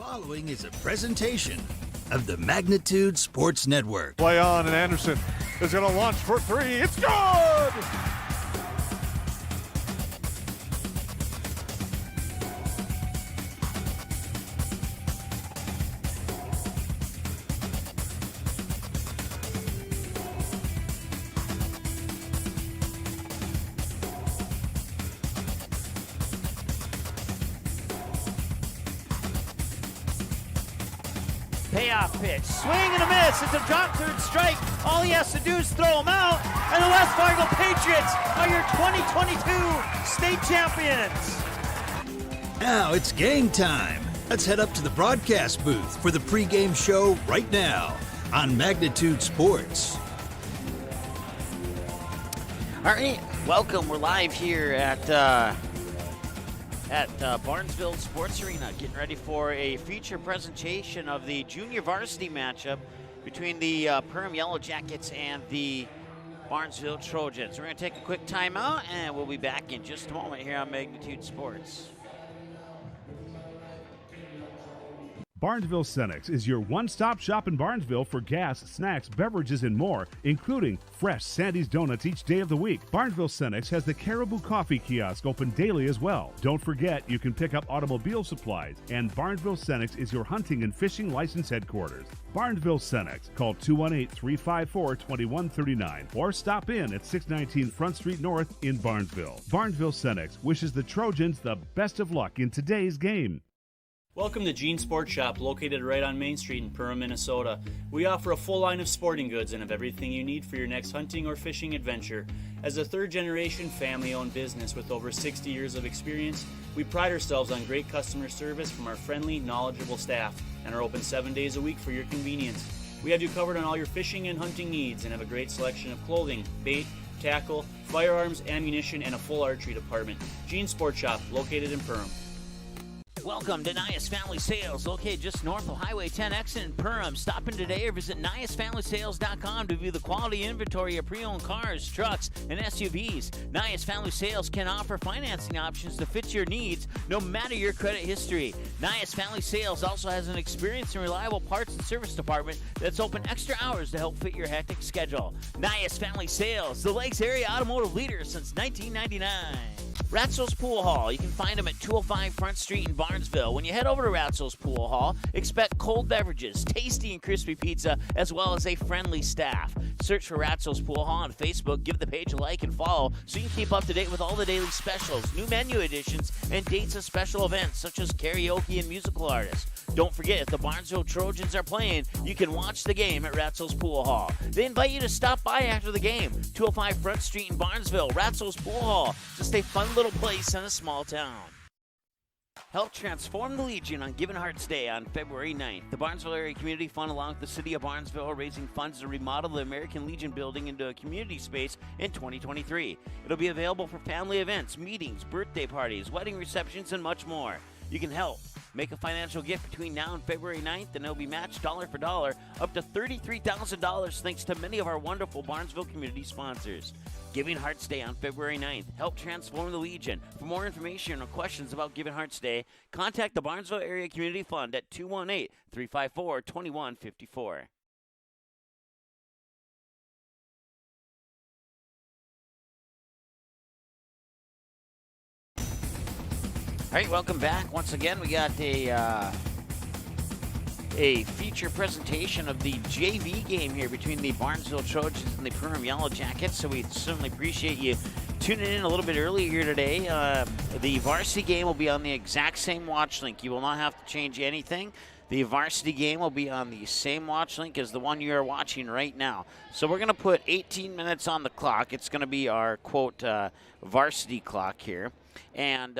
Following is a presentation of the Magnitude Sports Network. Play on, and Anderson is going to launch for three. It's good! Payoff pitch, swing and a miss. It's a drop third strike. All he has to do is throw him out, and the West Fargo Patriots are your 2022 state champions. Now it's game time. Let's head up to the broadcast booth for the pregame show right now on Magnitude Sports. All right, welcome. We're live here at Barnesville Sports Arena, getting ready for a feature presentation of the junior varsity matchup between the Perham Yellow Jackets and the Barnesville Trojans. We're going to take a quick timeout, and we'll be back in just a moment here on Magnitude Sports. Barnesville Cenex is your one-stop shop in Barnesville for gas, snacks, beverages, and more, including fresh Sandy's Donuts each day of the week. Barnesville Cenex has the Caribou Coffee Kiosk open daily as well. Don't forget, you can pick up automobile supplies, and Barnesville Cenex is your hunting and fishing license headquarters. Barnesville Cenex. Call 218-354-2139 or stop in at 619 Front Street North in Barnesville. Barnesville Cenex wishes the Trojans the best of luck in today's game. Welcome to Gene Sports Shop, located right on Main Street in Perham, Minnesota. We offer a full line of sporting goods and have everything you need for your next hunting or fishing adventure. As a third-generation family-owned business with over 60 years of experience, we pride ourselves on great customer service from our friendly, knowledgeable staff and are open 7 days a week for your convenience. We have you covered on all your fishing and hunting needs and have a great selection of clothing, bait, tackle, firearms, ammunition, and a full archery department. Gene Sports Shop, located in Perham. Welcome to Nias Family Sales, located just north of Highway 10 exit in Perham. Stop in today or visit NiasFamilySales.com to view the quality inventory of pre-owned cars, trucks, and SUVs. Nias Family Sales can offer financing options to fit your needs, no matter your credit history. Nias Family Sales also has an experienced and reliable parts and service department that's open extra hours to help fit your hectic schedule. Nias Family Sales, the Lakes area automotive leader since 1999. Ratzel's Pool Hall. You can find them at 205 Front Street in Barnesville. When you head over to Ratzel's Pool Hall, expect cold beverages, tasty and crispy pizza, as well as a friendly staff. Search for Ratzel's Pool Hall on Facebook, give the page a like and follow so you can keep up to date with all the daily specials, new menu additions, and dates of special events such as karaoke and musical artists. Don't forget, if the Barnesville Trojans are playing, you can watch the game at Ratzel's Pool Hall. They invite you to stop by after the game. 205 Front Street in Barnesville, Ratzel's Pool Hall. Just a fun little place in a small town. Help transform the Legion on Given Hearts Day on February 9th. The Barnesville Area Community Fund, along with the City of Barnesville, are raising funds to remodel the American Legion building into a community space in 2023. It'll be available for family events, meetings, birthday parties, wedding receptions, and much more. You can help. Make a financial gift between now and February 9th, and it'll be matched dollar for dollar up to $33,000 thanks to many of our wonderful Barnesville community sponsors. Giving Hearts Day on February 9th. Help transform the Legion. For more information or questions about Giving Hearts Day, contact the Barnesville Area Community Fund at 218-354-2154. All right, welcome back. Once again, we got a feature presentation of the JV game here between the Barnesville Trojans and the Perham Yellow Jackets, so we certainly appreciate you tuning in a little bit earlier here today. The varsity game will be on the exact same watch link. You will not have to change anything. The varsity game will be on the same watch link as the one you are watching right now. So we're going to put 18 minutes on the clock. It's going to be our, quote, varsity clock here. And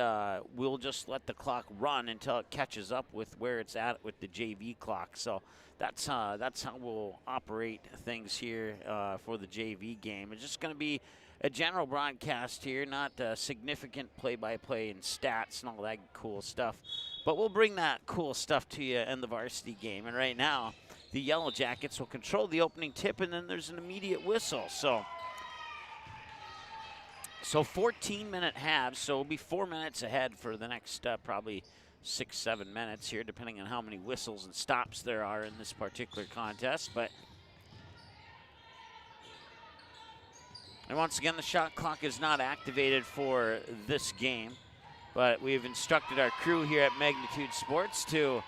we'll just let the clock run until it catches up with where it's at with the JV clock. So that's how we'll operate things here for the JV game. It's just going to be a general broadcast here, not significant play-by-play and stats and all that cool stuff. But we'll bring that cool stuff to you in the varsity game. And right now, the Yellow Jackets will control the opening tip, and then there's an immediate whistle. So 14-minute halves, so we'll be 4 minutes ahead for the next probably 6-7 minutes here, depending on how many whistles and stops there are in this particular contest. But and once again, the shot clock is not activated for this game, but we've instructed our crew here at Magnitude Sports to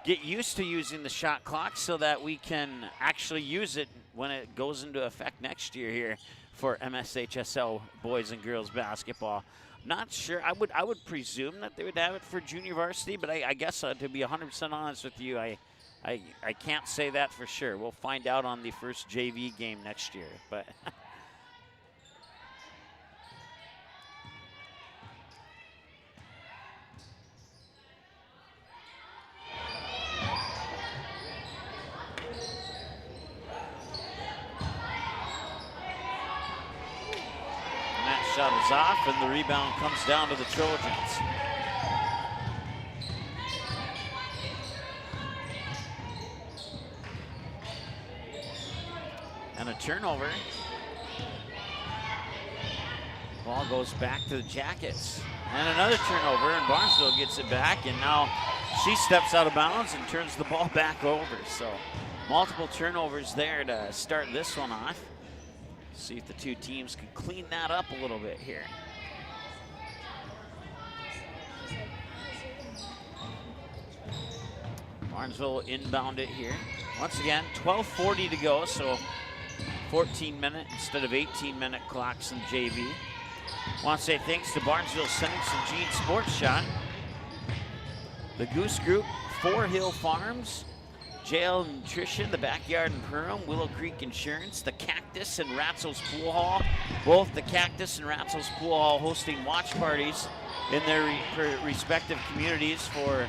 get used to using the shot clock so that we can actually use it when it goes into effect next year here for MSHSL boys and girls basketball. Not sure. I would presume that they would have it for junior varsity, but I guess to be 100% honest with you, I can't say that for sure. We'll find out on the first JV game next year, but. Shot is off, and the rebound comes down to the Trojans. And a turnover. Ball goes back to the Jackets. And another turnover, and Barnesville gets it back, and now she steps out of bounds and turns the ball back over. So multiple turnovers there to start this one off. See if the two teams can clean that up a little bit here. Barnesville inbound it here. Once again, 12:40 to go, so 14-minute instead of 18-minute clocks in JV. Want to say thanks to Barnesville Senex and Gene Sports Shot, the Goose Group, Four Hill Farms, JL Nutrition, the Backyard in Perham, Willow Creek Insurance, the Cactus and Ratzel's Pool Hall. Both the Cactus and Ratzel's Pool Hall hosting watch parties in their respective communities for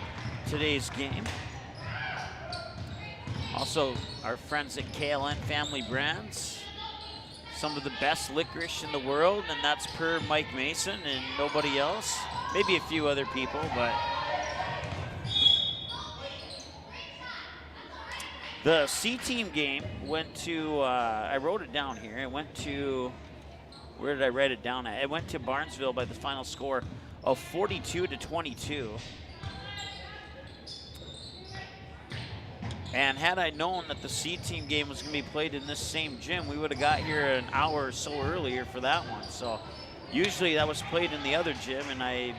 today's game. Also, our friends at KLN Family Brands, some of the best licorice in the world, and that's per Mike Mason and nobody else. Maybe a few other people, but the C-team game went to, I wrote it down here. It went to, where did I write it down at? It went to Barnesville by the final score of 42-22. And had I known that the C-team game was going to be played in this same gym, we would have got here an hour or so earlier for that one. So usually that was played in the other gym, and I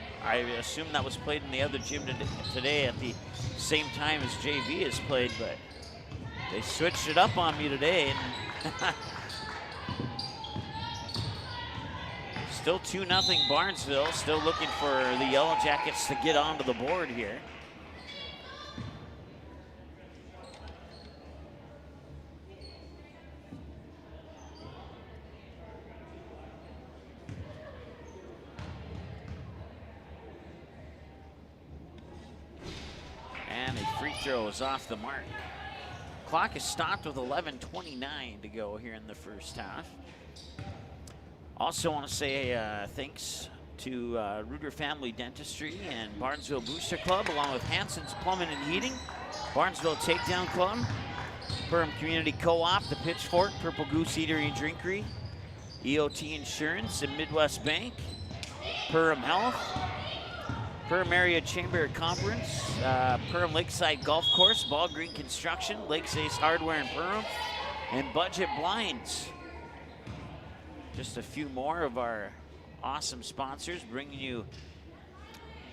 assume that was played in the other gym today at the same time as JV is played, but they switched it up on me today. And still 2-0 Barnesville, still looking for the Yellow Jackets to get onto the board here. And a free throw is off the mark. Clock is stopped with 11:29 to go here in the first half. Also want to say thanks to Ruger Family Dentistry and Barnesville Booster Club, along with Hanson's Plumbing and Heating, Barnesville Takedown Club, Perham Community Co-op, the Pitchfork, Purple Goose Eatery and Drinkery, EOT Insurance and Midwest Bank, Perham Health, Perham Area Chamber of Conference, Perham Lakeside Golf Course, Ball Green Construction, Lakes Ace Hardware in Perham, and Budget Blinds. Just a few more of our awesome sponsors bringing you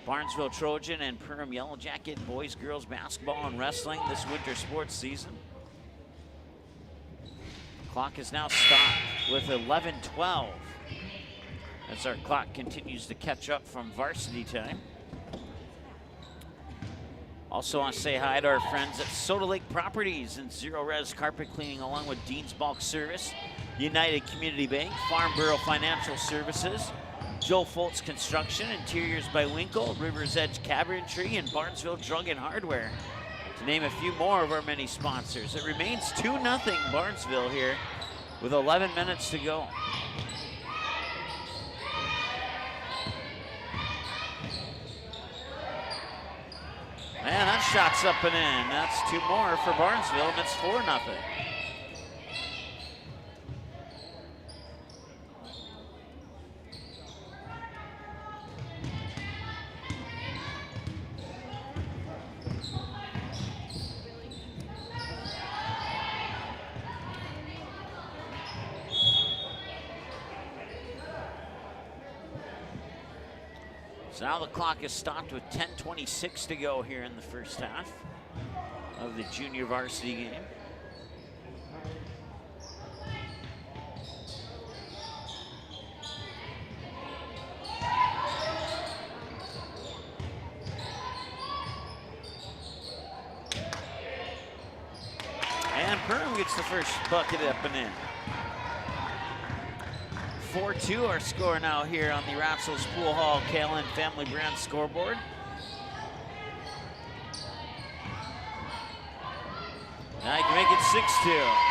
Barnesville Trojan and Perham Yellow Jacket boys, girls basketball and wrestling this winter sports season. Clock is now stopped with 11:12 as our clock continues to catch up from varsity time. Also want to say hi to our friends at Soda Lake Properties and Zero Res Carpet Cleaning, along with Dean's Bulk Service, United Community Bank, Farnborough Financial Services, Joe Foltz Construction, Interiors by Winkle, River's Edge Cabinetry, and Barnesville Drug and Hardware, to name a few more of our many sponsors. It remains 2-0 Barnesville here with 11 minutes to go. Man, that shot's up and in. That's two more for Barnesville, and it's 4-0. So now the clock is stopped with 10:26 to go here in the first half of the junior varsity game. And Perham gets the first bucket up and in. 4-2 our score now here on the Ratzel's Pool Hall Kalen Family Brand scoreboard. Now you can make it 6-2.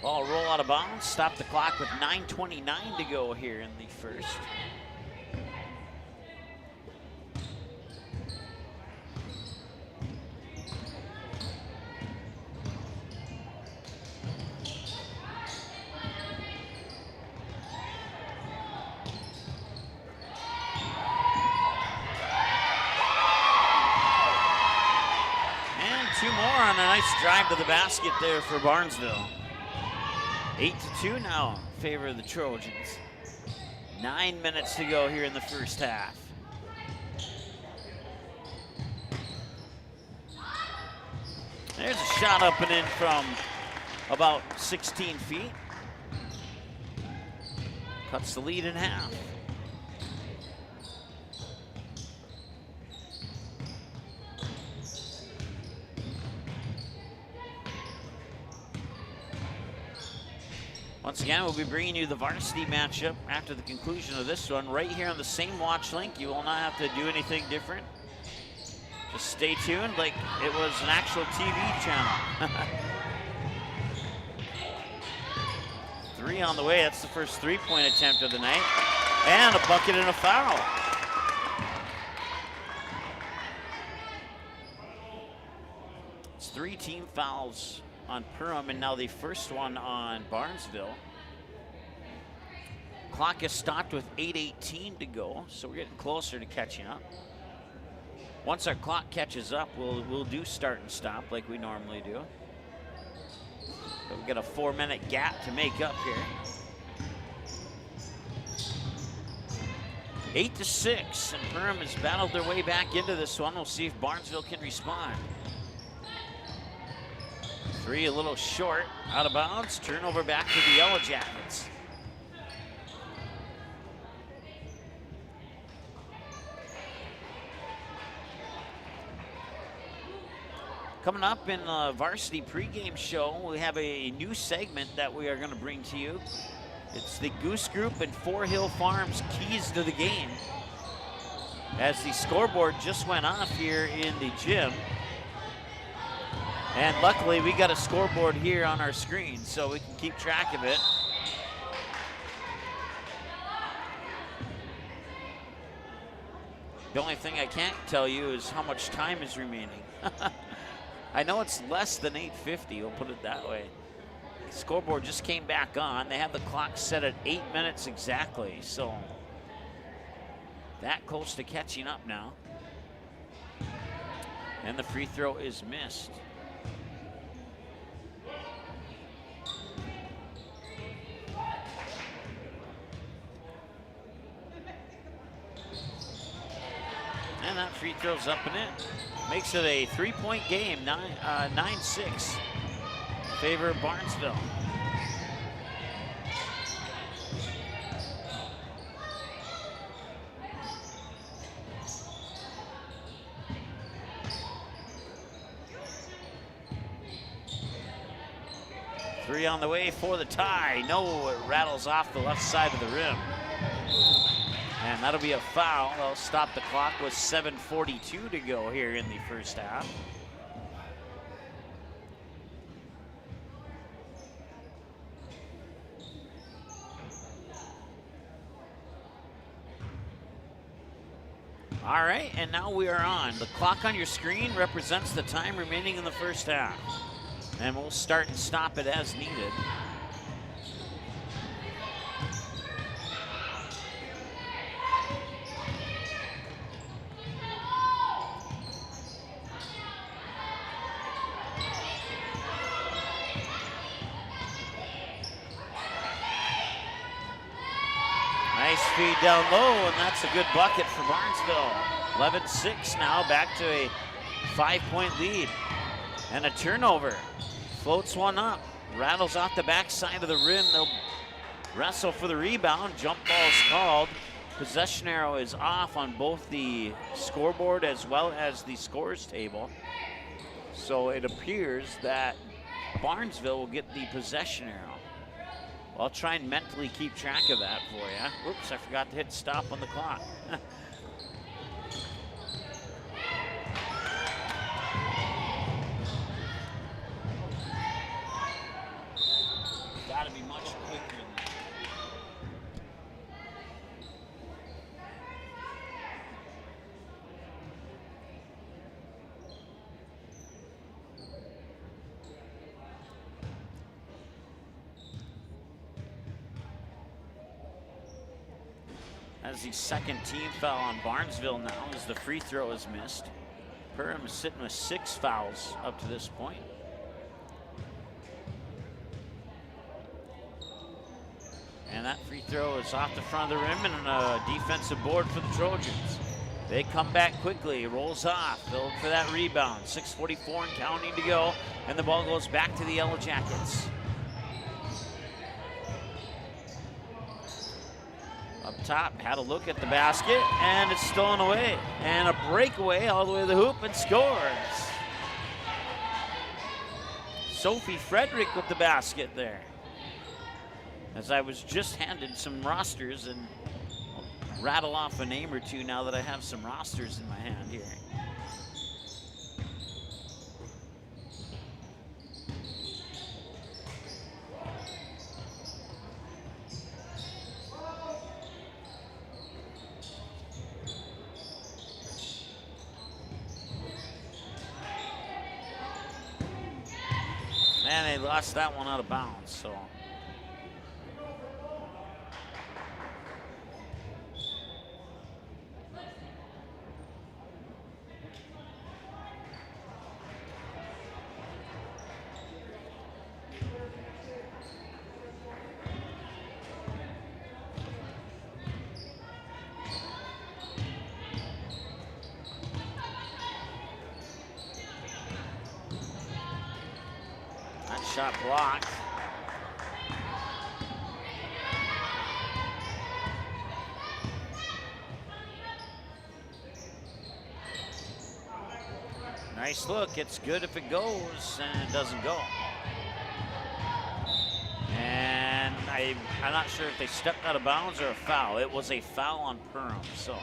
Ball roll out of bounds, stop the clock with 9:29 to go here in the first. And two more on a nice drive to the basket there for Barnesville. 8-2 now in favor of the Trojans. 9 minutes to go here in the first half. There's a shot up and in from about 16 feet. Cuts the lead in half. Once again, we'll be bringing you the varsity matchup after the conclusion of this one right here on the same watch link. You will not have to do anything different. Just stay tuned like it was an actual TV channel. 3 on the way. That's the first three-point attempt of the night. And a bucket and a foul. It's 3 team fouls on Perham, and now the first one on Barnesville. Clock is stopped with 8:18 to go, so we're getting closer to catching up. Once our clock catches up, we'll do start and stop like we normally do. But we've got a 4-minute gap to make up here. 8-6, and Perham has battled their way back into this one. We'll see if Barnesville can respond. 3 a little short, out of bounds. Turnover back to the Yellow Jackets. Coming up in the varsity pregame show, we have a new segment that we are going to bring to you. It's the Goose Group and Four Hill Farms keys to the game. As the scoreboard just went off here in the gym. And luckily, we got a scoreboard here on our screen, so we can keep track of it. The only thing I can't tell you is how much time is remaining. I know it's less than 8:50, we'll put it that way. The scoreboard just came back on. They have the clock set at 8 minutes exactly, so that close to catching up now. And the free throw is missed. And that free throw's up and in. Makes it a 3-point game, 9-6. Favor of Barnesville. Three on the way for the tie. No, it rattles off the left side of the rim. And that'll be a foul. They'll stop the clock with 7:42 to go here in the first half. All right, and now we are on. The clock on your screen represents the time remaining in the first half. And we'll start and stop it as needed. Nice feed down low, and that's a good bucket for Barnesville. 11-6 now, back to a 5-point lead. And a turnover. Floats one up, rattles off the backside of the rim. They'll wrestle for the rebound. Jump ball's called. Possession arrow is off on both the scoreboard as well as the scores table. So it appears that Barnesville will get the possession arrow. I'll try and mentally keep track of that for you. Oops, I forgot to hit stop on the clock. Gotta be much quicker than that. As the second team foul on Barnesville now as the free throw is missed. Perham is sitting with 6 fouls up to this point. And that free throw is off the front of the rim and a defensive board for the Trojans. They come back quickly, rolls off, they'll look for that rebound. 6:44 and counting to go, and the ball goes back to the Yellow Jackets. Up top, had a look at the basket, and it's stolen away. And a breakaway all the way to the hoop and scores. Sophie Frederick with the basket there. As I was just handed some rosters, and I'll rattle off a name or two now that I have some rosters in my hand here. And they lost that one out of bounds, so. Shot blocked. Nice look. It's good if it goes, and it doesn't go. And I'm not sure if they stepped out of bounds or a foul. It was a foul on Perham, so.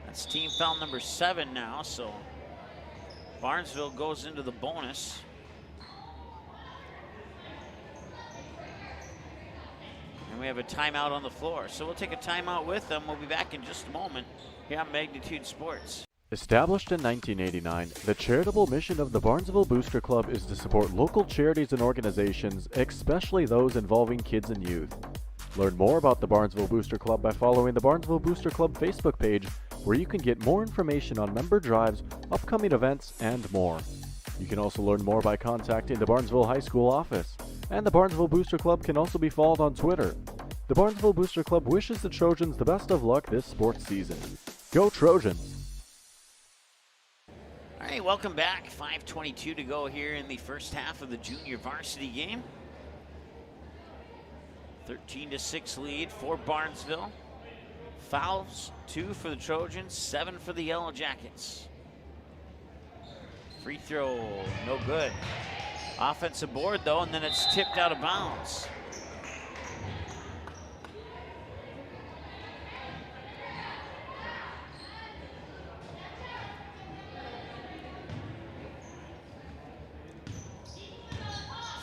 It's team foul number 7 now, so Barnesville goes into the bonus. And we have a timeout on the floor. So we'll take a timeout with them. We'll be back in just a moment here on Magnitude Sports. Established in 1989, the charitable mission of the Barnesville Booster Club is to support local charities and organizations, especially those involving kids and youth. Learn more about the Barnesville Booster Club by following the Barnesville Booster Club Facebook page, where you can get more information on member drives, upcoming events, and more. You can also learn more by contacting the Barnesville High School office, and the Barnesville Booster Club can also be followed on Twitter. The Barnesville Booster Club wishes the Trojans the best of luck this sports season. Go Trojans! All right, welcome back. 5:22 to go here in the first half of the junior varsity game. 13-6 lead for Barnesville. Fouls, 2 for the Trojans, 7 for the Yellow Jackets. Free throw, no good. Offensive board though, and then it's tipped out of bounds.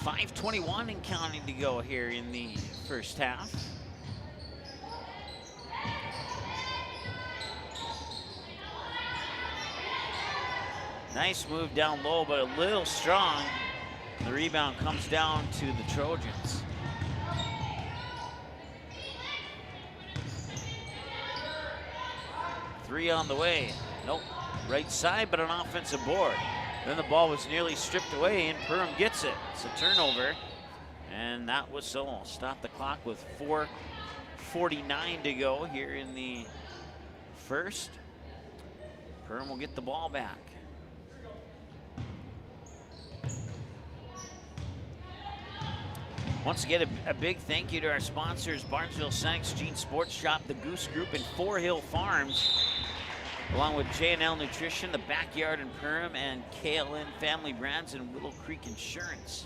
5:21 and counting to go here in the first half. Nice move down low, but a little strong. The rebound comes down to the Trojans. Three on the way. Nope, right side, but an offensive board. Then the ball was nearly stripped away, and Perham gets it. It's a turnover, and that whistle will stop the clock with 4:49 to go here in the first. Perham will get the ball back. Once again, a big thank you to our sponsors, Barnesville Senex, Gene Sports Shop, the Goose Group, and 4 Hill Farms, along with J&L Nutrition, the Backyard in Perham, and KLN Family Brands and Willow Creek Insurance.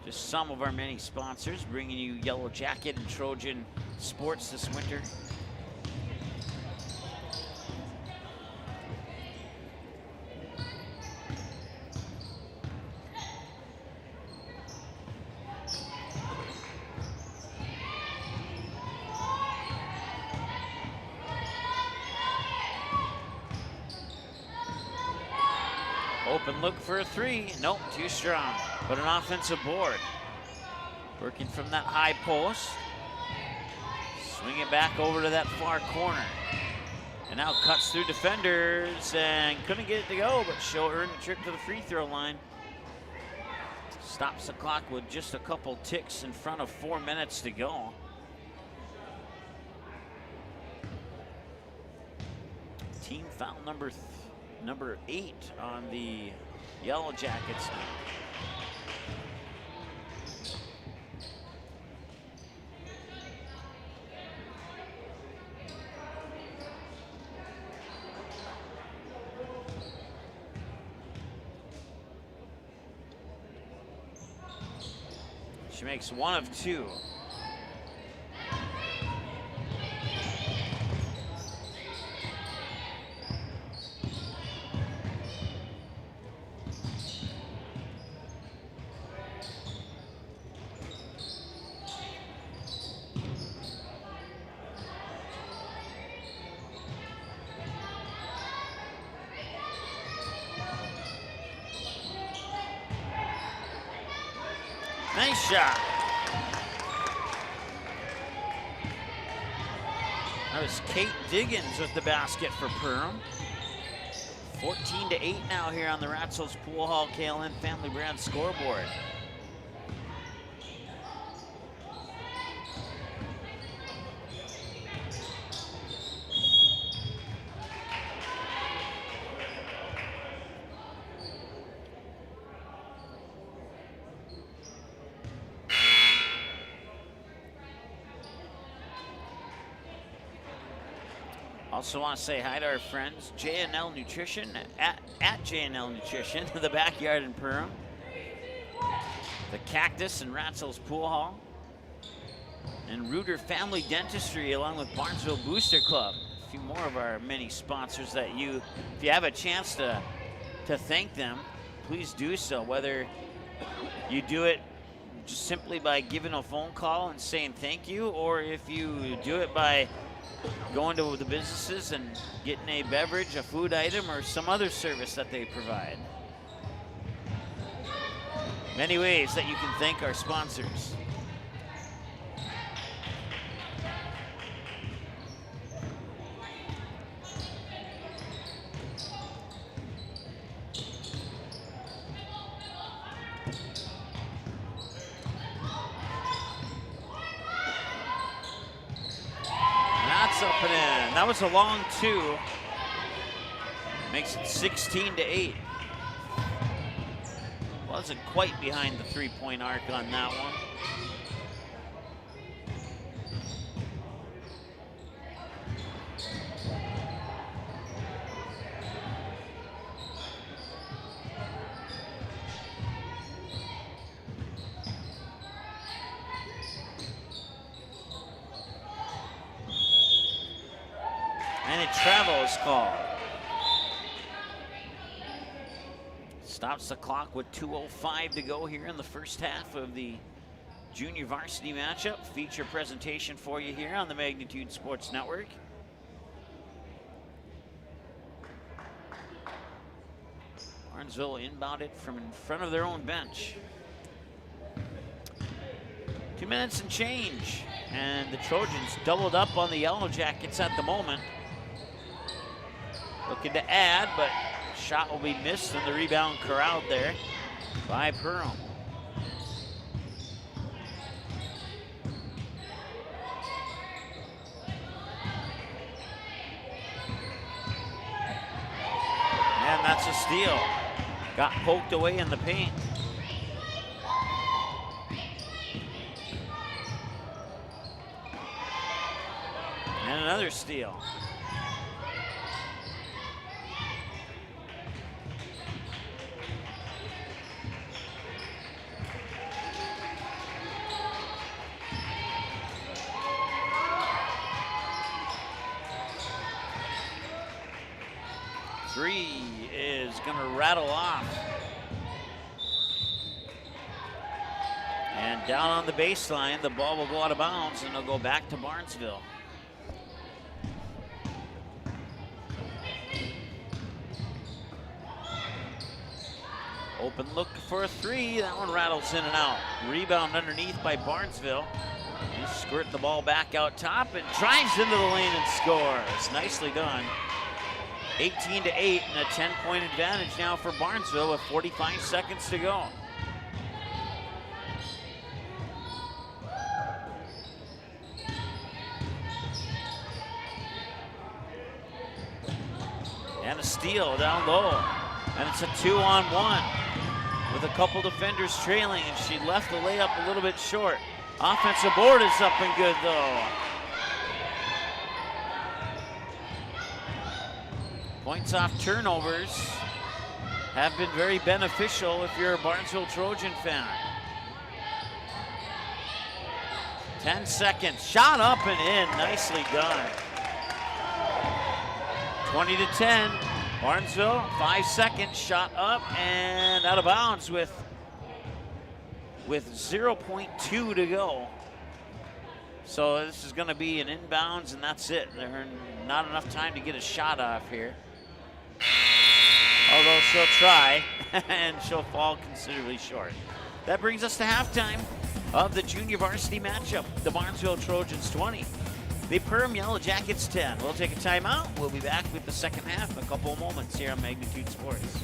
Just some of our many sponsors bringing you Yellow Jacket and Trojan sports this winter. Open look for a three. Nope, too strong. But an offensive board. Working from that high post. Swing it back over to that far corner. And now cuts through defenders and couldn't get it to go, but Show earned the trip to the free throw line. Stops the clock with just a couple ticks in front of 4 minutes to go. Team foul number 8 on the Yellow Jackets. She makes 1 of 2. Nice shot. That was Kate Diggins with the basket for Perham. 14-8 now here on the Ratzel's Pool Hall KLN Family Brand scoreboard. Also want to say hi to our friends, J&L Nutrition, at J&L Nutrition, the Backyard in Perham, the Cactus and Ratzel's Pool Hall, and Reuter Family Dentistry along with Barnesville Booster Club. A few more of our many sponsors that if you have a chance to thank them, please do so, whether you do it just simply by giving a phone call and saying thank you, or if you do it by going to the businesses and getting a beverage, a food item, or some other service that they provide. Many ways that you can thank our sponsors. Up and in. That was a long 2. Makes it 16-8. Wasn't quite behind the 3-point arc on that one. And a travel is called. Stops the clock with 2:05 to go here in the first half of the junior varsity matchup. Feature presentation for you here on the Magnitude Sports Network. Barnesville inbounded from in front of their own bench. 2 minutes and change, and the Trojans doubled up on the Yellow Jackets at the moment. Looking to add, but shot will be missed, and the rebound corralled there by Perham. And that's a steal. Got poked away in the paint. And another steal. Three is gonna rattle off. And down on the baseline, the ball will go out of bounds and it'll go back to Barnesville. Open look for a three, that one rattles in and out. Rebound underneath by Barnesville. He squirt the ball back out top and drives into the lane and scores. Nicely done. 18-8 and a 10-point advantage now for Barnesville with 45 seconds to go. And a steal down low. And it's a 2-on-1 with a couple defenders trailing, and she left the layup a little bit short. Offensive board is up and good though. Points off turnovers have been very beneficial if you're a Barnesville Trojan fan. 10 seconds, shot up and in, nicely done. 20-10, Barnesville, 5 seconds, shot up and out of bounds with 0.2 to go. So this is gonna be an inbounds and that's it. There's not enough time to get a shot off here. Although she'll try, and she'll fall considerably short. That brings us to halftime of the junior varsity matchup. The Barnesville Trojans 20, the Perham Yellow Jackets 10. We'll take a timeout. We'll be back with the second half in a couple of moments here on Magnitude Sports.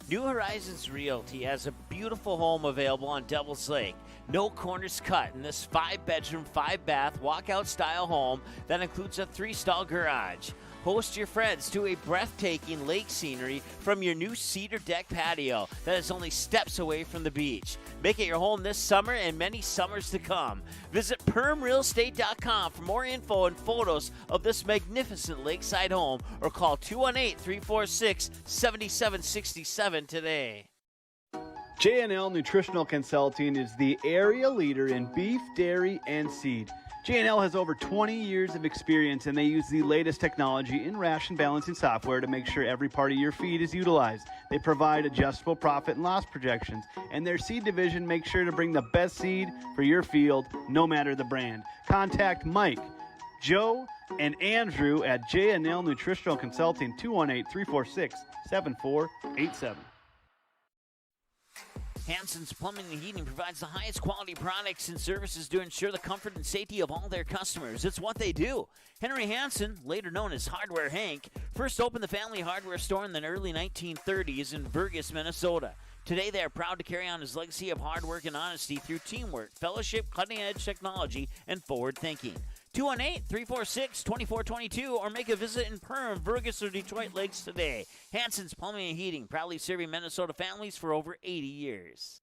New Horizons Realty has a beautiful home available on Devil's Lake. No corners cut in this 5-bedroom, 5-bath, walkout style home that includes a 3-stall garage. Host your friends to a breathtaking lake scenery from your new cedar deck patio that is only steps away from the beach. Make it your home this summer and many summers to come. Visit permrealestate.com for more info and photos of this magnificent lakeside home or call 218-346-7767 today. J&L Nutritional Consulting is the area leader in beef, dairy, and seed. J&L has over 20 years of experience, and they use the latest technology in ration balancing software to make sure every part of your feed is utilized. They provide adjustable profit and loss projections, and their seed division makes sure to bring the best seed for your field, no matter the brand. Contact Mike, Joe, and Andrew at J&L Nutritional Consulting, 218-346-7487. Hansen's Plumbing and Heating provides the highest quality products and services to ensure the comfort and safety of all their customers. It's what they do. Henry Hansen, later known as Hardware Hank, first opened the family hardware store in the early 1930s in Burgess, Minnesota. Today, they are proud to carry on his legacy of hard work and honesty through teamwork, fellowship, cutting-edge technology, and forward thinking. 218-346-2422 or make a visit in Perham, Burgess, or Detroit Lakes today. Hansen's Plumbing and Heating, proudly serving Minnesota families for over 80 years.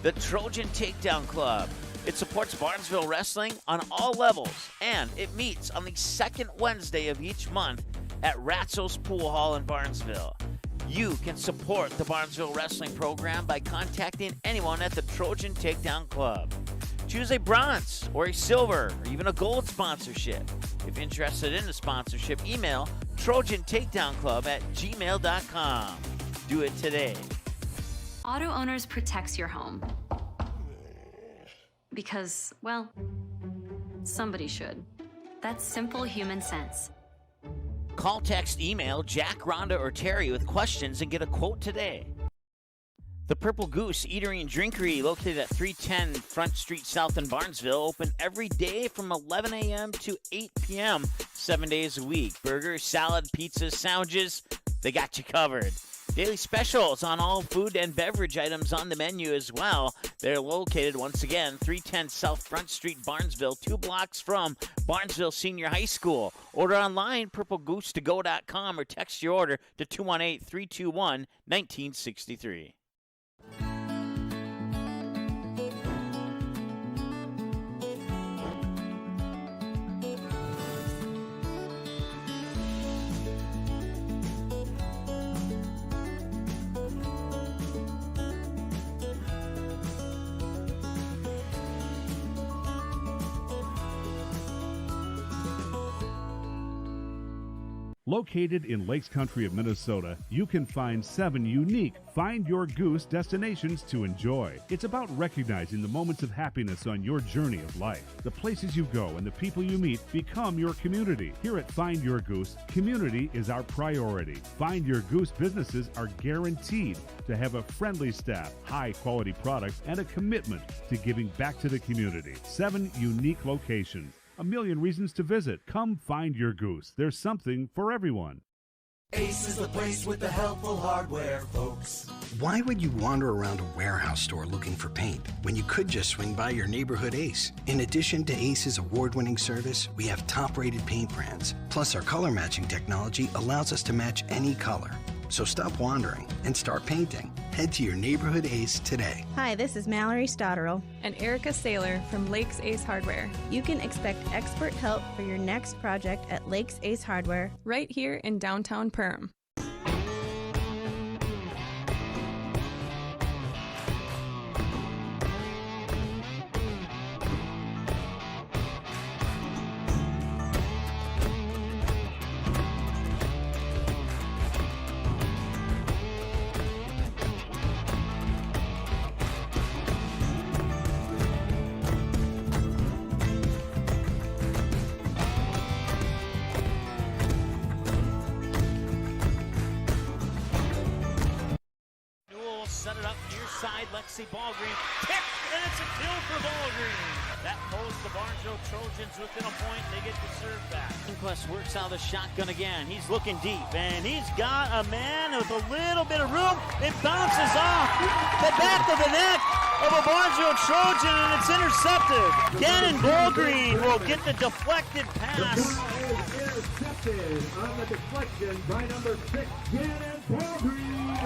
The Trojan Takedown Club, It supports Barnesville wrestling on all levels, and it meets on the second Wednesday of each month at Ratzo's Pool Hall in Barnesville. You can support the Barnesville Wrestling program by contacting anyone at the Trojan Takedown Club. Choose a bronze or a silver or even a gold sponsorship. If interested in a sponsorship, email trojantakedownclub@gmail.com. Do it today. Auto Owners protects your home. Because, well, somebody should. That's simple human sense. Call, text, email Jack, Rhonda, or Terry with questions and get a quote today. The Purple Goose Eatery and Drinkery, located at 310 Front Street South in Barnesville, open every day from 11 a.m. to 8 p.m., 7 days a week. Burgers, salad, pizzas, sandwiches, they got you covered. Daily specials on all food and beverage items on the menu as well. They're located, once again, 310 South Front Street, Barnesville, 2 blocks from Barnesville Senior High School. Order online, purplegoose2go.com, or text your order to 218-321-1963. Located in Lakes Country of Minnesota, you can find 7 unique Find Your Goose destinations to enjoy. It's about recognizing the moments of happiness on your journey of life. The places you go and the people you meet become your community. Here at Find Your Goose, community is our priority. Find Your Goose businesses are guaranteed to have a friendly staff, high-quality products, and a commitment to giving back to the community. 7 unique locations. A million reasons to visit. Come Find Your Goose. There's something for everyone. Ace is the place with the helpful hardware, folks. Why would you wander around a warehouse store looking for paint when you could just swing by your neighborhood Ace? In addition to Ace's award-winning service, we have top-rated paint brands. Plus, our color matching technology allows us to match any color. So stop wandering and start painting. Head to your neighborhood Ace today. Hi, this is Mallory Stotterell and Erica Saylor from Lakes Ace Hardware. You can expect expert help for your next project at Lakes Ace Hardware, right here in downtown Perham. Ballgreen, tipped, and it's a kill for Ballgreen. That holds the Barnesville Trojans within a point. They get the serve back. Inquest works out the shotgun again. He's looking deep, and he's got a man with a little bit of room. It bounces off the back of the neck of a Barnesville Trojan, and it's intercepted. Gannon Ballgreen will get the deflected pass. The ball is intercepted on the deflection by number 6, Gannon Ballgreen.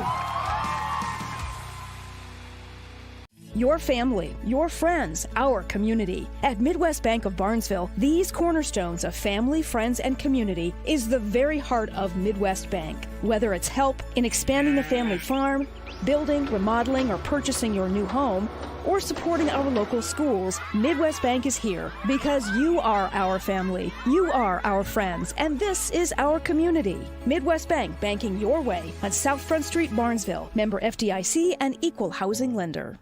Your family, your friends, our community. At Midwest Bank of Barnesville, these cornerstones of family, friends, and community is the very heart of Midwest Bank. Whether it's help in expanding the family farm, building, remodeling, or purchasing your new home, or supporting our local schools, Midwest Bank is here because you are our family, you are our friends, and this is our community. Midwest Bank, banking your way on South Front Street, Barnesville. Member FDIC and equal housing lender.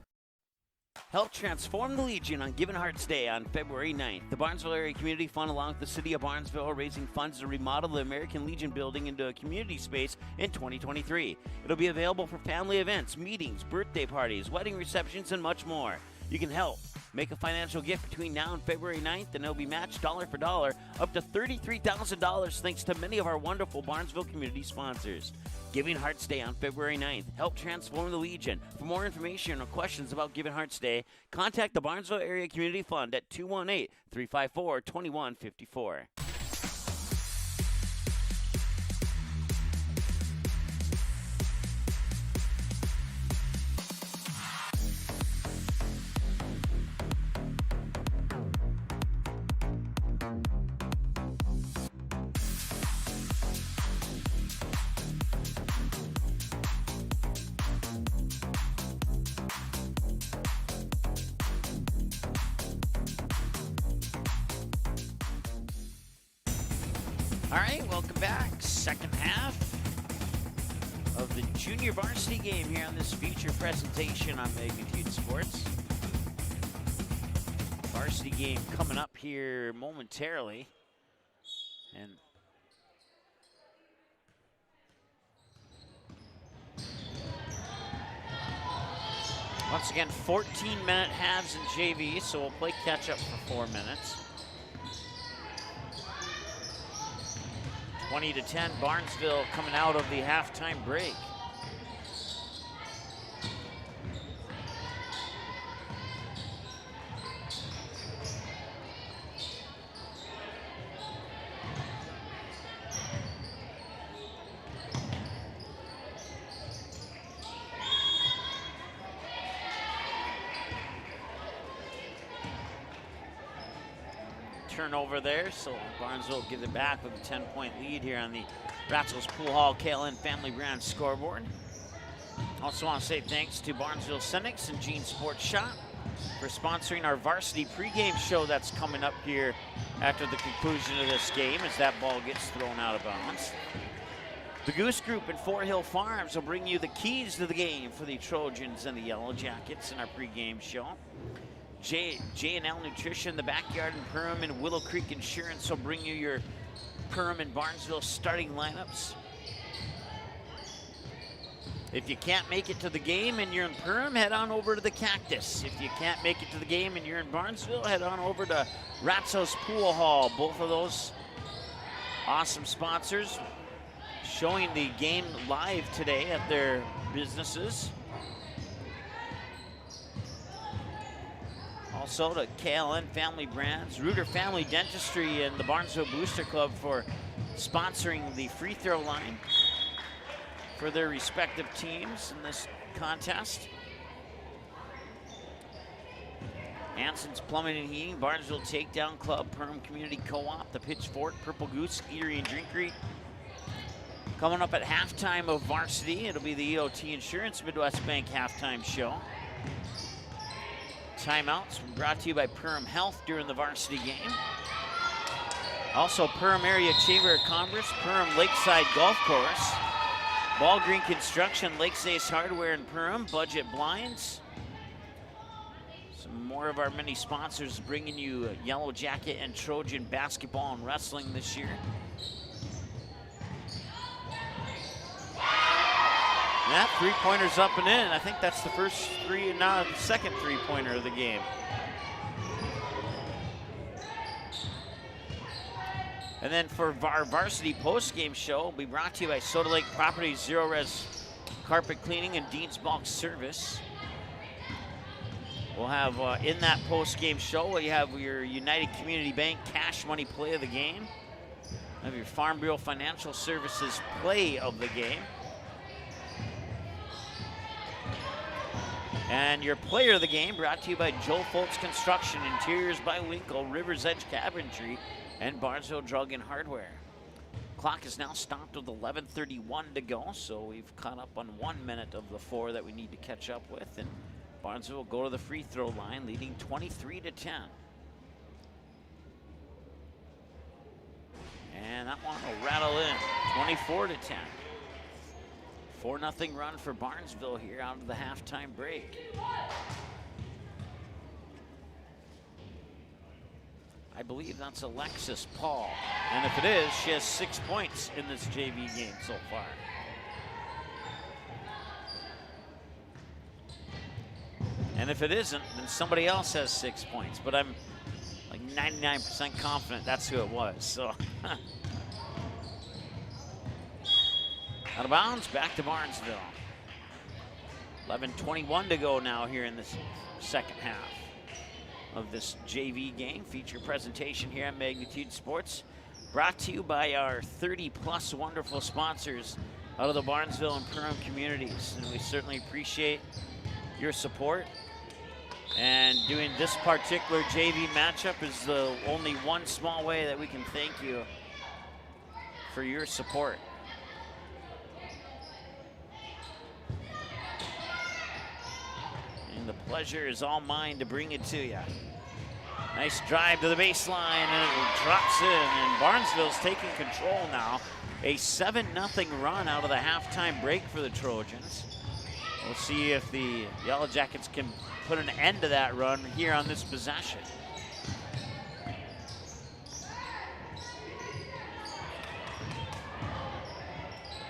Help transform the Legion on Given Hearts Day on February 9th. The Barnesville Area Community Fund, along with the City of Barnesville, are raising funds to remodel the American Legion building into a community space in 2023. It'll be available for family events, meetings, birthday parties, wedding receptions, and much more. You can help. Make a financial gift between now and February 9th, and it'll be matched dollar for dollar up to $33,000 thanks to many of our wonderful Barnesville community sponsors. Giving Hearts Day on February 9th. Help transform the Legion. For more information or questions about Giving Hearts Day, contact the Barnesville Area Community Fund at 218-354-2154. All right, welcome back. Second half of the junior varsity game here on this feature presentation on Magnitude Sports. Varsity game coming up here momentarily. And once again, 14-minute halves in JV, so we'll play catch-up for 4 minutes. 20-10, Barnesville coming out of the halftime break. Turnover there, so Barnesville give it back with a 10-point lead here on the Ratzel's Pool Hall KLN Family Brand scoreboard. Also want to say thanks to Barnesville Senex and Gene Sports Shop for sponsoring our varsity pregame show that's coming up here after the conclusion of this game as that ball gets thrown out of bounds. The Goose Group and Fort Hill Farms will bring you the keys to the game for the Trojans and the Yellow Jackets in our pregame show. J&L Nutrition, the Backyard in Perham, and Willow Creek Insurance will bring you your Perham and Barnesville starting lineups. If you can't make it to the game and you're in Perham, head on over to the Cactus. If you can't make it to the game and you're in Barnesville, head on over to Ratzo's Pool Hall. Both of those awesome sponsors showing the game live today at their businesses. Also to KLN Family Brands, Reuter Family Dentistry, and the Barnesville Booster Club for sponsoring the free throw line for their respective teams in this contest. Hanson's Plumbing and Heating, Barnesville Takedown Club, Perham Community Co-op, the Pitchfork, Purple Goose, Eatery and Drinkery. Coming up at halftime of varsity, it'll be the EOT Insurance Midwest Bank halftime show. Timeouts brought to you by Perham Health during the varsity game. Also, Perham Area Chamber of Commerce, Perham Lakeside Golf Course, Ball Green Construction, Lakes Ace Hardware in Perham, Budget Blinds. Some more of our many sponsors bringing you Yellow Jacket and Trojan basketball and wrestling this year. And that three-pointer's up and in. I think that's the first three, now the second three-pointer of the game. And then for our varsity post-game show, we'll be brought to you by Soda Lake Properties, Zero Res Carpet Cleaning, and Dean's Bulk Service. We'll have in that post-game show, you have your United Community Bank cash money play of the game. You have your Farm Bureau Financial Services play of the game. And your player of the game brought to you by Joel Foltz Construction, Interiors by Winkle, River's Edge Cabinetry, and Barnesville Drug and Hardware. Clock is now stopped with 11:31 to go, so we've caught up on 1 minute of the 4 that we need to catch up with. And Barnesville will go to the free throw line, leading 23-10. And that one will rattle in, 24-10. 4-0 run for Barnesville here out of the halftime break. I believe that's Alexis Paul. And if it is, she has 6 points in this JV game so far. And if it isn't, then somebody else has 6 points. But I'm like 99% confident that's who it was. So out of bounds, back to Barnesville. 11:21 to go now here in this second half of this JV game. Feature presentation here on Magnitude Sports. Brought to you by our 30-plus wonderful sponsors out of the Barnesville and Perham communities. And we certainly appreciate your support. And doing this particular JV matchup is the only one small way that we can thank you for your support. And the pleasure is all mine to bring it to you. Nice drive to the baseline, and it drops in, and Barnesville's taking control now. A 7-0 run out of the halftime break for the Trojans. We'll see if the Yellow Jackets can put an end to that run here on this possession.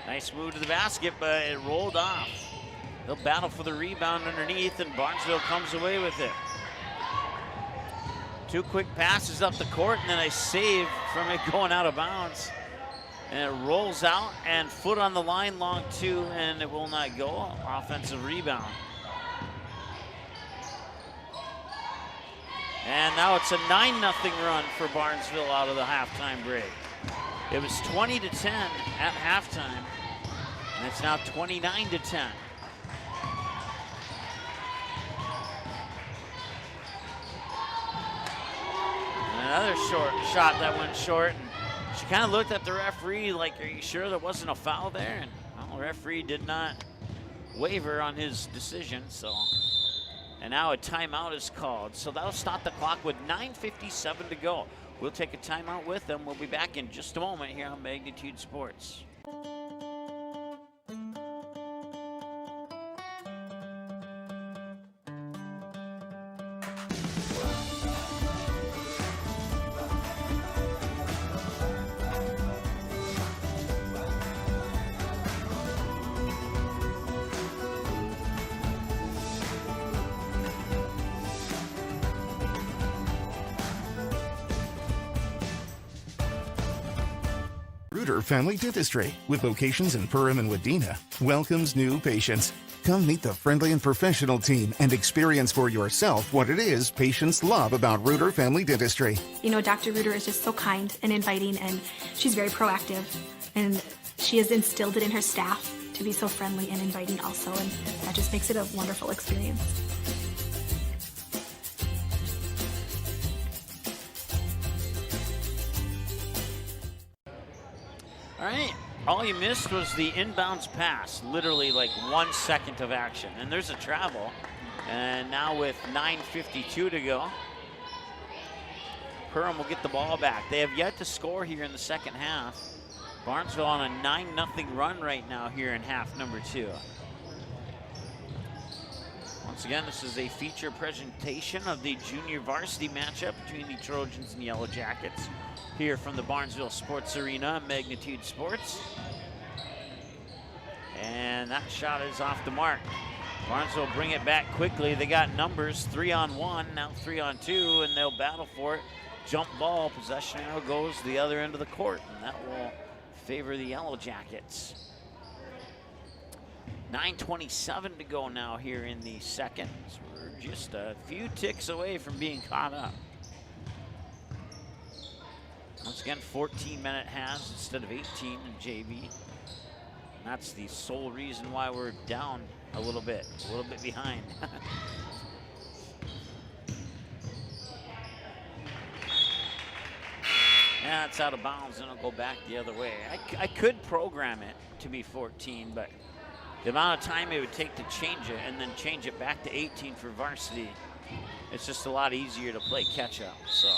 Nice move to the basket, but it rolled off. They'll battle for the rebound underneath, and Barnesville comes away with it. 2 quick passes up the court, and then a save from it going out of bounds. And it rolls out, and foot on the line, long 2, and it will not go. Offensive rebound. And now it's a 9-0 run for Barnesville out of the halftime break. It was 20-10 at halftime, and it's now 29-10. Another short shot that went short. And she kind of looked at the referee like, are you sure there wasn't a foul there? And well, the referee did not waver on his decision, so. And now a timeout is called. So that'll stop the clock with 9:57 to go. We'll take a timeout with them. We'll be back in just a moment here on Magnitude Sports. Family Dentistry, with locations in Perham and Wadena, welcomes new patients. Come meet the friendly and professional team and experience for yourself what it is patients love about Reuter Family Dentistry. You know, Dr. Reuter is just so kind and inviting, and she's very proactive, and she has instilled it in her staff to be so friendly and inviting also, and that just makes it a wonderful experience. All right, all you missed was the inbounds pass, literally like 1 second of action. And there's a travel. And now with 9:52 to go, Perham will get the ball back. They have yet to score here in the second half. Barnesville on a 9-0 run right now here in half number 2. Once again, this is a feature presentation of the junior varsity matchup between the Trojans and Yellow Jackets, here from the Barnesville Sports Arena, Magnitude Sports. And that shot is off the mark. Barnesville bring it back quickly. They got numbers, 3-on-1, now 3-on-2, and they'll battle for it. Jump ball, possession arrow goes to the other end of the court, and that will favor the Yellow Jackets. 9:27 to go now here in the second. So we're just a few ticks away from being caught up. Once again, 14-minute halves instead of 18 in JV. And that's the sole reason why we're down a little bit behind. Yeah, it's out of bounds, and it'll go back the other way. I could program it to be 14, but the amount of time it would take to change it and then change it back to 18 for varsity, it's just a lot easier to play catch up, so.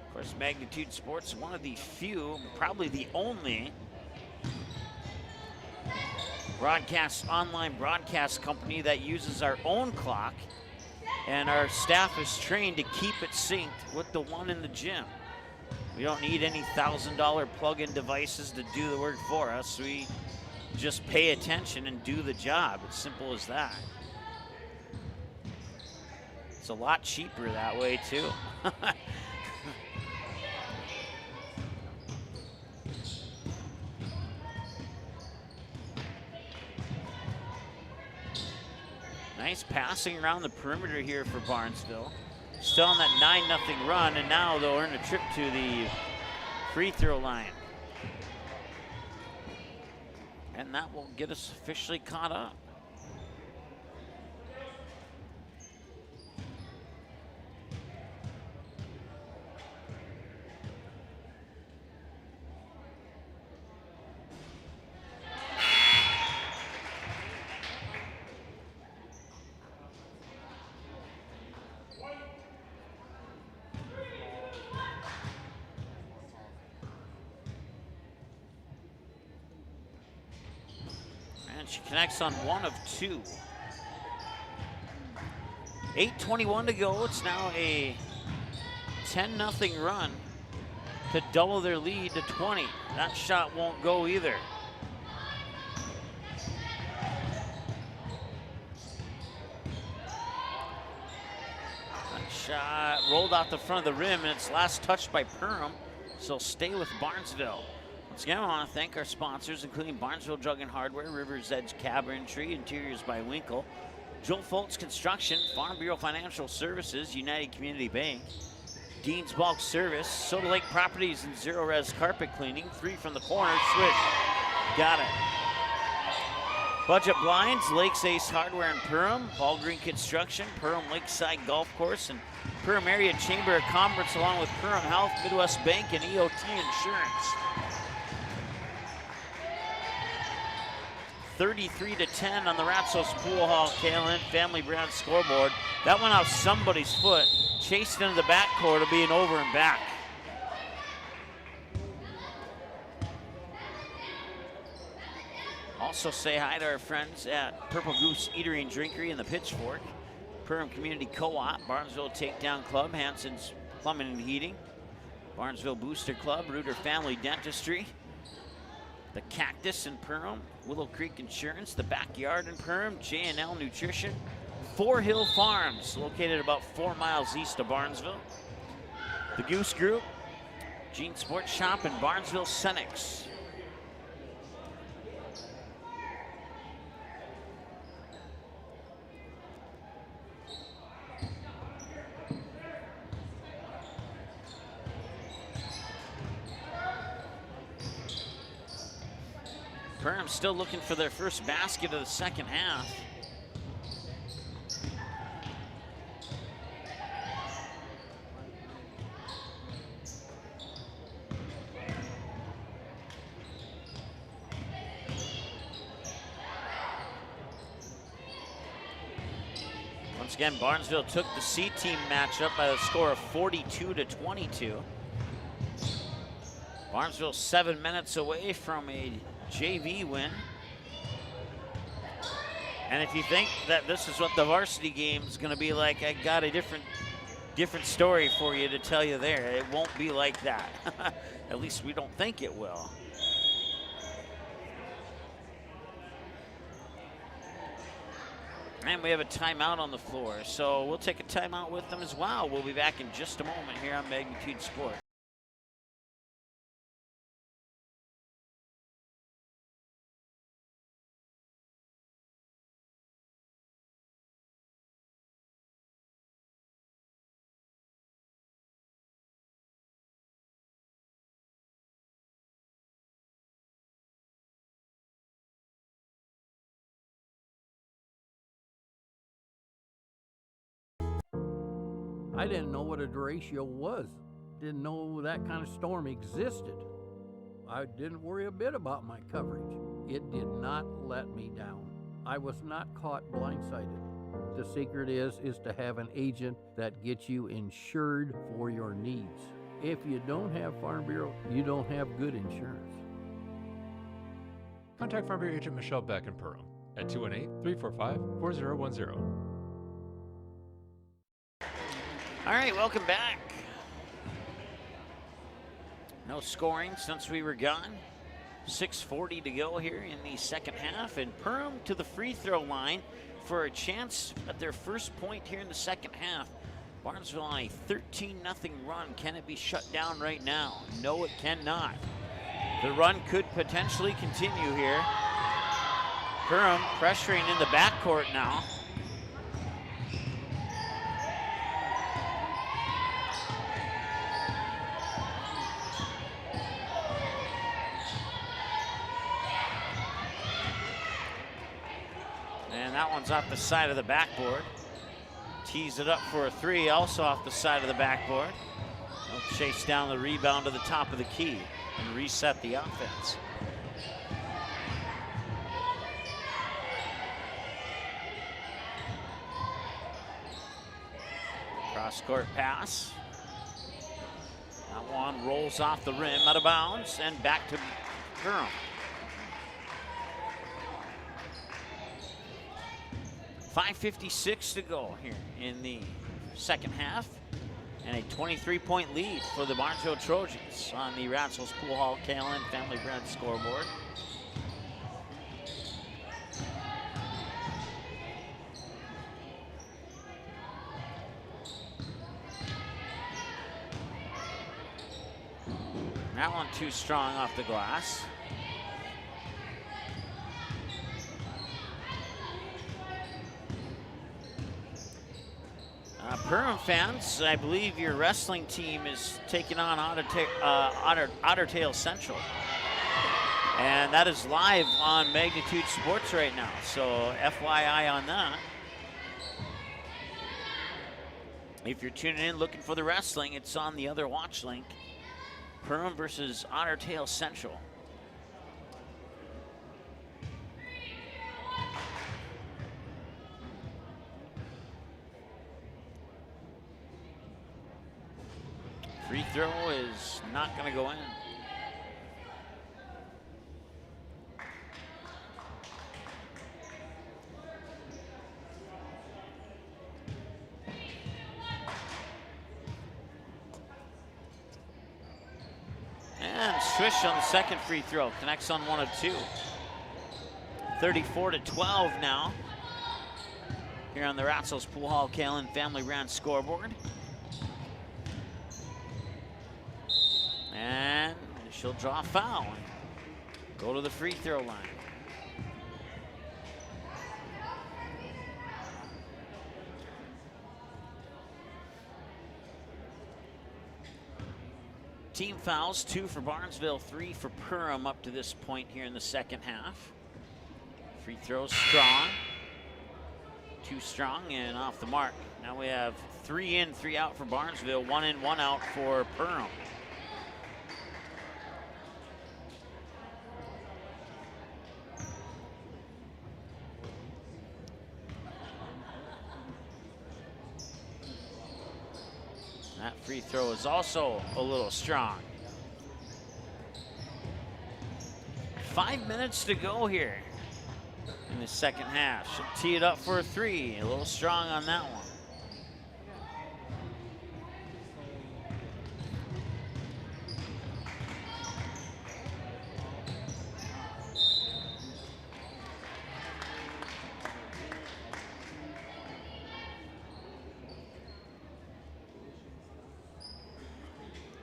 Of course, Magnitude Sports, one of the few, probably the only online broadcast company that uses our own clock, and our staff is trained to keep it synced with the one in the gym. We don't need any $1,000 plug-in devices to do the work for us. We just pay attention and do the job. It's simple as that. It's a lot cheaper that way too. Nice passing around the perimeter here for Barnesville. Still on that 9-0 run, and now they'll earn a trip to the free throw line. And that will get us officially caught up. She connects on 1 of 2. 8:21 to go. It's now a 10-0 run to double their lead to 20. That shot won't go either. That shot rolled out the front of the rim, and it's last touched by Perham, so stay with Barnesville. Once again, I want to thank our sponsors, including Barnesville Drug and Hardware, River's Edge Cabinetry, Interiors by Winkle, Joel Foltz Construction, Farm Bureau Financial Services, United Community Bank, Dean's Bulk Service, Soda Lake Properties and Zero Res Carpet Cleaning. 3 from the corner, swish, got it. Budget Blinds, Lakes Ace Hardware and Perham, Ball Green Construction, Perham Lakeside Golf Course, and Perham Area Chamber of Commerce, along with Perham Health, Midwest Bank, and EOT Insurance. 33-10 on the Ratsos Pool Hall KLN Family Brand scoreboard. That went off somebody's foot, chased into the backcourt, of being over and back. Also say hi to our friends at Purple Goose Eatery and Drinkery in the Pitchfork, Perham Community Co-op, Barnesville Takedown Club, Hanson's Plumbing and Heating, Barnesville Booster Club, Reuter Family Dentistry, the Cactus in Perham, Willow Creek Insurance, the Backyard in Perham, J&L Nutrition, Four Hill Farms, located about 4 miles east of Barnesville, the Goose Group, Jean Sports Shop, and Barnesville Senex. Perham still looking for their first basket of the second half. Once again, Barnesville took the C team matchup by a score of 42-22. Barnesville 7 minutes away from a JV win. And if you think that this is what the varsity game is going to be like, I got a different story for you to tell you there. It won't be like that. At least we don't think it will. And we have a timeout on the floor, so we'll take a timeout with them as well. We'll be back in just a moment here on Magnitude Sport. I didn't know what a derecho was. Didn't know that kind of storm existed. I didn't worry a bit about my coverage. It did not let me down. I was not caught blindsided. The secret is to have an agent that gets you insured for your needs. If you don't have Farm Bureau, you don't have good insurance. Contact Farm Bureau agent Michelle Beck in Perham at 218-345-4010. All right, welcome back. No scoring since we were gone. 6:40 to go here in the second half, and Perham to the free throw line for a chance at their first point here in the second half. Barnesville on a 13-0 run. Can it be shut down right now? No, it cannot. The run could potentially continue here. Perham pressuring in the backcourt now. And that one's off the side of the backboard. Tees it up for a three, also off the side of the backboard. They'll chase down the rebound to the top of the key and reset the offense. Cross-court pass. That one rolls off the rim, out of bounds, and back to Perham. 5:56 to go here in the second half. And a 23-point lead for the Barnesville Trojans on the Ratzel's Pool Hall Callan Family Brand scoreboard. That one too strong off the glass. Perham fans, I believe your wrestling team is taking on Otter Tail Central. And that is live on Magnitude Sports right now, so FYI on that. If you're tuning in looking for the wrestling, it's on the other watch link. Perham versus Otter Tail Central. Free throw is not going to go in. And Swish on the second free throw, connects on one of two. 34-12 now. Here on the Ratzel's Pool Hall Callan Family Brand scoreboard. And she'll draw a foul and go to the free throw line. Team fouls, 2 for Barnesville, 3 for Perham up to this point here in the second half. Free throws strong. 2 strong and off the mark. Now we have 3 in, 3 out for Barnesville, 1 in, 1 out for Perham. That free throw is also a little strong. 5 minutes to go here in the second half. Should tee it up for a 3. A little strong on that one.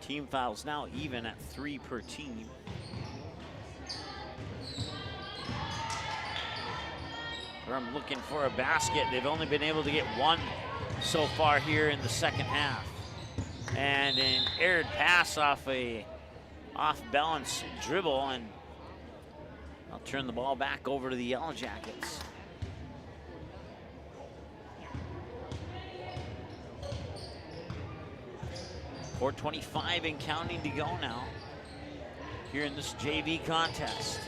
Team fouls now even at 3 per team. Perham looking for a basket. They've only been able to get 1 so far here in the second half. And an aired pass off a off-balance dribble, and I'll turn the ball back over to the Yellow Jackets. .425 and counting to go now here in this JV contest.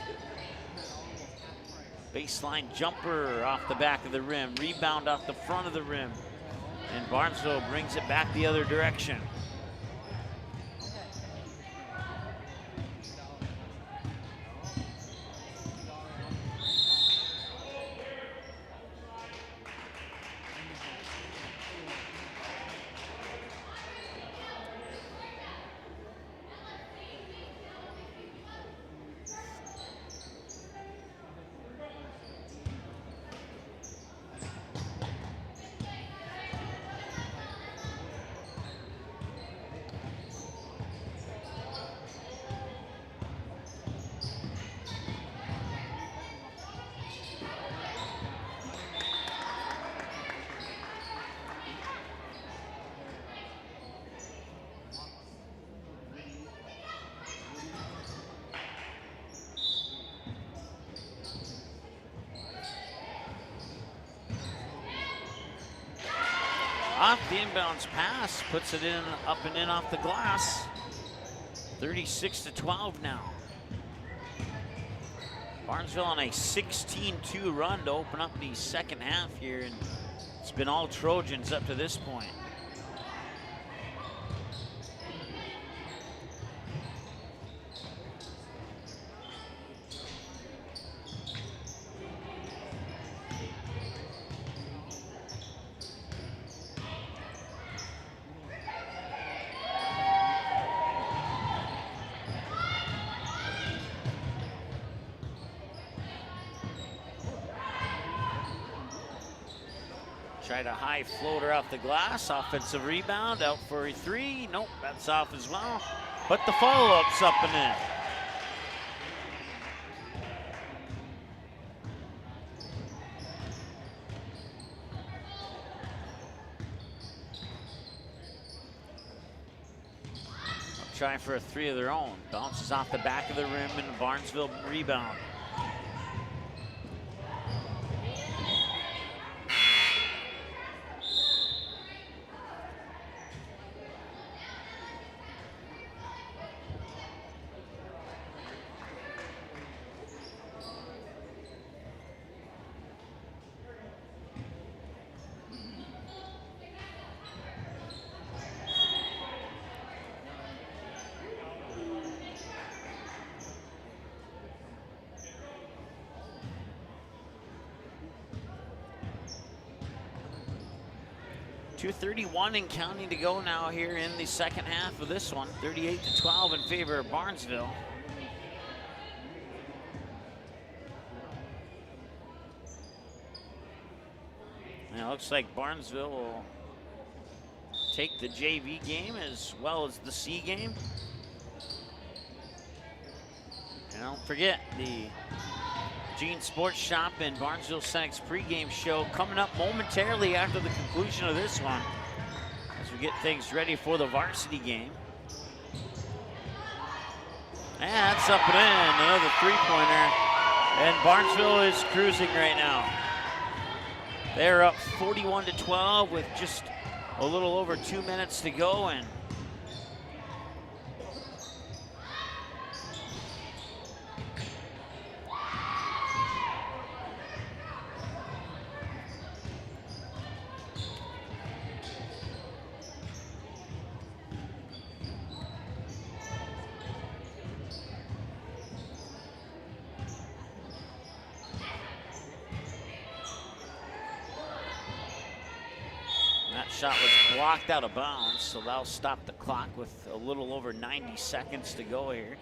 Baseline jumper off the back of the rim, rebound off the front of the rim, and Barnesville brings it back the other direction. Off the inbounds pass, puts it in, up and in off the glass. 36-12 now. Barnesville on a 16-2 run to open up the second half here, and it's been all Trojans up to this point. Tried a high floater off the glass. Offensive rebound, out for a three. Nope, that's off as well. But the follow-up's up and in. Try for a three of their own. Bounces off the back of the rim and Barnesville rebound. .231 and counting to go now here in the second half of this one. 38-12 in favor of Barnesville. And it looks like Barnesville will take the JV game as well as the C game. And don't forget the Gene Sports Shop and Barnesville Senex pregame show coming up momentarily after the conclusion of this one as we get things ready for the varsity game. And that's up and in, another three-pointer. And Barnesville is cruising right now. They're up 41-12 with just a little over 2 minutes to go, and shot was blocked out of bounds, so that'll stop the clock with a little over 90 seconds to go here.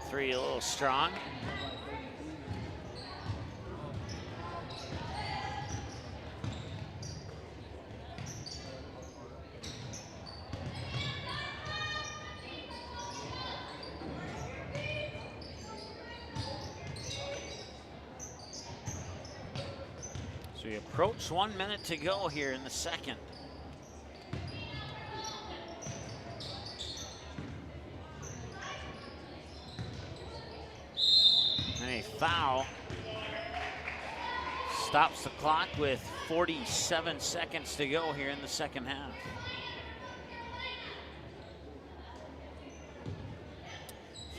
Three a little strong. So we approach 1 minute to go here in the second. Foul stops the clock with 47 seconds to go here in the second half.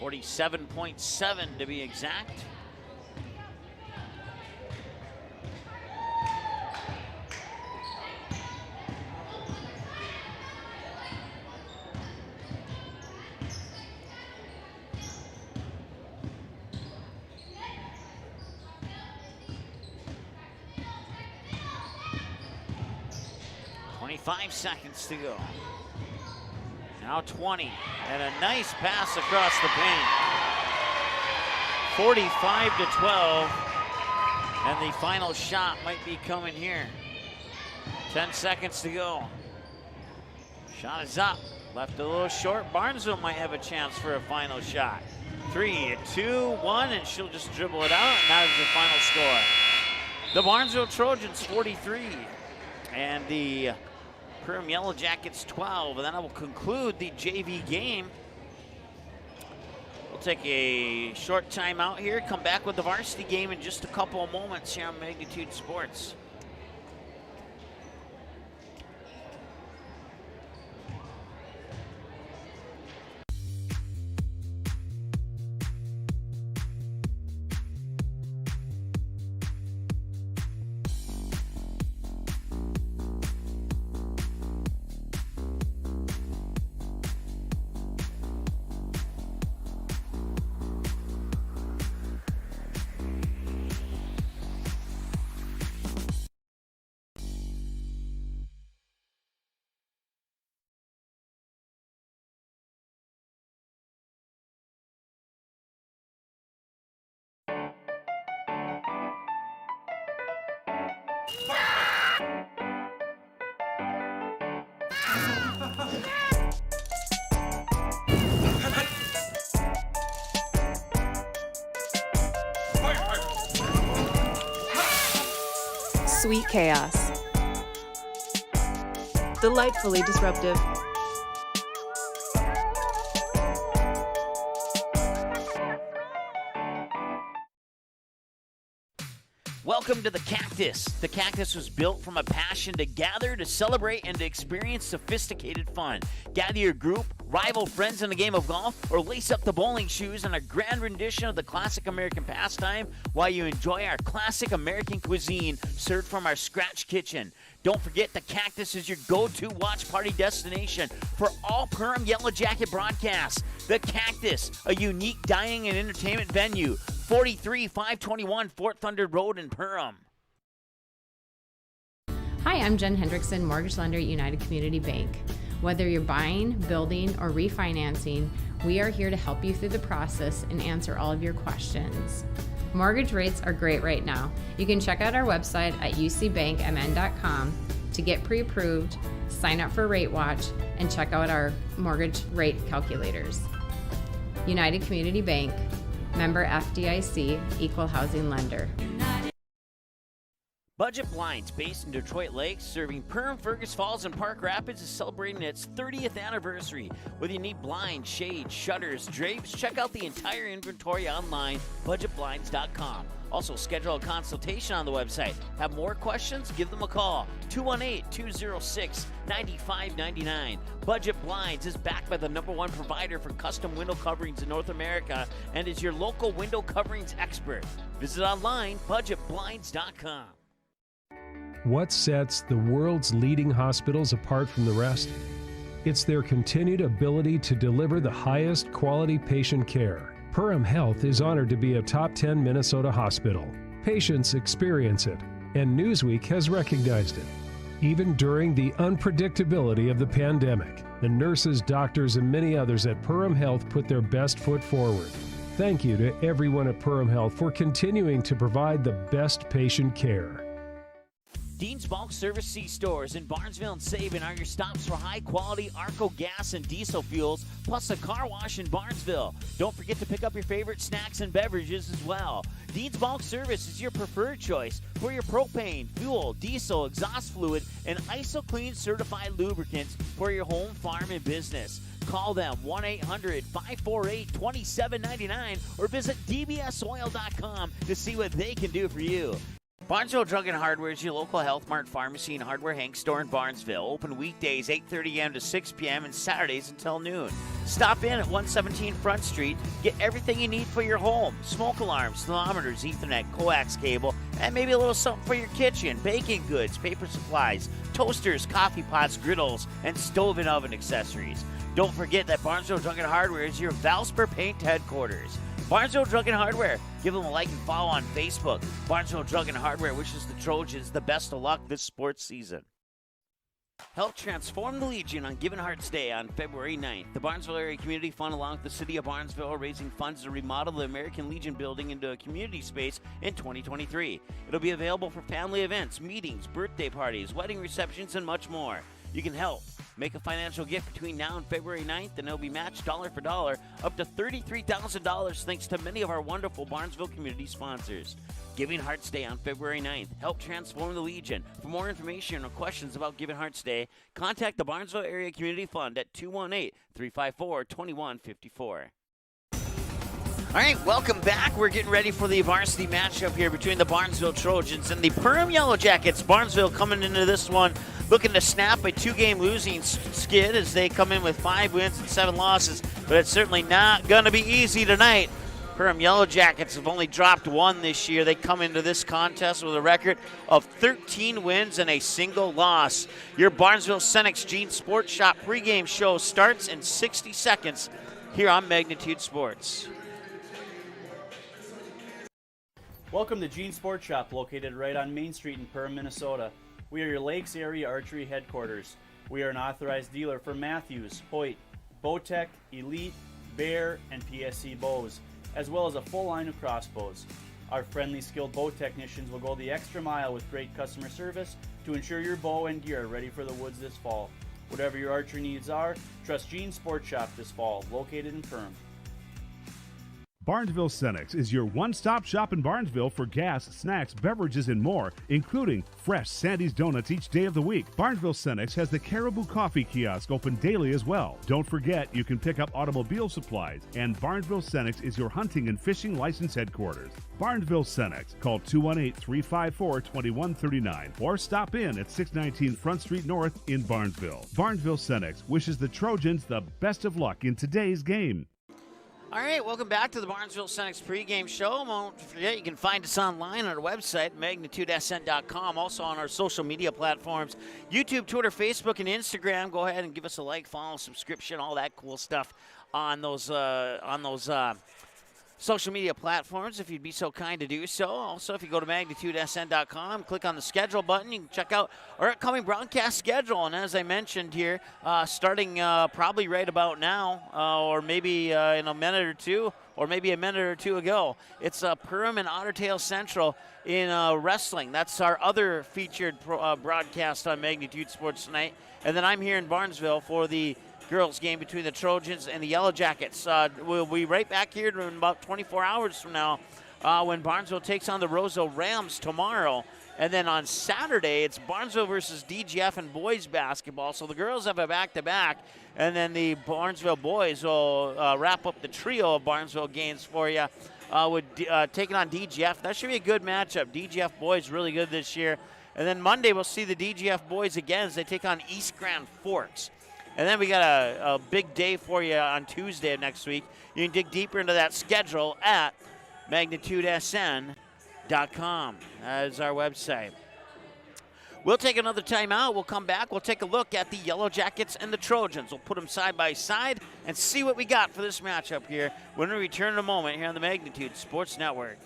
.47 to be exact. .5 seconds to go. Now 20, and a nice pass across the paint. 45-12, and the final shot might be coming here. 10 seconds to go. Shot is up, left a little short. Barnesville might have a chance for a final shot. 3, 2, 1, and she'll just dribble it out, and that is the final score. The Barnesville Trojans 43, and the Perham Yellow Jackets 12, and then I will conclude the JV game. We'll take a short time out here, come back with the varsity game in just a couple of moments here on Magnitude Sports. Sweet chaos. Delightfully disruptive. Welcome to the Cactus. The Cactus was built from a passion to gather, to celebrate, and to experience sophisticated fun. Gather your group, rival friends in a game of golf, or lace up the bowling shoes in a grand rendition of the classic American pastime while you enjoy our classic American cuisine served from our scratch kitchen. Don't forget, the Cactus is your go-to watch party destination for all Perham Yellow Jacket broadcasts. The Cactus, a unique dining and entertainment venue, 43521 Fort Thunder Road in Perham. Hi, I'm Jen Hendrickson, mortgage lender at United Community Bank. Whether you're buying, building, or refinancing, we are here to help you through the process and answer all of your questions. Mortgage rates are great right now. You can check out our website at ucbankmn.com to get pre-approved, sign up for Rate Watch, and check out our mortgage rate calculators. United Community Bank, member FDIC, equal housing lender. Budget Blinds, based in Detroit Lakes, serving Perham, Fergus Falls, and Park Rapids, is celebrating its 30th anniversary. Whether you need blinds, shades, shutters, drapes, check out the entire inventory online, budgetblinds.com. Also, schedule a consultation on the website. Have more questions? Give them a call, 218-206-9599. Budget Blinds is backed by the #1 provider for custom window coverings in North America and is your local window coverings expert. Visit online, budgetblinds.com. What sets the world's leading hospitals apart from the rest? It's their continued ability to deliver the highest quality patient care. Perham Health is honored to be a top 10 Minnesota hospital. Patients experience it, and Newsweek has recognized it. Even during the unpredictability of the pandemic, the nurses, doctors, and many others at Perham Health put their best foot forward. Thank you to everyone at Perham Health for continuing to provide the best patient care. Dean's Bulk Service C-Stores in Barnesville and Sabin are your stops for high-quality Arco gas and diesel fuels, plus a car wash in Barnesville. Don't forget to pick up your favorite snacks and beverages as well. Dean's Bulk Service is your preferred choice for your propane, fuel, diesel, exhaust fluid, and ISO-Clean certified lubricants for your home, farm, and business. Call them 1-800-548-2799 or visit dbsoil.com to see what they can do for you. Barnesville Drug and Hardware is your local Health Mart pharmacy and hardware Hank store in Barnesville. Open weekdays 8:30 a.m. to 6 p.m. and Saturdays until noon. Stop in at 117 Front Street. Get everything you need for your home. Smoke alarms, thermometers, Ethernet, coax cable, and maybe a little something for your kitchen. Baking goods, paper supplies, toasters, coffee pots, griddles, and stove and oven accessories. Don't forget that Barnesville Drug and Hardware is your Valspar Paint headquarters. Barnesville Drug and Hardware. Give them a like and follow on Facebook. Barnesville Drug and Hardware wishes the Trojans the best of luck this sports season. Help transform the Legion on Given Hearts Day on February 9th. The Barnesville Area Community Fund, along with the City of Barnesville, are raising funds to remodel the American Legion building into a community space in 2023. It'll be available for family events, meetings, birthday parties, wedding receptions, and much more. You can help. Make a financial gift between now and February 9th, and it'll be matched dollar for dollar up to $33,000 thanks to many of our wonderful Barnesville community sponsors. Giving Hearts Day on February 9th. Help transform the Legion. For more information or questions about Giving Hearts Day, contact the Barnesville Area Community Fund at 218-354-2154. All right, welcome back. We're getting ready for the varsity matchup here between the Barnesville Trojans and the Perham Yellow Jackets. Barnesville coming into this one looking to snap a 2-game losing skid as they come in with 5 wins and 7 losses, but it's certainly not going to be easy tonight. Perham Yellow Jackets have only dropped 1 this year. They come into this contest with a record of 13 wins and a single loss. Your Barnesville Senex Jean Sports Shop pregame show starts in 60 seconds here on Magnitude Sports. Welcome to Jean Sports Shop, located right on Main Street in Perham, Minnesota. We are your Lakes Area Archery headquarters. We are an authorized dealer for Matthews, Hoyt, Bowtech, Elite, Bear, and PSC bows, as well as a full line of crossbows. Our friendly, skilled bow technicians will go the extra mile with great customer service to ensure your bow and gear are ready for the woods this fall. Whatever your archery needs are, trust Jean Sports Shop this fall, located in Perham. Barnesville Cenex is your one-stop shop in Barnesville for gas, snacks, beverages, and more, including fresh Sandy's Donuts each day of the week. Barnesville Cenex has the Caribou Coffee Kiosk open daily as well. Don't forget, you can pick up automobile supplies, and Barnesville Cenex is your hunting and fishing license headquarters. Barnesville Cenex. Call 218-354-2139 or stop in at 619 Front Street North in Barnesville. Barnesville Cenex wishes the Trojans the best of luck in today's game. All right, welcome back to the Barnesville Cenex pregame show. Don't forget, you can find us online on our website, magnitudesn.com, also on our social media platforms, YouTube, Twitter, Facebook, and Instagram. Go ahead and give us a like, follow, subscription, all that cool stuff on those social media platforms, if you'd be so kind to do so. Also, if you go to magnitudesn.com, click on the schedule button, you can check out our upcoming broadcast schedule. And as I mentioned here, starting probably right about now, or maybe in a minute or two, or maybe a minute or two ago, it's Perham and Otter Tail Central in wrestling. That's our other featured broadcast on Magnitude Sports tonight. And then I'm here in Barnesville for the girls game between the Trojans and the Yellow Jackets. We'll be right back here in about 24 hours from now when Barnesville takes on the Roseau Rams tomorrow. And then on Saturday, it's Barnesville versus DGF and boys basketball. So the girls have a back-to-back, and then the Barnesville boys will wrap up the trio of Barnesville games for you with taking on DGF. That should be a good matchup. DGF boys really good this year. And then Monday, we'll see the DGF boys again as they take on East Grand Forks. And then we got a big day for you on Tuesday of next week. You can dig deeper into that schedule at magnitudesn.com. That is our website. We'll take another timeout. We'll come back. We'll take a look at the Yellow Jackets and the Trojans. We'll put them side by side and see what we got for this matchup here when we return in a moment here on the Magnitude Sports Network.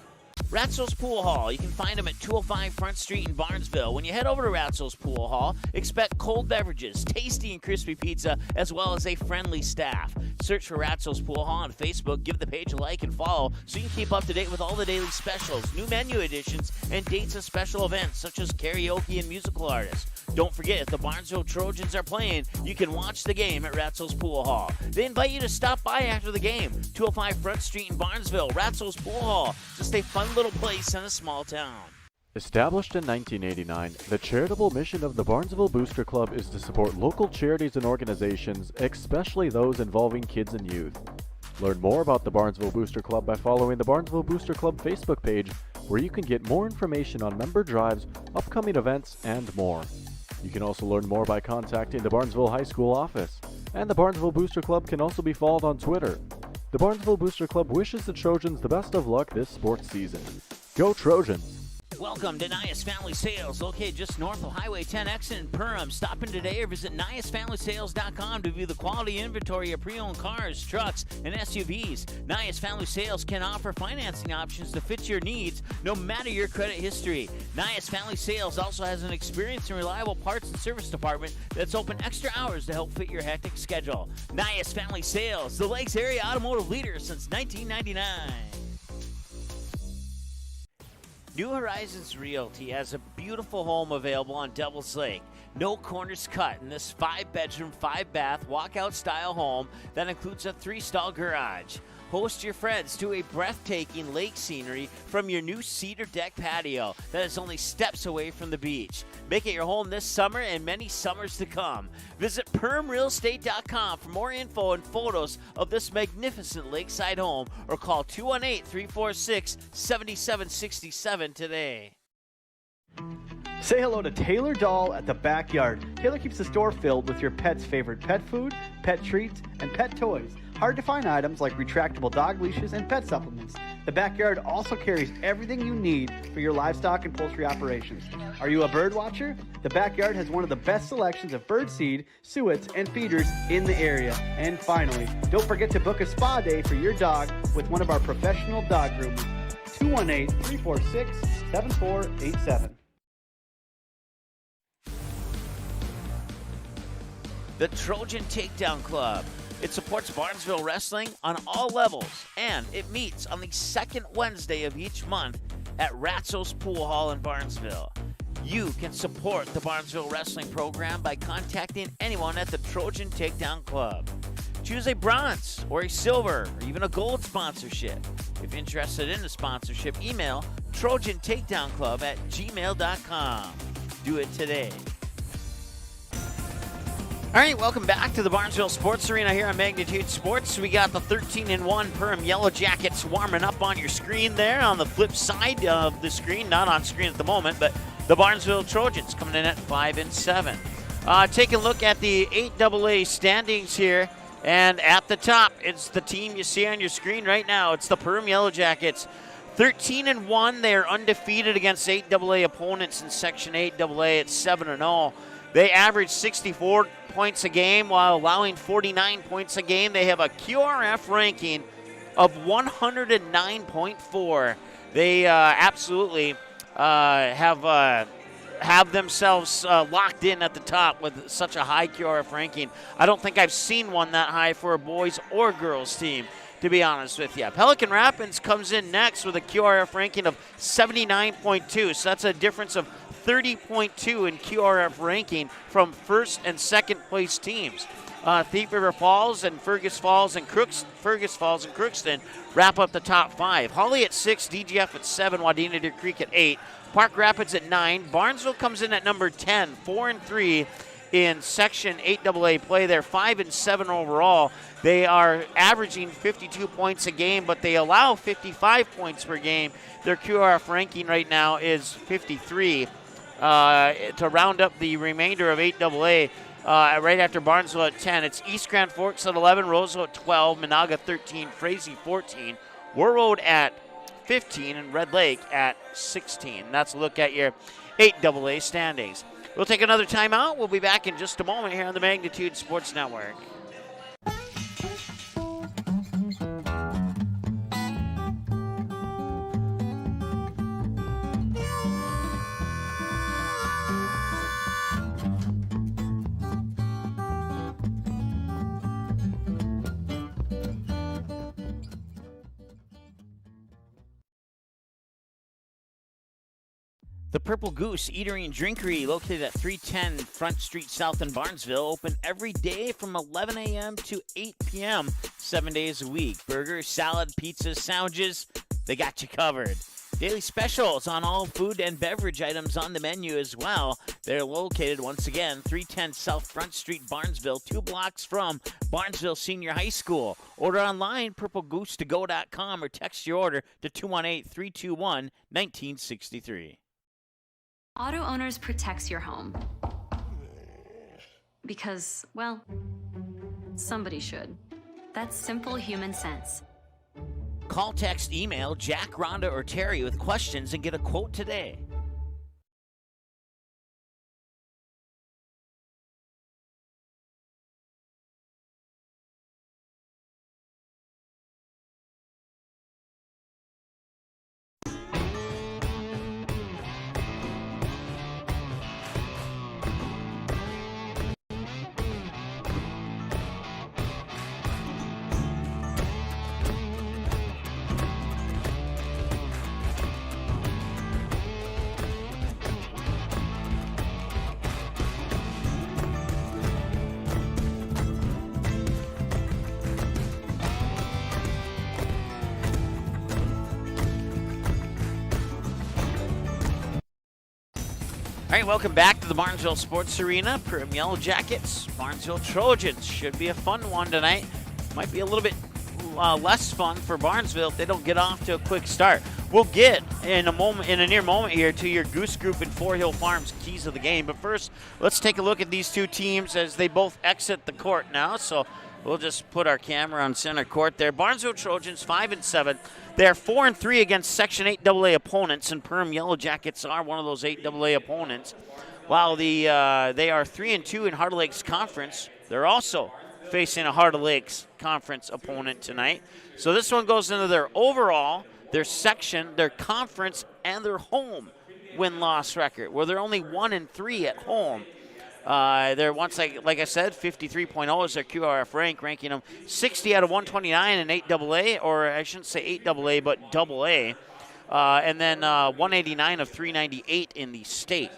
Ratzo's Pool Hall. You can find them at 205 Front Street in Barnesville. When you head over to Ratzo's Pool Hall, expect cold beverages, tasty and crispy pizza, as well as a friendly staff. Search for Ratzo's Pool Hall on Facebook. Give the page a like and follow so you can keep up to date with all the daily specials, new menu additions, and dates of special events such as karaoke and musical artists. Don't forget, if the Barnesville Trojans are playing, you can watch the game at Ratzo's Pool Hall. They invite you to stop by after the game. 205 Front Street in Barnesville, Ratzo's Pool Hall. Just a fun little place in a small town. Established in 1989, the charitable mission of the Barnesville Booster Club is to support local charities and organizations, especially those involving kids and youth. Learn more about the Barnesville Booster Club by following the Barnesville Booster Club Facebook page, where you can get more information on member drives, upcoming events, and more. You can also learn more by contacting the Barnesville High School office, and the Barnesville Booster Club can also be followed on Twitter. The Barnesville Booster Club wishes the Trojans the best of luck this sports season. Go Trojans! Welcome to Nias Family Sales, located just north of Highway 10 exit in Perham. Stop in today or visit niasfamilysales.com to view the quality inventory of pre-owned cars, trucks, and SUVs. Nias Family Sales can offer financing options to fit your needs, no matter your credit history. Nias Family Sales also has an experienced and reliable parts and service department that's open extra hours to help fit your hectic schedule. Nias Family Sales, the Lakes area automotive leader since 1999. New Horizons Realty has a beautiful home available on Devil's Lake. No corners cut in this 5-bedroom, 5-bath, walkout-style home that includes a 3-stall garage. Host your friends to a breathtaking lake scenery from your new cedar deck patio that is only steps away from the beach. Make it your home this summer and many summers to come. Visit permrealestate.com for more info and photos of this magnificent lakeside home, or call 218-346-7767 today. Say hello to Taylor Doll at the Backyard. Taylor keeps the store filled with your pet's favorite pet food, pet treats, and pet toys. Hard-to-find items like retractable dog leashes and pet supplements. The Backyard also carries everything you need for your livestock and poultry operations. Are you a bird watcher? The Backyard has one of the best selections of bird seed, suets, and feeders in the area. And finally, don't forget to book a spa day for your dog with one of our professional dog groomers. 218-346-7487. The Trojan Takedown Club. It supports Barnesville wrestling on all levels, and it meets on the second Wednesday of each month at Ratzo's Pool Hall in Barnesville. You can support the Barnesville wrestling program by contacting anyone at the Trojan Takedown Club. Choose a bronze or a silver or even a gold sponsorship. If interested in a sponsorship, email trojantakedownclub@gmail.com. Do it today. All right, welcome back to the Barnesville Sports Arena here on Magnitude Sports. We got the 13-1 Perham Yellow Jackets warming up on your screen there on the flip side of the screen. Not on screen at the moment, but the Barnesville Trojans coming in at 5-7. Taking a look at the 8AA standings here, and at the top, it's the team you see on your screen right now. It's the Perham Yellow Jackets. 13-1, they are undefeated against 8AA opponents in Section 8AA at 7-0. They average 64 points a game while allowing 49 points a game. They have a QRF ranking of 109.4. They absolutely have themselves locked in at the top with such a high QRF ranking. I don't think I've seen one that high for a boys or girls team, to be honest with you. Pelican Rapids comes in next with a QRF ranking of 79.2, so that's a difference of 30.2 in QRF ranking from first and second place teams. Thief River Falls and Fergus Falls and Crookston wrap up the top 5. Hawley at 6, DGF at 7, Wadena Deer Creek at 8, Park Rapids at 9. Barnesville comes in at number 10, 4-3 in Section 8AA play. They're 5-7 overall. They are averaging 52 points a game, but they allow 55 points per game. Their QRF ranking right now is 53. To round up the remainder of 8AA, right after Barnesville at 10, it's East Grand Forks at 11, Roseville at 12, Monaga 13, Frazee 14, Warroad at 15, and Red Lake at 16. That's a look at your 8AA standings. We'll take another timeout. We'll be back in just a moment here on the Magnitude Sports Network. The Purple Goose Eatery and Drinkery, located at 310 Front Street South in Barnesville, open every day from 11 a.m. to 8 p.m., 7 days a week. Burgers, salad, pizzas, sandwiches, they got you covered. Daily specials on all food and beverage items on the menu as well. They're located, once again, 310 South Front Street, Barnesville, 2 blocks from Barnesville Senior High School. Order online, purplegoose2go.com, or text your order to 218-321-1963. Auto Owners protects your home. Because, well, somebody should. That's simple human sense. Call, text, email Jack, Rhonda, or Terry with questions and get a quote today. All right, welcome back to the Barnesville Sports Arena. Perham Yellow Jackets, Barnesville Trojans. Should be a fun one tonight. Might be a little bit less fun for Barnesville if they don't get off to a quick start. We'll get in a near moment here to your Goose Group and Four Hill Farms keys of the game. But first, let's take a look at these two teams as they both exit the court now. So we'll just put our camera on center court there. Barnesville Trojans 5-7. They're 4-3 against Section 8AA opponents, and Perham Yellow Jackets are one of those 8AA opponents. While they are 3-2 in Heart of Lakes Conference, they're also facing a Heart of Lakes Conference opponent tonight. So this one goes into their overall, their section, their conference, and their home win-loss record, where they're only 1-3 at home. They're like I said, 53.0 is their QRF ranking them 60 out of 129 in 8AA, or I shouldn't say 8AA, but AA. And then 189 of 398 in the state.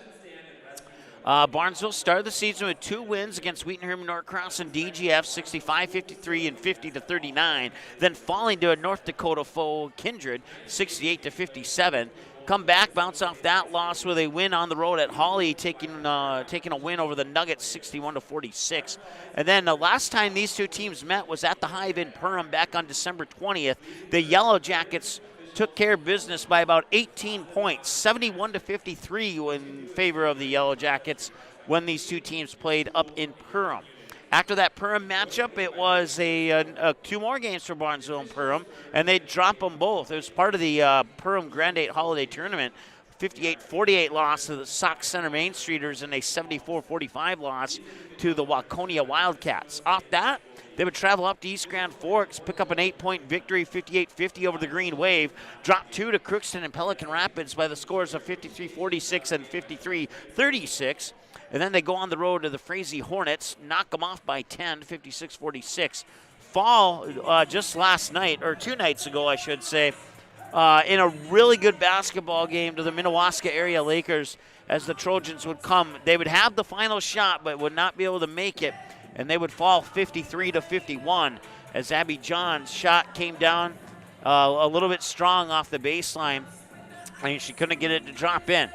Barnesville started the season with 2 wins against Wheaton-Herman Norcross and DGF, 65-53 and 50-39. Then falling to a North Dakota foe, Kindred, 68-57. Come back, bounce off that loss with a win on the road at Hawley, taking a win over the Nuggets, 61-46. And then the last time these two teams met was at the Hive in Perham back on December 20th. The Yellow Jackets took care of business by about 18 points, 71-53 in favor of the Yellow Jackets when these two teams played up in Perham. After that Perham matchup, it was 2 more games for Barnesville and Perham, and they dropped them both. It was part of the Perham Grand 8 Holiday Tournament. 58-48 loss to the Sauk Center Main Streeters and a 74-45 loss to the Waconia Wildcats. Off that, they would travel up to East Grand Forks, pick up an 8-point victory, 58-50 over the Green Wave, drop 2 to Crookston and Pelican Rapids by the scores of 53-46 and 53-36. And then they go on the road to the Frazee Hornets, knock them off by 10, 56-46. Fall just last night, or 2 nights ago, I should say, in a really good basketball game to the Minnewaska area Lakers as the Trojans would come. They would have the final shot, but would not be able to make it, and they would fall 53-51 as Abby John's shot came down a little bit strong off the baseline. I mean, she couldn't get it to drop in.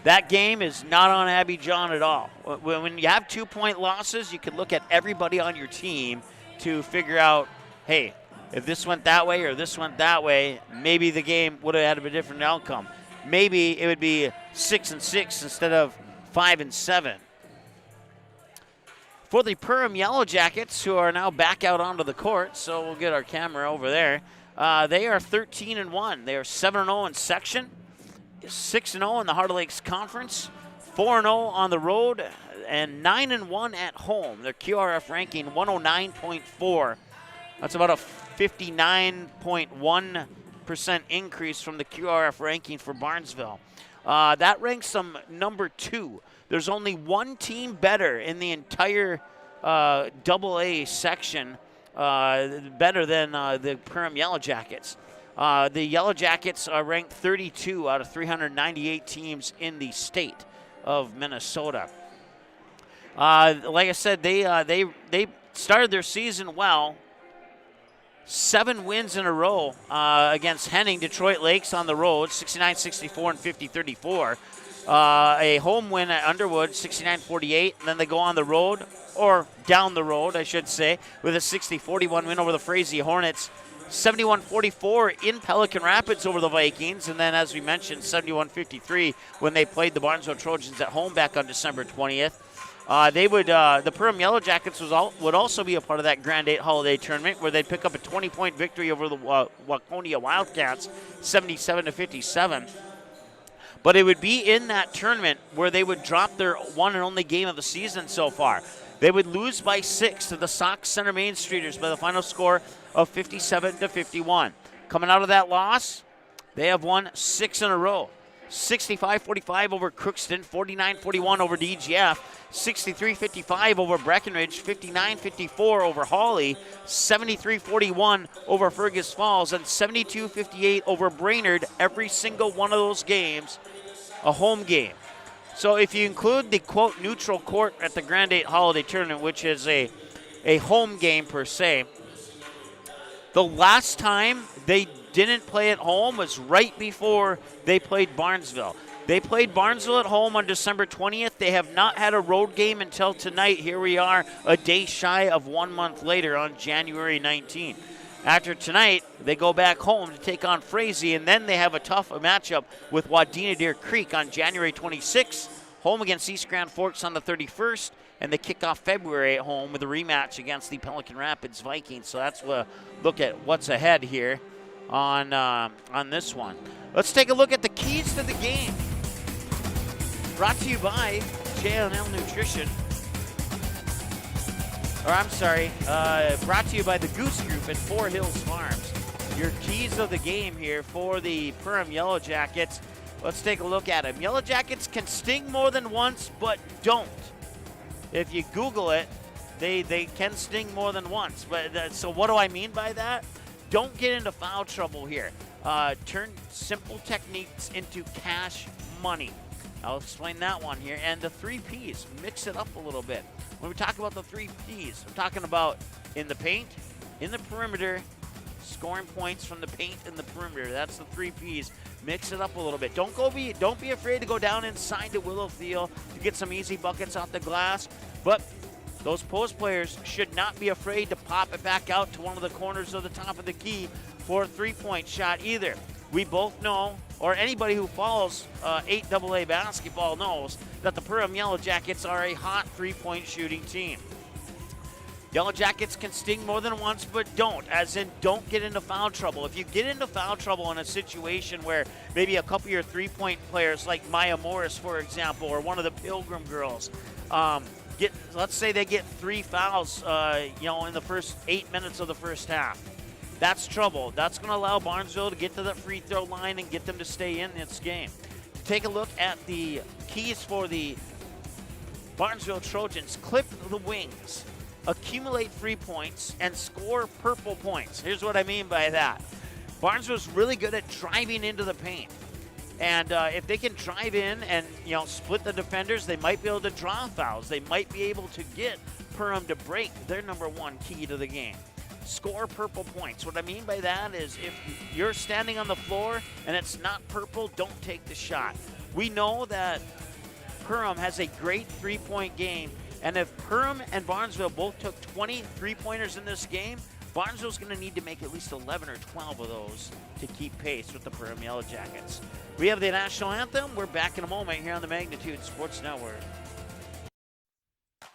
That game is not on Abby John at all. When you have 2-point losses, you can look at everybody on your team to figure out, hey, if this went that way or this went that way, maybe the game would have had a different outcome. Maybe it would be 6-6 instead of 5-7. For the Perham Yellow Jackets, who are now back out onto the court, so we'll get our camera over there. They are 13-1. They are 7-0 in section, 6-0 in the Heart of Lakes Conference, 4-0 on the road, and 9-1 at home. Their QRF ranking 109.4. That's about a 59.1% increase from the QRF ranking for Barnesville. That ranks them number 2. There's only one team better in the entire AA section, better than the Perham Yellow Jackets. The Yellow Jackets are ranked 32 out of 398 teams in the state of Minnesota. Like I said, they started their season well. 7 wins in a row against Henning, Detroit Lakes on the road, 69-64 and 50-34. A home win at Underwood, 69-48, and then they go on the road, or down the road, I should say, with a 60-41 win over the Frazee Hornets. 71-44 in Pelican Rapids over the Vikings, and then, as we mentioned, 71-53 when they played the Barnesville Trojans at home back on December 20th. The Perham Yellow Jackets would also be a part of that Grand 8 Holiday Tournament, where they'd pick up a 20-point victory over the Waconia Wildcats, 77-57. But it would be in that tournament where they would drop their one and only game of the season so far. They would lose by 6 to the Sauk Center Main Streeters by the final score of 57-51. Coming out of that loss, they have won 6 in a row. 65-45 over Crookston, 49-41 over DGF, 63-55 over Breckenridge, 59-54 over Hawley, 73-41 over Fergus Falls, and 72-58 over Brainerd. Every single one of those games, a home game. So if you include the, quote, neutral court at the Grand 8 Holiday Tournament, which is a home game per se, the last time they didn't play at home was right before they played Barnesville. They played Barnesville at home on December 20th. They have not had a road game until tonight. Here we are a day shy of 1 month later on January 19th. After tonight, they go back home to take on Frazee, and then they have a tough matchup with Wadena Deer Creek on January 26th, home against East Grand Forks on the 31st, and they kick off February at home with a rematch against the Pelican Rapids Vikings. So that's a look at what's ahead here on this one. Let's take a look at the keys to the game. Brought to you by J&L Nutrition. Brought to you by the Goose Group at 4 Hills Farms. Your keys of the game here for the Perham Yellow Jackets. Let's take a look at them. Yellow Jackets can sting more than once, but don't. If you Google it, they can sting more than once. But so what do I mean by that? Don't get into foul trouble here. Turn simple techniques into cash money. I'll explain that one here. And the 3 Ps, mix it up a little bit. When we talk about the 3 Ps, I'm talking about in the paint, in the perimeter, scoring points from the paint and the perimeter. That's the 3 Ps. Mix it up a little bit. Don't be afraid to go down inside the Willow Field to get some easy buckets off the glass. But those post players should not be afraid to pop it back out to one of the corners of the top of the key for a 3-point shot either. We both know, or anybody who follows 8AA basketball knows, that the Perham Yellow Jackets are a hot 3-point shooting team. Yellow Jackets can sting more than once, but don't, as in don't get into foul trouble. If you get into foul trouble in a situation where maybe a couple of your 3-point players, like Maya Morris, for example, or one of the Pilgrim girls, let's say they get 3 fouls, in the first 8 minutes of the first half. That's trouble. That's going to allow Barnesville to get to the free throw line and get them to stay in this game. Take a look at the keys for the Barnesville Trojans. Clip the wings, accumulate 3 points, and score purple points. Here's what I mean by that. Barnesville's really good at driving into the paint. And if they can drive in and, split the defenders, they might be able to draw fouls. They might be able to get Perham to break their number 1 key to the game. Score purple points. What I mean by that is if you're standing on the floor and it's not purple, don't take the shot. We know that Perham has a great 3-point game, and if Perham and Barnesville both took 20 3-pointers in this game, Barnesville's going to need to make at least 11 or 12 of those to keep pace with the Perham Yellow Jackets. We have the national anthem. We're back in a moment here on the Magnitude Sports Network.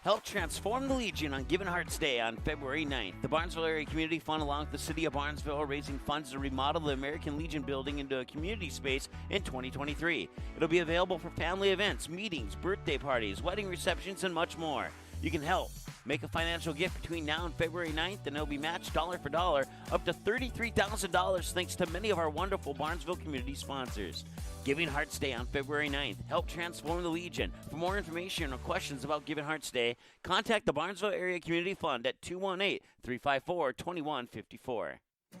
Help transform the Legion on Given Hearts Day on February 9th. The Barnesville Area Community Fund, along with the City of Barnesville, are raising funds to remodel the American Legion building into a community space in 2023. It'll be available for family events, meetings, birthday parties, wedding receptions, and much more. You can help. Make a financial gift between now and February 9th, and it'll be matched dollar for dollar up to $33,000 thanks to many of our wonderful Barnesville community sponsors. Giving Hearts Day on February 9th. Help transform the Legion. For more information or questions about Giving Hearts Day, contact the Barnesville Area Community Fund at 218-354-2154.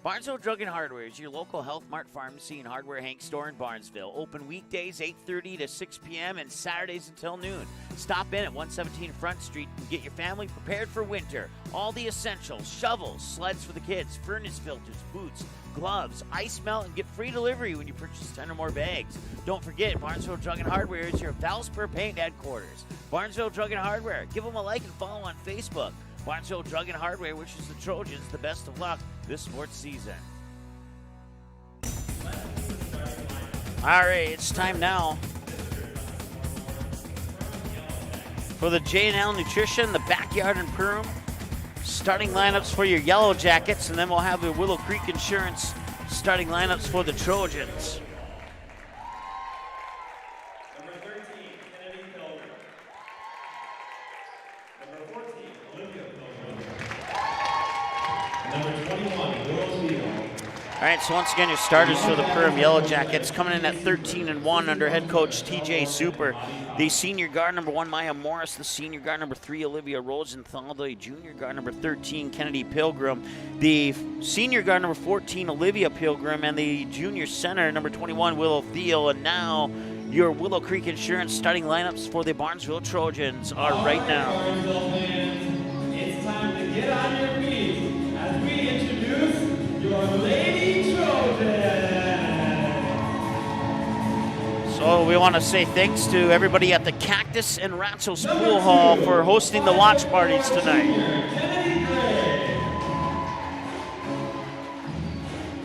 Barnesville Drug and Hardware is your local Health Mart Pharmacy and Hardware Hank store in Barnesville. Open weekdays 8:30 to 6 p.m. and Saturdays until noon. Stop in at 117 Front Street and get your family prepared for winter. All the essentials, shovels, sleds for the kids, furnace filters, boots, gloves, ice melt, and get free delivery when you purchase 10 or more bags. Don't forget, Barnesville Drug and Hardware is your Valspar Paint headquarters. Barnesville Drug and Hardware. Give them a like and follow on Facebook. Barnesville Drug and Hardware wishes the Trojans the best of luck this sports season. All right, it's time now for the J&L Nutrition, the Backyard in Perham. Starting lineups for your Yellow Jackets, and then we'll have the Willow Creek Insurance starting lineups for the Trojans. Number 13, Kennedy Pilgrim. Number 14, Olivia Pilgrim. Number 21, Willow Field. All right, so once again, your starters for the Perham Yellow Jackets coming in at 13-1 under head coach TJ Super. The senior guard number 1, Maya Morris. The senior guard number 3, Olivia Rosenthal. The junior guard number 13, Kennedy Pilgrim. The senior guard number 14, Olivia Pilgrim. And the junior center number 21, Willow Thiel. And now your Willow Creek Insurance starting lineups for the Barnesville Trojans are right now. Barnesville fans, it's time to get on your feet as we introduce your Lady Trojans. So we want to say thanks to everybody at the Cactus and Ratsos Pool Hall for hosting the watch parties tonight.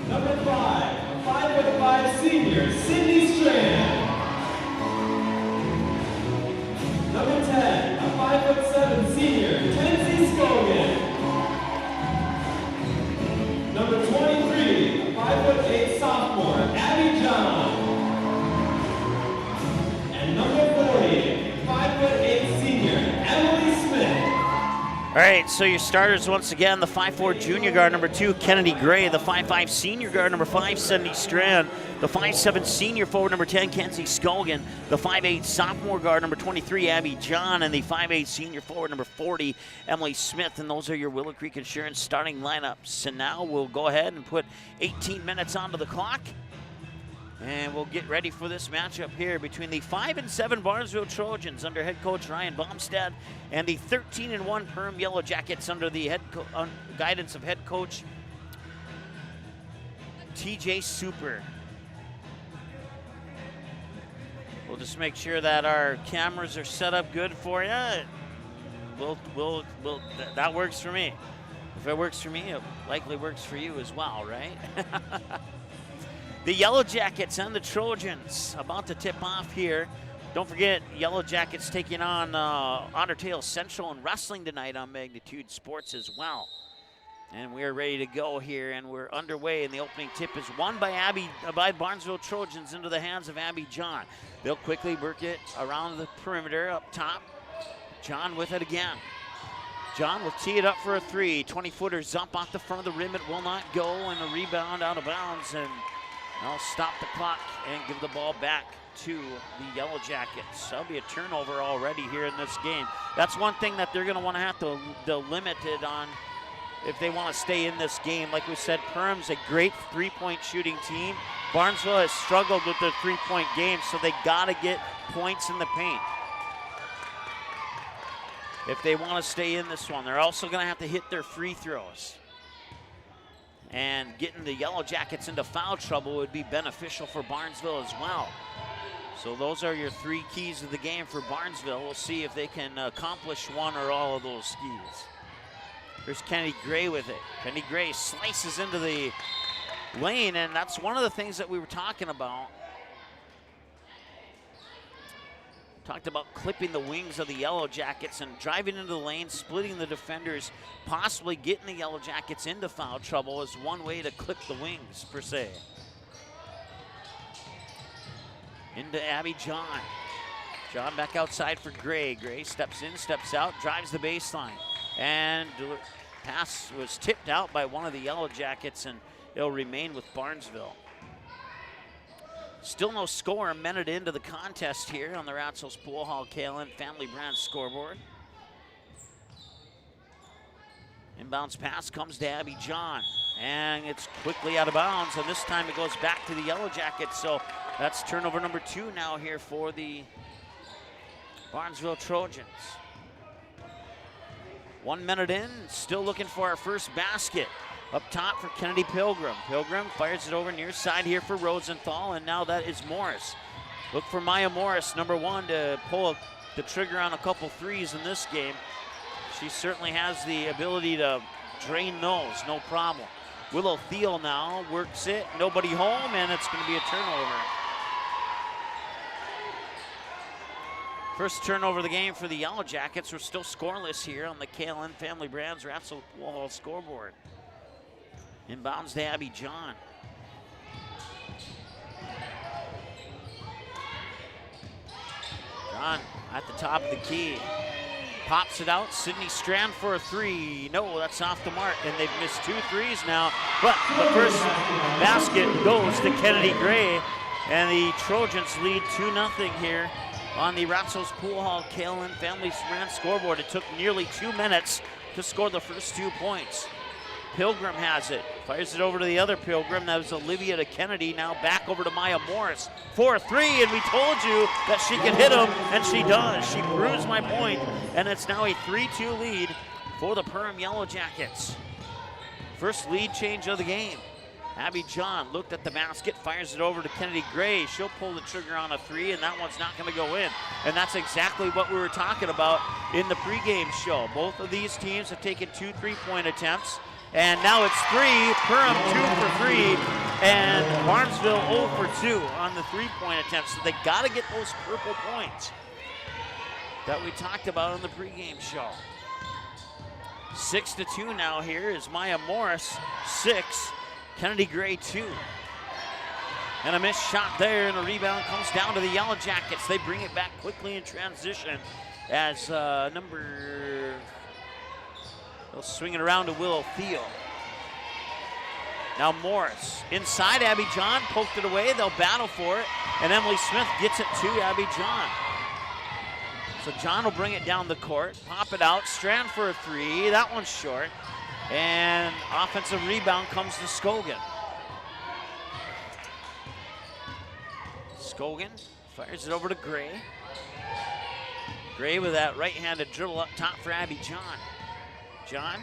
Number 5, a 5'5" senior, Sydney Strand. Number 10, a 5'7" senior, Kenzie Scogan. Number 23, a 5'8" sophomore, Abby John. And number 40, 5'8" senior, Emily Smith. All right, so your starters once again, the 5'4" junior guard number 2, Kennedy Gray, the 5'5" senior guard number 5, Cindy Strand, the 5'7" senior forward number 10, Kenzie Scogan, the 5'8" sophomore guard number 23, Abby John, and the 5'8" senior forward number 40, Emily Smith. And those are your Willow Creek Insurance starting lineups. And now we'll go ahead and put 18 minutes onto the clock. And we'll get ready for this matchup here between the 5-7 Barnesville Trojans under head coach Ryan Baumstad and the 13-1 Perham Yellow Jackets under the guidance of head coach TJ Super. We'll just make sure that our cameras are set up good for you. That works for me. If it works for me, it likely works for you as well, right? The Yellow Jackets and the Trojans about to tip off here. Don't forget, Yellow Jackets taking on Otter Tail Central and wrestling tonight on Magnitude Sports as well. And we're ready to go here, and we're underway, and the opening tip is won by Barnesville Trojans into the hands of Abby John. They'll quickly work it around the perimeter up top. John with it again. John will tee it up for a three. 20-footers up off the front of the rim. It will not go, and a rebound out of bounds, and I'll stop the clock and give the ball back to the Yellow Jackets. That'll be a turnover already here in this game. That's one thing that they're going to want to have to limit it on if they want to stay in this game. Like we said, Perham's a great three-point shooting team. Barnesville has struggled with their three-point game, so they got to get points in the paint if they want to stay in this one. They're also going to have to hit their free throws. And getting the Yellow Jackets into foul trouble would be beneficial for Barnesville as well. So those are your three keys of the game for Barnesville. We'll see if they can accomplish one or all of those keys. Here's Kennedy Gray with it. Kennedy Gray slices into the lane, and that's one of the things that we were talking about. Talked about clipping the wings of the Yellow Jackets and driving into the lane, splitting the defenders, possibly getting the Yellow Jackets into foul trouble is one way to clip the wings, per se. Into Abby John. John back outside for Gray. Gray steps in, steps out, drives the baseline. And pass was tipped out by one of the Yellow Jackets, and it'll remain with Barnesville. Still no score a minute into the contest here on the Ratzel's Pool Hall KLN Family Brand scoreboard. Inbounds pass comes to Abby John, and it's quickly out of bounds, and this time it goes back to the Yellow Jackets, so that's turnover number 2 now here for the Barnesville Trojans. 1 minute in, still looking for our first basket. Up top for Kennedy Pilgrim. Pilgrim fires it over near side here for Rosenthal, and now that is Morris. Look for Maya Morris, number 1, to pull the trigger on a couple threes in this game. She certainly has the ability to drain those, no problem. Willow Thiel now works it, nobody home, and it's going to be a turnover. First turnover of the game for the Yellow Jackets. We're still scoreless here on the KLN Family Brands Ratzel Pool Hall scoreboard. Inbounds to Abby John. John at the top of the key. Pops it out. Sydney Strand for a three. No, that's off the mark, and they've missed 2 threes now. But the first basket goes to Kennedy Gray, and the Trojans lead 2-0 here on the Ratzel's Pool Hall KLN Family Brand scoreboard. It took nearly 2 minutes to score the first 2 points. Pilgrim has it, fires it over to the other Pilgrim. That was Olivia to Kennedy, now back over to Maya Morris for a three, and we told you that she could hit them, and she does. She proves my point, and it's now a 3-2 lead for the Perham Yellow Jackets. First lead change of the game. Abby John looked at the basket, fires it over to Kennedy Gray. She'll pull the trigger on a three, and that one's not going to go in. And that's exactly what we were talking about in the pregame show. Both of these teams have taken 2 3-point attempts. And now it's 3, Perham 2 for 3, and Barnesville 0 for 2 on the 3-point attempts. So they got to get those purple points that we talked about on the pregame show. 6-2 now here is Maya Morris, 6, Kennedy Gray 2. And a missed shot there, and a rebound comes down to the Yellow Jackets. They bring it back quickly in transition as they'll swing it around to Willow Thiel. Now Morris, inside Abby John, poked it away. They'll battle for it, and Emily Smith gets it to Abby John. So John will bring it down the court, pop it out, Strand for a three. That one's short, and offensive rebound comes to Scogan. Scogan fires it over to Gray. Gray with that right-handed dribble up top for Abby John. John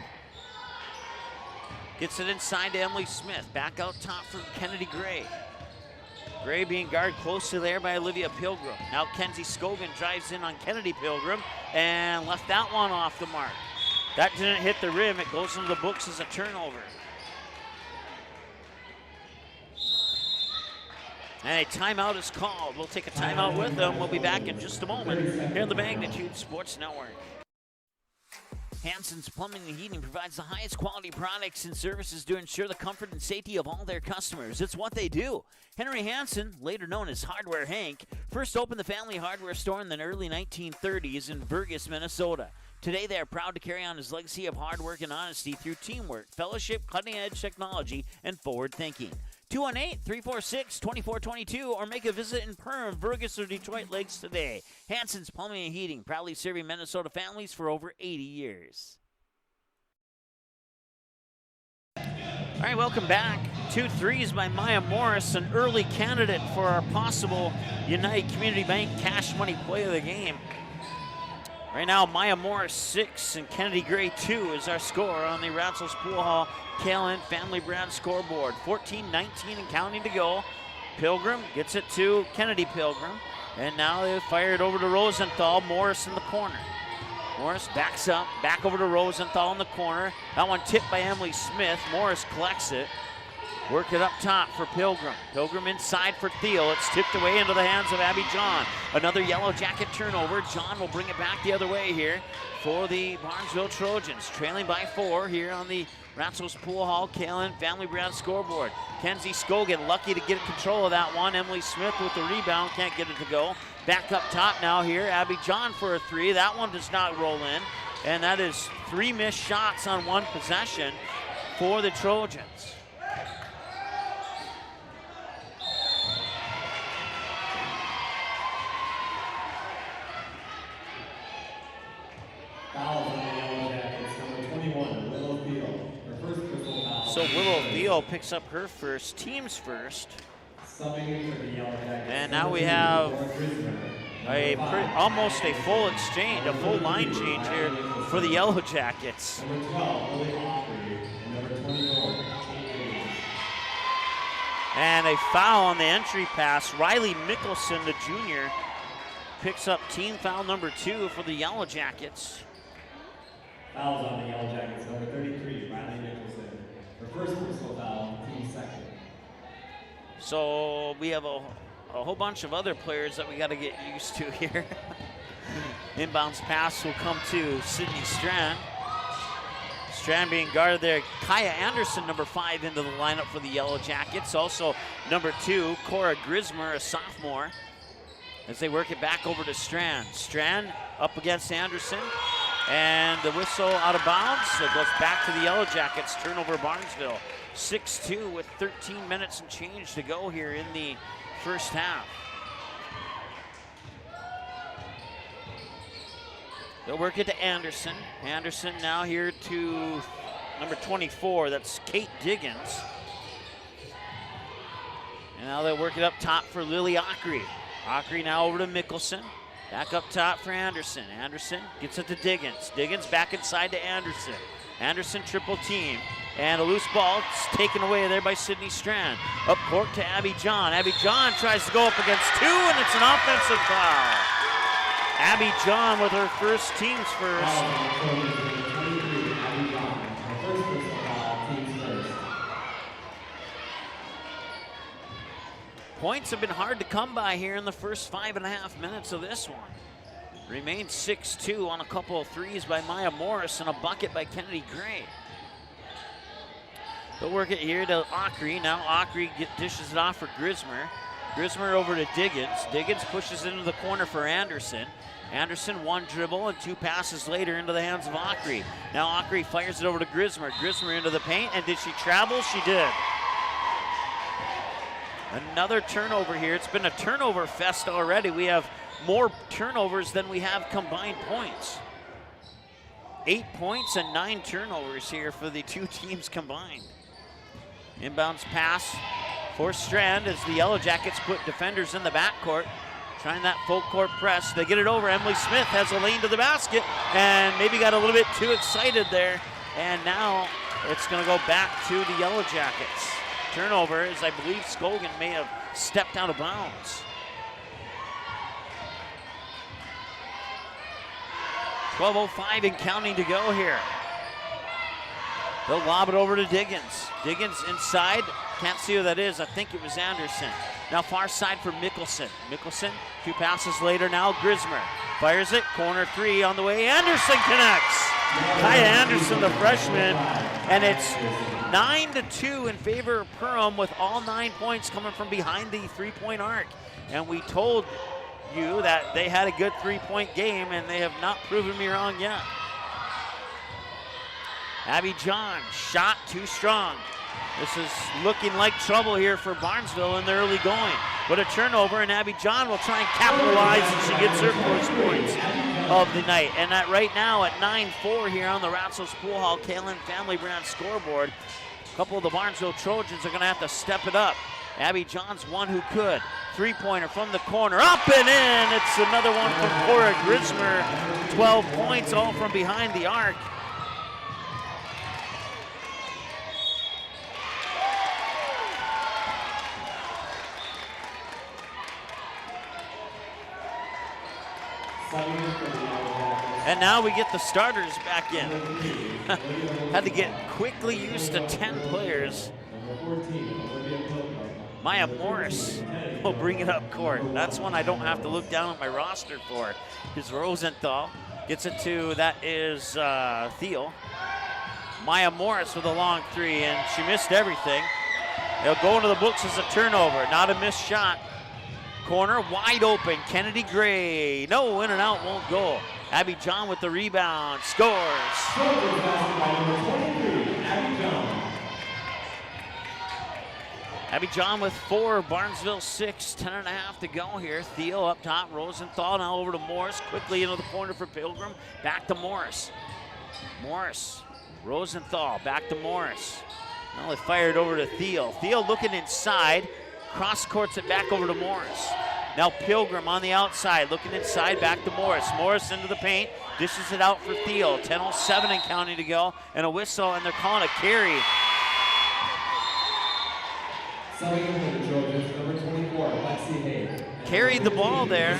gets it inside to Emily Smith. Back out top for Kennedy Gray. Gray being guarded closely there by Olivia Pilgrim. Now Kenzie Scogan drives in on Kennedy Pilgrim and left that one off the mark. That didn't hit the rim. It goes into the books as a turnover. And a timeout is called. We'll take a timeout with them. We'll be back in just a moment here on the Magnitude Sports Network. Hansen's Plumbing and Heating provides the highest quality products and services to ensure the comfort and safety of all their customers. It's what they do. Henry Hansen, later known as Hardware Hank, first opened the family hardware store in the early 1930s in Burgess, Minnesota. Today, they are proud to carry on his legacy of hard work and honesty through teamwork, fellowship, cutting-edge technology, and forward thinking. 218-346-2422 or make a visit in Perham, Burgess, or Detroit Lakes today. Hansen's Plumbing and Heating, proudly serving Minnesota families for over 80 years. All right, welcome back. 2 threes by Maya Morris, an early candidate for our possible United Community Bank Cash Money Play of the game. Right now, Maya Morris 6 and Kennedy Gray 2 is our score on the Ratzels Pool Hall KLN Family Brand scoreboard. 14-19 and counting to go. Pilgrim gets it to Kennedy Pilgrim. And now they fire it over to Rosenthal. Morris in the corner. Morris backs up, back over to Rosenthal in the corner. That one tipped by Emily Smith. Morris collects it. Work it up top for Pilgrim. Pilgrim inside for Thiel. It's tipped away into the hands of Abby John. Another Yellow Jacket turnover. John will bring it back the other way here for the Barnesville Trojans. Trailing by 4 here on the Ratzels Pool Hall KLN Family Brand scoreboard. Kenzie Scogan lucky to get control of that one. Emily Smith with the rebound. Can't get it to go. Back up top now here. Abby John for a 3. That one does not roll in. And that is 3 missed shots on 1 possession for the Trojans. So Willow Veal picks up her first, team's first. And now we have almost a full exchange, a full line change here for the Yellow Jackets. And a foul on the entry pass. Riley Mickelson, the junior, picks up team foul number 2 for the Yellow Jackets. Fouls on the Yellow Jackets, number 33, Riley Nicholson. Her first personal foul, team second. So we have a whole bunch of other players that we got to get used to here. Inbounds pass will come to Sydney Strand. Strand being guarded there. Kaya Anderson, number 5, into the lineup for the Yellow Jackets. Also number 2, Cora Grismer, a sophomore, as they work it back over to Strand. Strand up against Anderson. And the whistle out of bounds. It goes back to the Yellow Jackets. Turnover Barnesville. 6-2 with 13 minutes and change to go here in the first half. They'll work it to Anderson. Anderson now here to number 24. That's Kate Diggins. And now they'll work it up top for Lily Ockery. Ockery now over to Mickelson. Back up top for Anderson. Anderson gets it to Diggins. Diggins back inside to Anderson. Anderson triple team. And a loose ball taken away there by Sydney Strand. Up court to Abby John. Abby John tries to go up against 2, and it's an offensive foul. Abby John with her first, team's first. Points have been hard to come by here in the first 5.5 minutes of this one. Remains 6-2 on a couple of threes by Maya Morris and a bucket by Kennedy Gray. They'll work it here to Ockery. Now Ockery dishes it off for Grismer. Grismer over to Diggins. Diggins pushes into the corner for Anderson. Anderson 1 dribble and 2 passes later into the hands of Ockery. Now Ockery fires it over to Grismer. Grismer into the paint, and did she travel? She did. Another turnover here. It's been a turnover fest already. We have more turnovers than we have combined points. 8 points and 9 turnovers here for the 2 teams combined. Inbounds pass for Strand as the Yellow Jackets put defenders in the backcourt. Trying that full court press. They get it over. Emily Smith has a lane to the basket and maybe got a little bit too excited there. And now it's going to go back to the Yellow Jackets. Turnover, as I believe Scogan may have stepped out of bounds. 12:05 and counting to go here. They'll lob it over to Diggins. Diggins inside. Can't see who that is. I think it was Anderson. Now far side for Mickelson. Mickelson, 2 passes later now. Grismer fires it. Corner 3 on the way. Anderson connects. Kaya Anderson, the freshman. And it's 9-2 in favor of Perham with all 9 points coming from behind the 3-point arc. And we told you that they had a good 3-point game, and they have not proven me wrong yet. Abby John, shot too strong. This is looking like trouble here for Barnesville in the early going. But a turnover, and Abby John will try and capitalize, and she gets her first points of the night. And that right now at 9-4 here on the Ratsos Pool Hall KLM Family Brand scoreboard, a couple of the Barnesville Trojans are going to have to step it up. Abby John's one who could. 3-pointer from the corner, up and in. It's another one from Cora Grismer. 12 points, all from behind the arc. And now we get the starters back in. Had to get quickly used to 10 players. Maya Morris will bring it up court. That's one I don't have to look down at my roster for. Is Rosenthal. Gets it to, that is Thiel. Maya Morris with a long 3, and she missed everything. It'll go into the books as a turnover, not a missed shot. Corner wide open, Kennedy Gray. No, in and out, won't go. Abby John with the rebound, scores. Abby John with 4, Barnesville 6, 10.5 to go here. Thiel up top, Rosenthal now over to Morris, quickly into the corner for Pilgrim. Back to Morris. Morris, Rosenthal, back to Morris. Now they fired over to Thiel. Thiel looking inside, cross courts it back over to Morris. Now Pilgrim on the outside, looking inside, back to Morris. Morris into the paint, dishes it out for Thiel. 10:07 and counting to go, and a whistle, and they're calling a carry. Carried the ball there.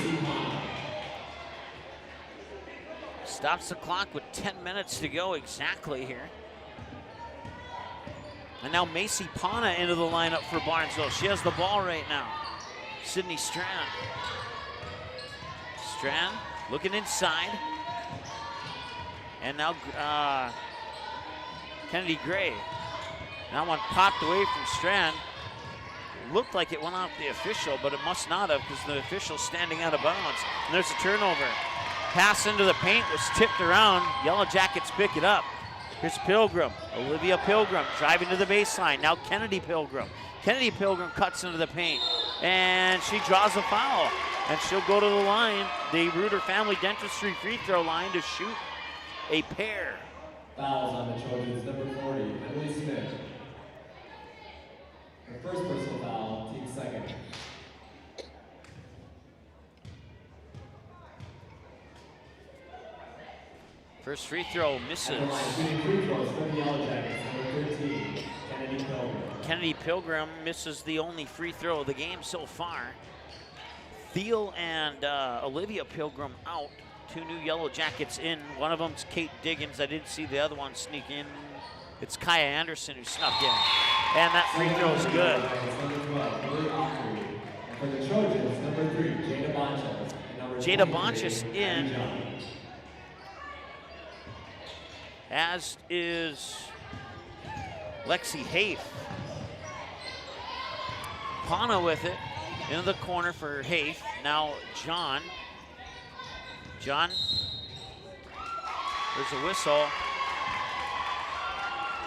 Stops the clock with 10 minutes to go exactly here. And now Macy Pana into the lineup for Barnesville. She has the ball right now. Sydney Strand. Strand looking inside. And now Kennedy Gray. That one popped away from Strand. Looked like it went off the official, but it must not have because the official's standing out of bounds. And there's a turnover. Pass into the paint was tipped around. Yellow Jackets pick it up. Here's Pilgrim, Olivia Pilgrim driving to the baseline. Now Kennedy Pilgrim. Kennedy Pilgrim cuts into the paint, and she draws a foul. And she'll go to the line, the Reuter Family Dentistry free throw line, to shoot a pair. Fouls on the Trojans, number 40, Emily Smith. Her first personal foul, team second. First free throw misses. Kennedy Pilgrim misses the only free throw of the game so far. Thiel and Olivia Pilgrim out. 2 new Yellow Jackets in. One of them's Kate Diggins. I didn't see the other one sneak in. It's Kaya Anderson who snuck in. And that free throw is good. For the Trojans, number 3, Jada Bonchas. Jada Bonchas in. As is Lexi Haif. Pana with it into the corner for Haif. Now John. John. There's a whistle.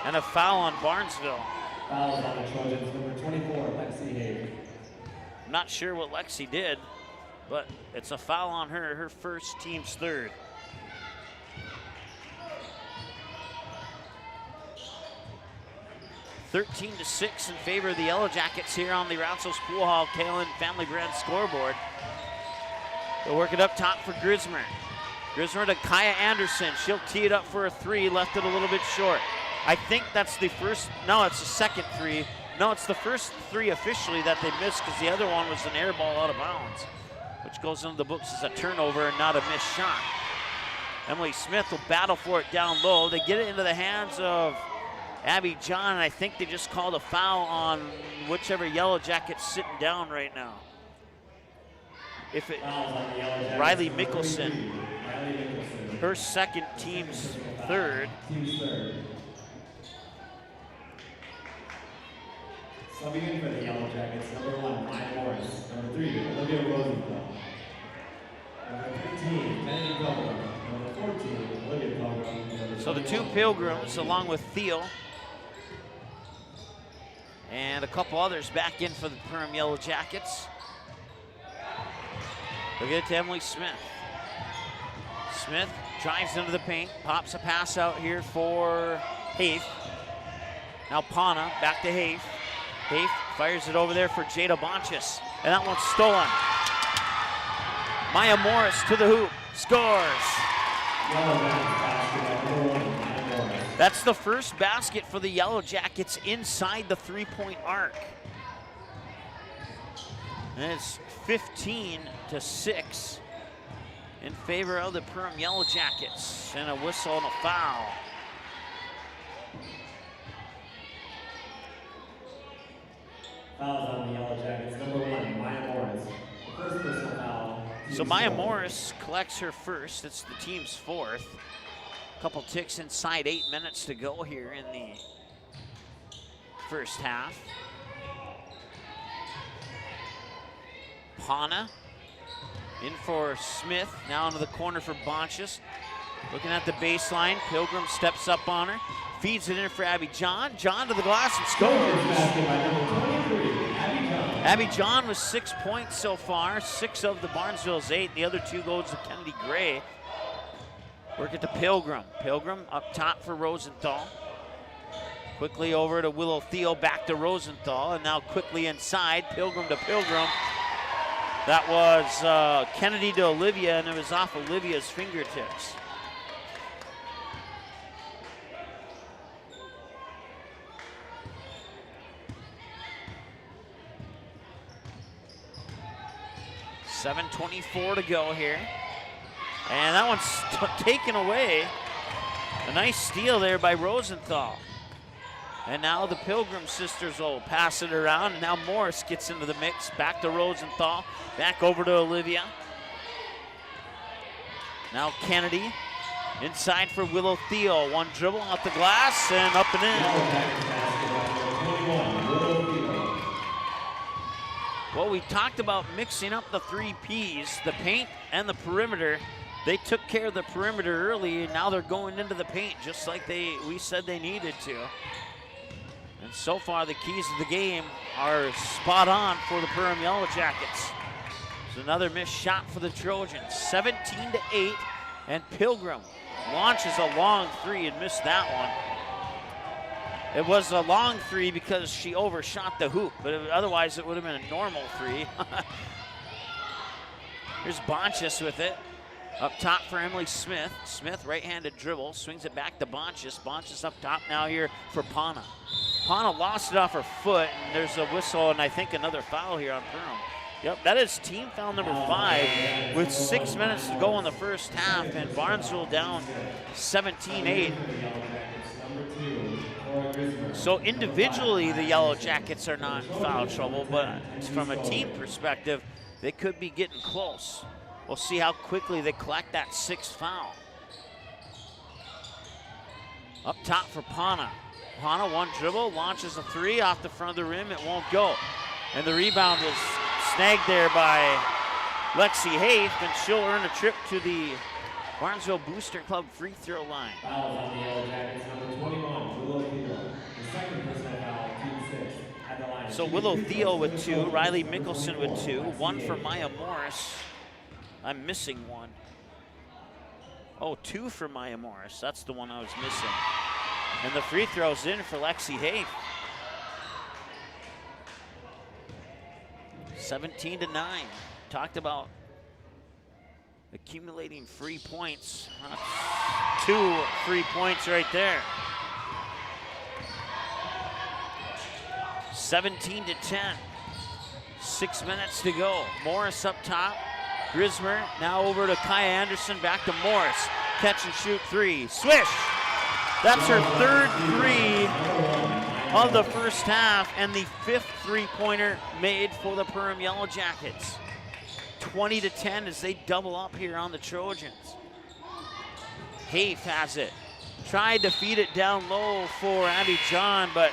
And a foul on Barnesville. Fouls on the Trojans, number 24, Lexi Haif. I'm not sure what Lexi did, but it's a foul on her, her first, team's third. 13-6 in favor of the Yellow Jackets here on the Rouncil's Pool Hall Kalen Family Brand scoreboard. They'll work it up top for Grismer. Grismer to Kaya Anderson. She'll tee it up for a three, left it a little bit short. I think that's the first, no, it's the second three. No, it's the first three officially that they missed because the other one was an air ball out of bounds, which goes into the books as a turnover and not a missed shot. Emily Smith will battle for it down low. They get it into the hands of Abby John, and I think they just called a foul on whichever Yellow Jacket's sitting down right now. If it, Riley Mickelson, her second, team's third. Subbing in for the Yellow Jackets, number 1, Maya Morris. Number 3, Olivia Rosenthal. Number 15, Kennedy Pilgrim. Number 14, Olivia Pilgrim. So the two Pilgrims, along with Theo, and a couple others back in for the Perham Yellow Jackets. They'll get it to Emily Smith. Smith drives into the paint, pops a pass out here for Haith. Now Pana, back to Haith. Haith fires it over there for Jada Bonchis, and that one's stolen. Maya Morris to the hoop, scores. That's the first basket for the Yellow Jackets inside the three-point arc. And it's 15-6 in favor of the Perham Yellow Jackets, and a whistle and a foul. Fouls on the Yellow Jackets. Number 1, Maya Morris. The first personal foul. So Maya Morris collects her first. It's the team's fourth. Couple ticks inside 8 minutes to go here in the first half. Pana in for Smith. Now into the corner for Bonchis. Looking at the baseline. Pilgrim steps up on her. Feeds it in for Abby John. John to the glass and scores. Abby John with 6 points so far. 6 of the Barnesville's 8. The other 2 goes to Kennedy Gray. Work at the Pilgrim. Pilgrim up top for Rosenthal. Quickly over to Willow Theo, back to Rosenthal, and now quickly inside, Pilgrim to Pilgrim. That was Kennedy to Olivia, and it was off Olivia's fingertips. .7:24 to go here. And that one's taken away. A nice steal there by Rosenthal. And now the Pilgrim sisters will pass it around. And now Morris gets into the mix. Back to Rosenthal. Back over to Olivia. Now Kennedy. Inside for Willow Theo. One dribble off the glass and up and in. Well, we talked about mixing up the 3 Ps, the paint and the perimeter. They took care of the perimeter early, and now they're going into the paint just like we said they needed to. And so far, the keys of the game are spot on for the Perham Yellow Jackets. It's another missed shot for the Trojans. 17-8, and Pilgrim launches a long 3 and missed that one. It was a long 3 because she overshot the hoop, but otherwise it would have been a normal 3. Here's Bonchis with it. Up top for Emily Smith. Smith, right-handed dribble, swings it back to Bonchis. Bonchis up top now here for Pana. Pana lost it off her foot, and there's a whistle and I think another foul here on Perham. Yep, that is team foul number 5 with 6 minutes to go in the first half, and Barnesville down 17-8. So individually, the Yellow Jackets are not in foul trouble, but from a team perspective, they could be getting close. We'll see how quickly they collect that 6th foul. Up top for Pana. Pana, one dribble, launches a 3 off the front of the rim. It won't go. And the rebound was snagged there by Lexi Haith, and she'll earn a trip to the Barnesville Booster Club free throw line. Foul on the Yellow Jackets, number 21, Willow Theo. The second personal foul, team 6, at the line. So Willow Theo with 2, Riley Mickelson with 2, 1 for Maya Morris. I'm missing 1. Oh, 2 for Maya Morris. That's the one I was missing. And the free throw's in for Lexi Haith. 17-9. Talked about accumulating free points. 2 free points right there. 17-10. 6 minutes to go. Morris up top. Grismer now over to Kaya Anderson. Back to Morris. Catch and shoot 3. Swish! That's her 3rd 3 of the first half and the 5th 3-pointer made for the Perham Yellow Jackets. 20-10 as they double up here on the Trojans. Hafe has it. Tried to feed it down low for Abby John, but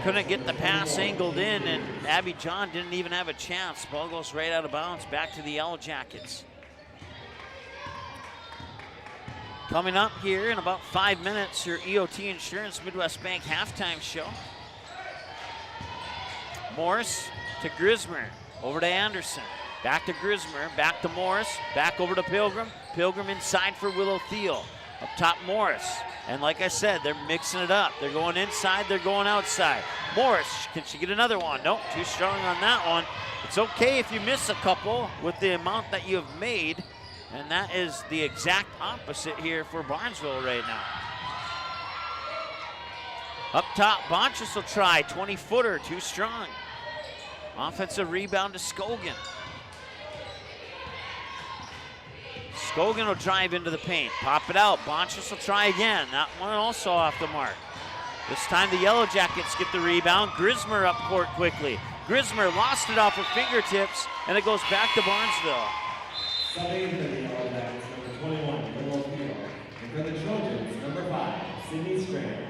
couldn't get the pass angled in, and Abby John didn't even have a chance. Ball goes right out of bounds, back to the Yellow Jackets. Coming up here in about 5 minutes, your EOT Insurance Midwest Bank halftime show. Morris to Grismer, over to Anderson. Back to Grismer, back to Morris, back over to Pilgrim. Pilgrim inside for Willow Thiel. Up top, Morris. And like I said, they're mixing it up. They're going inside, they're going outside. Morris, can she get another one? Nope, too strong on that one. It's okay if you miss a couple with the amount that you have made. And that is the exact opposite here for Barnesville right now. Up top, Bonchus will try. 20-footer, too strong. Offensive rebound to Scogan. Scogan will drive into the paint. Pop it out. Bonchus will try again. That one also off the mark. This time the Yellow Jackets get the rebound. Grismer up court quickly. Grismer lost it off her fingertips, and it goes back to Barnesville. Subbing for the Yellow Jackets, number 21, Willow Thiel. And for the Trojans, number 5, Sydney Strand.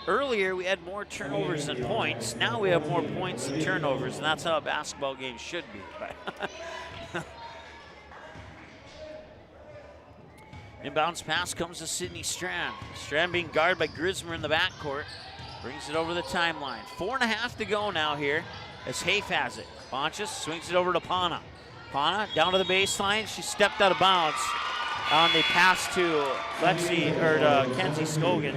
Earlier, we had more turnovers than points. Now we have more points than turnovers, and that's how a basketball game should be. Inbounds pass comes to Sydney Strand. Strand being guarded by Grismer in the backcourt. Brings it over the timeline. 4.5 to go now here as Hafe has it. Bonchus swings it over to Pana. Pana down to the baseline. She stepped out of bounds on the pass to Kenzie Scogan.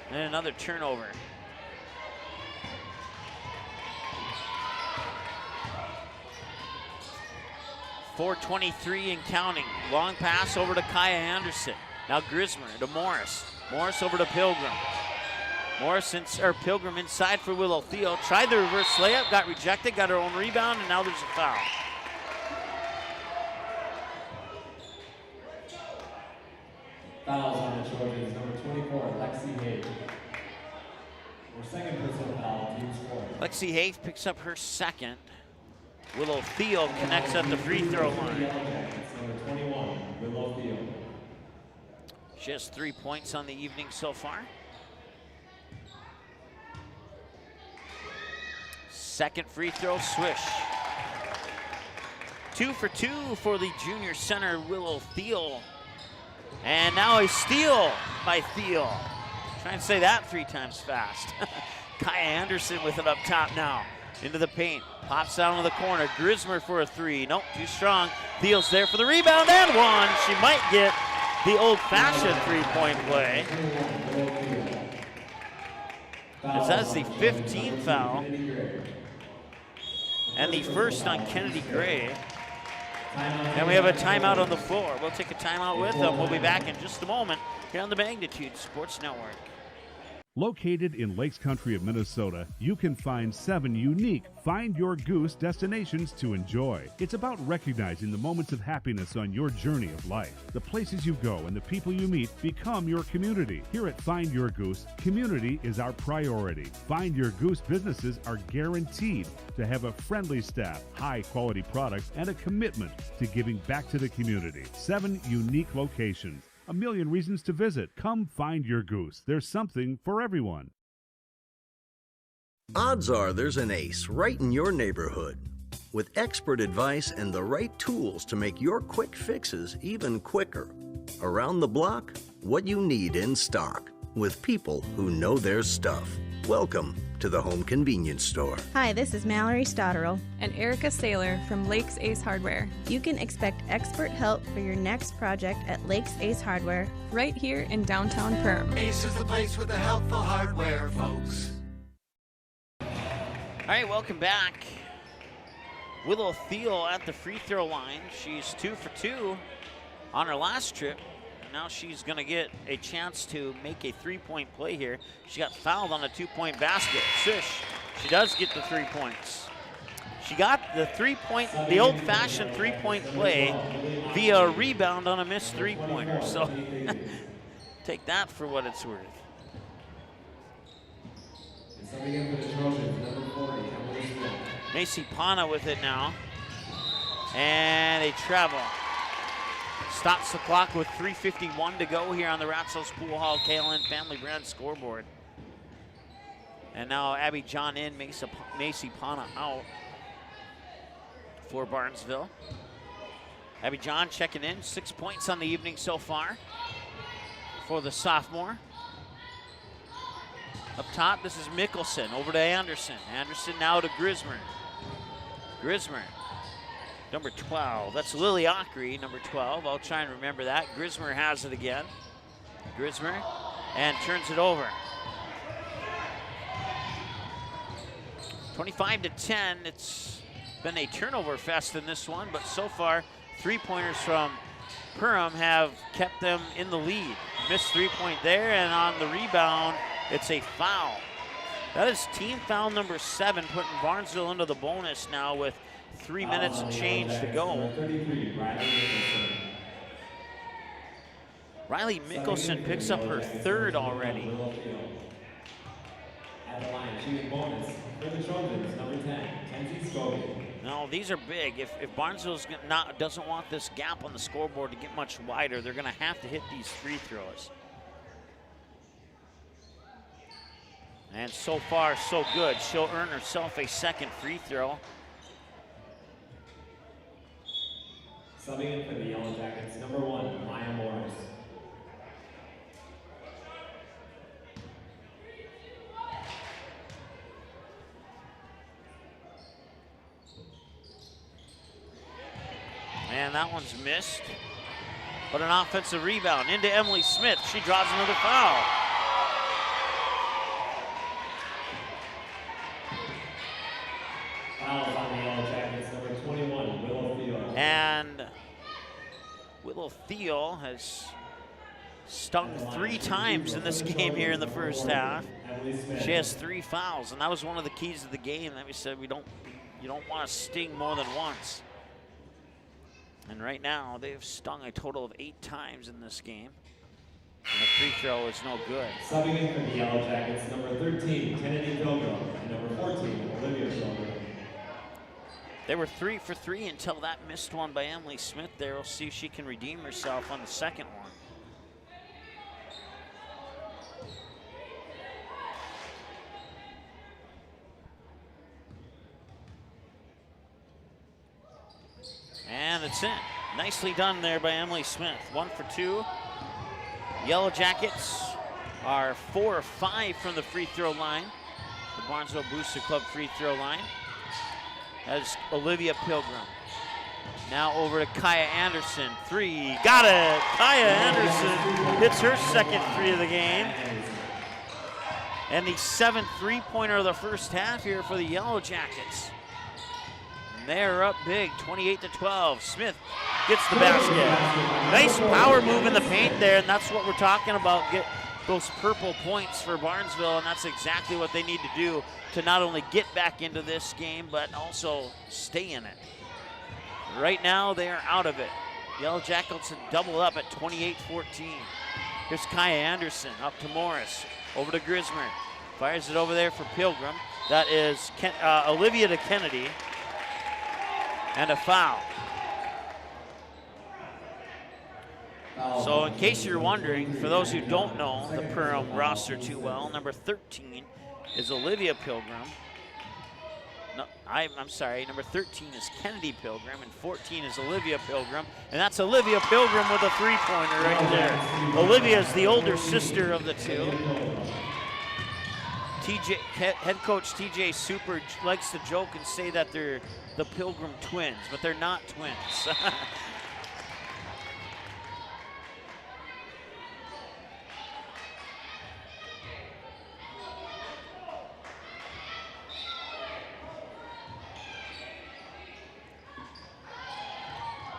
And another turnover. .423 and counting. Long pass over to Kaya Anderson. Now Grismer to Morris. Morris over to Pilgrim. Pilgrim inside for Willow Thiel. Tried the reverse layup, got rejected, got her own rebound, and now there's a foul. Fouls on the Trojans, number 24, Lexi Hafe. Her second personal foul, team score. Lexi Hafe picks up her second. Willow Thiel connects at the free throw line. Number 21, Willow Thiel. She has 3 points on the evening so far. Second free throw, swish. 2 for 2 for the junior center, Willow Thiel. And now a steal by Thiel. Try and say that 3 times fast. Kaya Anderson with it up top now. Into the paint. Pops down to the corner. Grismer for a 3. Nope, too strong. Thiel's there for the rebound and one. She might get the old-fashioned 3-point play. As that's the 15th foul. And the first on Kennedy Gray. And we have a timeout on the floor. We'll take a timeout with them. We'll be back in just a moment here on the Magnitude Sports Network. Located in Lakes Country of Minnesota, you can find 7 unique Find Your Goose destinations to enjoy. It's about recognizing the moments of happiness on your journey of life. The places you go and the people you meet become your community. Here at Find Your Goose, community is our priority. Find Your Goose businesses are guaranteed to have a friendly staff, high-quality products, and a commitment to giving back to the community. 7 unique locations. A million reasons to visit. Come find your goose. There's something for everyone. Odds are there's an ace right in your neighborhood. With expert advice and the right tools to make your quick fixes even quicker. Around the block, what you need in stock. with people who know their stuff. Welcome to the Home Convenience Store. Hi, this is Mallory Stotterell and Erica Saylor from Lakes Ace Hardware. You can expect expert help for your next project at Lakes Ace Hardware, right here in downtown Perham. Ace is the place with the helpful hardware, folks. All right, welcome back. Willow Thiel at the free throw line. She's 2 for 2 on her last trip. Now she's going to get a chance to make a three-point play here. She got fouled on a two-point basket. Shush. She does get the 3 points. She got the old-fashioned three-point play via a rebound on a missed three-pointer. So take that for what it's worth. Macy Pana with it now. And a travel. Stops the clock with 3:51 to go here on the Ratsos Pool Hall KLN Family Brand scoreboard. And now Abby John in, Macy Pana out for Barnesville. Abby John checking in, 6 points on the evening so far for the sophomore. Up top, this is Mickelson over to Anderson. Anderson now to Grismer. Grismer. Number 12, that's Lily Ockery, number 12. I'll try and remember that. Grismer has it again. Grismer, and turns it over. 25-10, it's been a turnover fest in this one, but so far, three-pointers from Perham have kept them in the lead. Missed three-point there, and on the rebound, it's a foul. That is team foul number 7, putting Barnesville into the bonus now with 3 minutes and change to go. Riley Mickelson picks up her third already. At the line, shooting bonus for the Trojans, number 10, Kenzie Scobie. No, these are big. If Barnesville doesn't want this gap on the scoreboard to get much wider, they're going to have to hit these free throws. And so far, so good. She'll earn herself a second free throw. Subbing in for the Yellow Jackets, number 1, Maya Morris. And that one's missed. But an offensive rebound into Emily Smith. She draws another foul. Fouls on the Yellow Jackets, number 21, Willow Thiel. And Willow Thiel has stung 3 times in this game here in the first half. She has 3 fouls, and that was one of the keys of the game that we said you don't want to sting more than once. And right now, they've stung a total of 8 times in this game. And the free throw is no good. Subbing in for the Yellow Jackets, number 13, Kennedy Pilgrim, and number 14, Olivia Pilgrim. They were 3 for 3 until that missed one by Emily Smith there. We'll see if she can redeem herself on the second one. And it's in. Nicely done there by Emily Smith. 1 for 2. Yellow Jackets are 4 or 5 from the free throw line. The Barnesville Booster Club free throw line. As Olivia Pilgrim. Now over to Kaya Anderson. 3. Got it! Kaya Anderson hits her second 3 of the game. And the 7th three-pointer of the first half here for the Yellow Jackets. They're up big, 28-12. Smith gets the basket. Nice power move in the paint there, and that's what we're talking about. Get those purple points for Barnesville, and that's exactly what they need to do to not only get back into this game, but also stay in it. Right now, they are out of it. Yellow Jackets double up at 28-14. Here's Kaya Anderson up to Morris. Over to Grismer. Fires it over there for Pilgrim. That is Olivia to Kennedy. And a foul. So in case you're wondering, for those who don't know the Perham roster too well, number 13 is Olivia Pilgrim. no, I'm sorry, number 13 is Kennedy Pilgrim, and 14 is Olivia Pilgrim, and that's Olivia Pilgrim with a three-pointer right there. Olivia is the older sister of the two. Head coach TJ Super likes to joke and say that they're the Pilgrim twins, but they're not twins.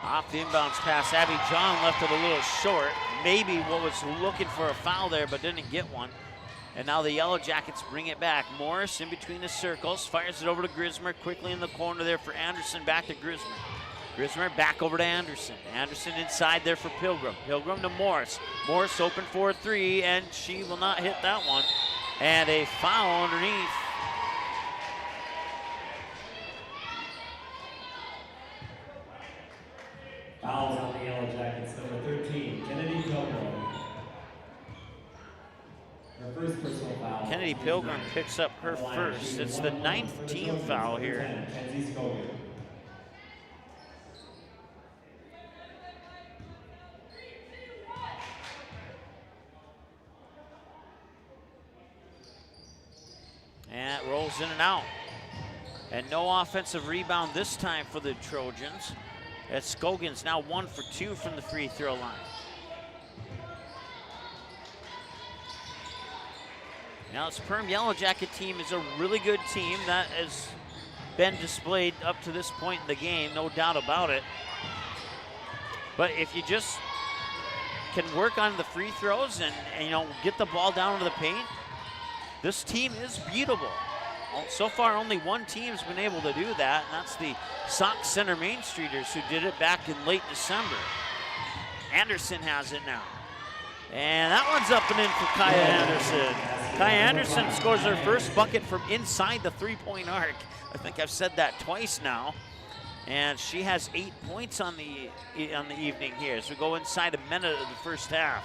Off the inbounds pass, Abby John left it a little short. Maybe what was looking for a foul there, but didn't get one. And now the Yellow Jackets bring it back. Morris in between the circles, fires it over to Grismer, quickly in the corner there for Anderson, back to Grismer. Grismer back over to Anderson. Anderson inside there for Pilgrim. Pilgrim to Morris. Morris open for a three, and she will not hit that one. And a foul underneath. Fouls on the Yellow Jackets, number 13, Kennedy Pilgrim. Her first personal foul. Kennedy Pilgrim picks up her first. It's the 9th team foul here. And it rolls in and out. And no offensive rebound this time for the Trojans. As Scogan's now 1 for 2 from the free throw line. Now this Perham Yellow Jacket team is a really good team that has been displayed up to this point in the game, no doubt about it. But if you just can work on the free throws and you know, get the ball down to the paint, this team is beatable. Well, so far, only one team's been able to do that, and that's the Sauk Center Main Streeters, who did it back in late December. Anderson has it now. And that one's up and in for Kaya Anderson. Kaya Anderson scores her first bucket from inside the three-point arc. I think I've said that twice now. And she has 8 points on the evening here as we go inside a minute of the first half.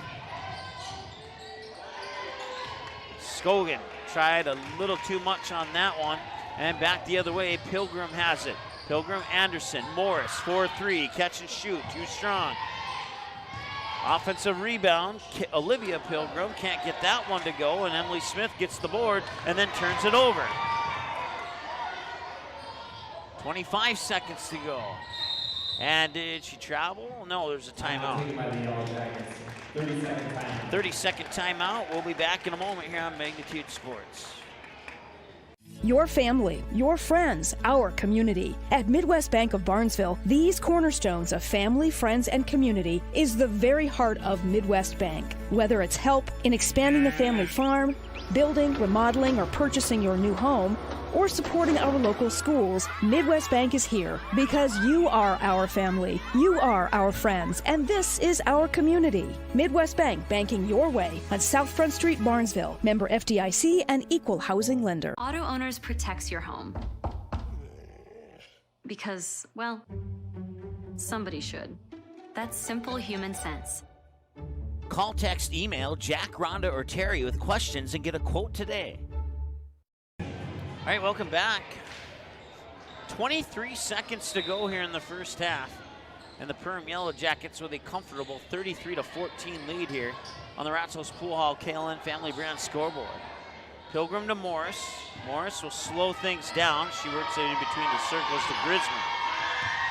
Scogan tried a little too much on that one, and back the other way, Pilgrim has it. Pilgrim, Anderson, Morris, 4-3, catch and shoot, too strong. Offensive rebound, Olivia Pilgrim can't get that one to go, and Emily Smith gets the board and then turns it over. 25 seconds to go. And did she travel? No, there's a timeout. 30-second timeout. We'll be back in a moment here on Magnitude Sports. Your family, your friends, our community. At Midwest Bank of Barnesville, these cornerstones of family, friends, and community is the very heart of Midwest Bank. Whether it's help in expanding the family farm, building, remodeling, or purchasing your new home, or supporting our local schools, Midwest Bank is here because you are our family, you are our friends, and this is our community. Midwest Bank, banking your way on South Front Street, Barnesville. Member FDIC and equal housing lender. Auto Owners protects your home. Because, well, somebody should. That's simple human sense. Call, text, email Jack, Rhonda, or Terry with questions and get a quote today. All right, welcome back. 23 seconds to go here in the first half. And the Perham Yellow Jackets with a comfortable 33-14 lead here on the Ratsos Pool Hall KLN Family Brand scoreboard. Pilgrim to Morris. Morris will slow things down. She works it in between the circles to Grismer.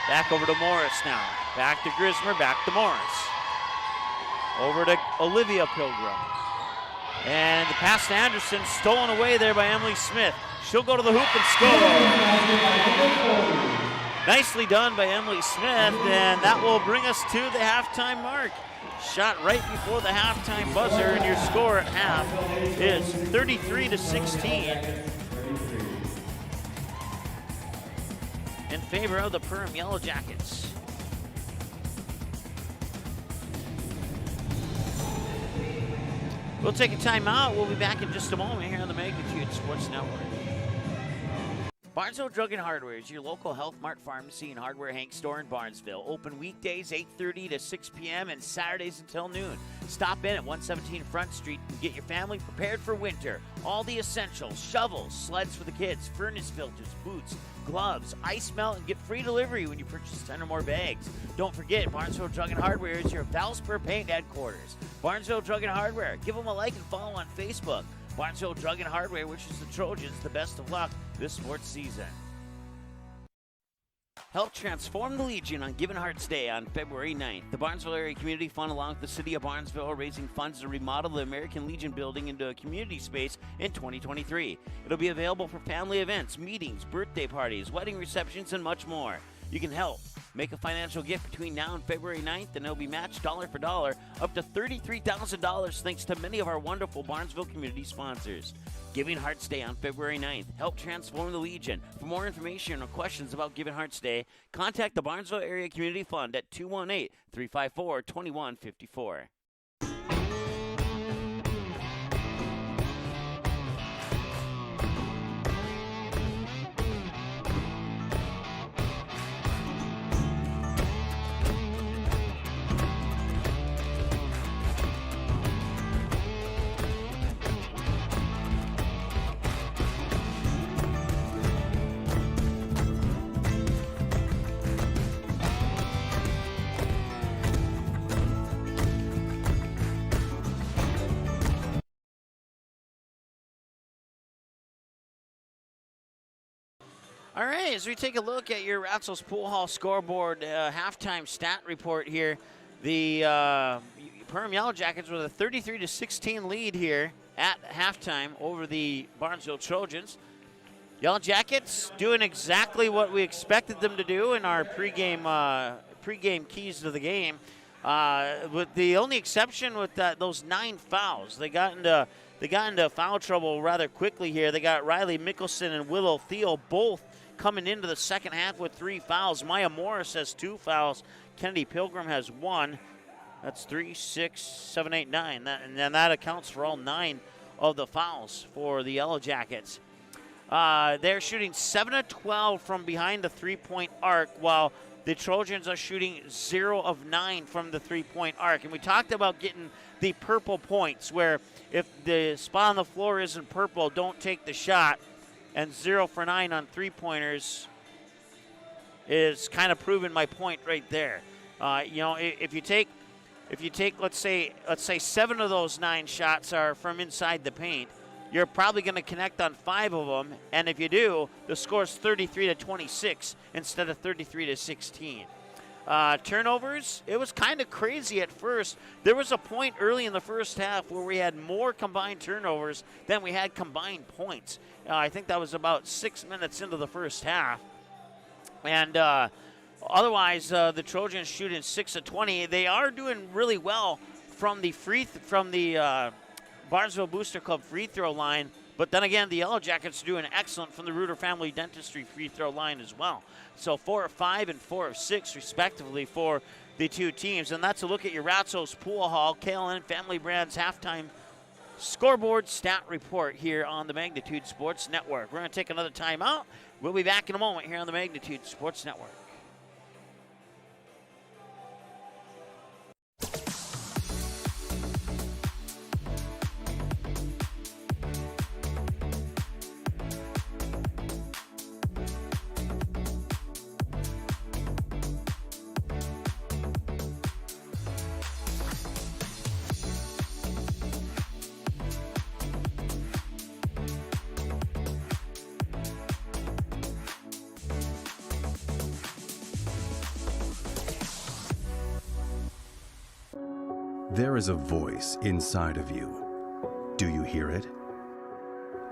Back over to Morris now. Back to Grismer, back to Morris. Over to Olivia Pilgrim. And the pass to Anderson, stolen away there by Emily Smith. She'll go to the hoop and score. Nicely done by Emily Smith, and that will bring us to the halftime mark. Shot right before the halftime buzzer, and your score at half is 33-16 in favor of the Perham Yellow Jackets. We'll take a timeout. We'll be back in just a moment here on the Magnitude Sports Network. Barnesville Drug and Hardware is your local Health Mart pharmacy and hardware Hank store in Barnesville. Open weekdays 8:30 to 6 p.m. and Saturdays until noon. Stop in at 117 Front Street and get your family prepared for winter. All the essentials, shovels, sleds for the kids, furnace filters, boots, gloves, ice melt, and get free delivery when you purchase 10 or more bags. Don't forget, Barnesville Drug and Hardware is your Valspar Paint headquarters. Barnesville Drug and Hardware. Give them a like and follow on Facebook. Barnesville Drug and Hardware wishes the Trojans the best of luck this sports season. Help transform the Legion on Giving Hearts Day on February 9th. The Barnesville Area Community Fund, along with the City of Barnesville, are raising funds to remodel the American Legion building into a community space in 2023. It'll be available for family events, meetings, birthday parties, wedding receptions, and much more. You can help. Make a financial gift between now and February 9th, and it'll be matched dollar for dollar up to $33,000 thanks to many of our wonderful Barnesville community sponsors. Giving Hearts Day on February 9th. Help transform the Legion. For more information or questions about Giving Hearts Day, contact the Barnesville Area Community Fund at 218-354-2154. All right, as we take a look at your Ratzel's Pool Hall scoreboard halftime stat report here, the Perham Yellow Jackets with a 33-16 lead here at halftime over the Barnesville Trojans. Yellow Jackets doing exactly what we expected them to do in our pregame keys to the game, with the only exception with those 9 fouls. They got into foul trouble rather quickly here. They got Riley Mickelson and Willow Thiel both coming into the second half with 3 fouls. Maya Morris has 2 fouls. Kennedy Pilgrim has 1. That's 3, 6, 7, 8, 9. And that accounts for all 9 of the fouls for the Yellow Jackets. They're shooting 7 of 12 from behind the three-point arc, while the Trojans are shooting 0 of 9 from the three-point arc. And we talked about getting the purple points, where if the spot on the floor isn't purple, don't take the shot. And 0 for 9 on three-pointers is kind of proving my point right there. If you take, let's say 7 of those 9 shots are from inside the paint, you're probably going to connect on 5 of them. And if you do, the score's 33-26 instead of 33-16. Turnovers, it was kind of crazy at first. There was a point early in the first half where we had more combined turnovers than we had combined points. I think that was about 6 minutes into the first half. And otherwise, the Trojans shooting 6 of 20. They are doing really well from the Barnesville Booster Club free throw line. But then again, the Yellow Jackets are doing excellent from the Reuter Family Dentistry free throw line as well. So 4 of 5 and 4 of 6, respectively, for the two teams. And that's a look at your Ratzo's Pool Hall, KLN Family Brands halftime scoreboard stat report here on the Magnitude Sports Network. We're going to take another timeout. We'll be back in a moment here on the Magnitude Sports Network. There is a voice inside of you. Do you hear it?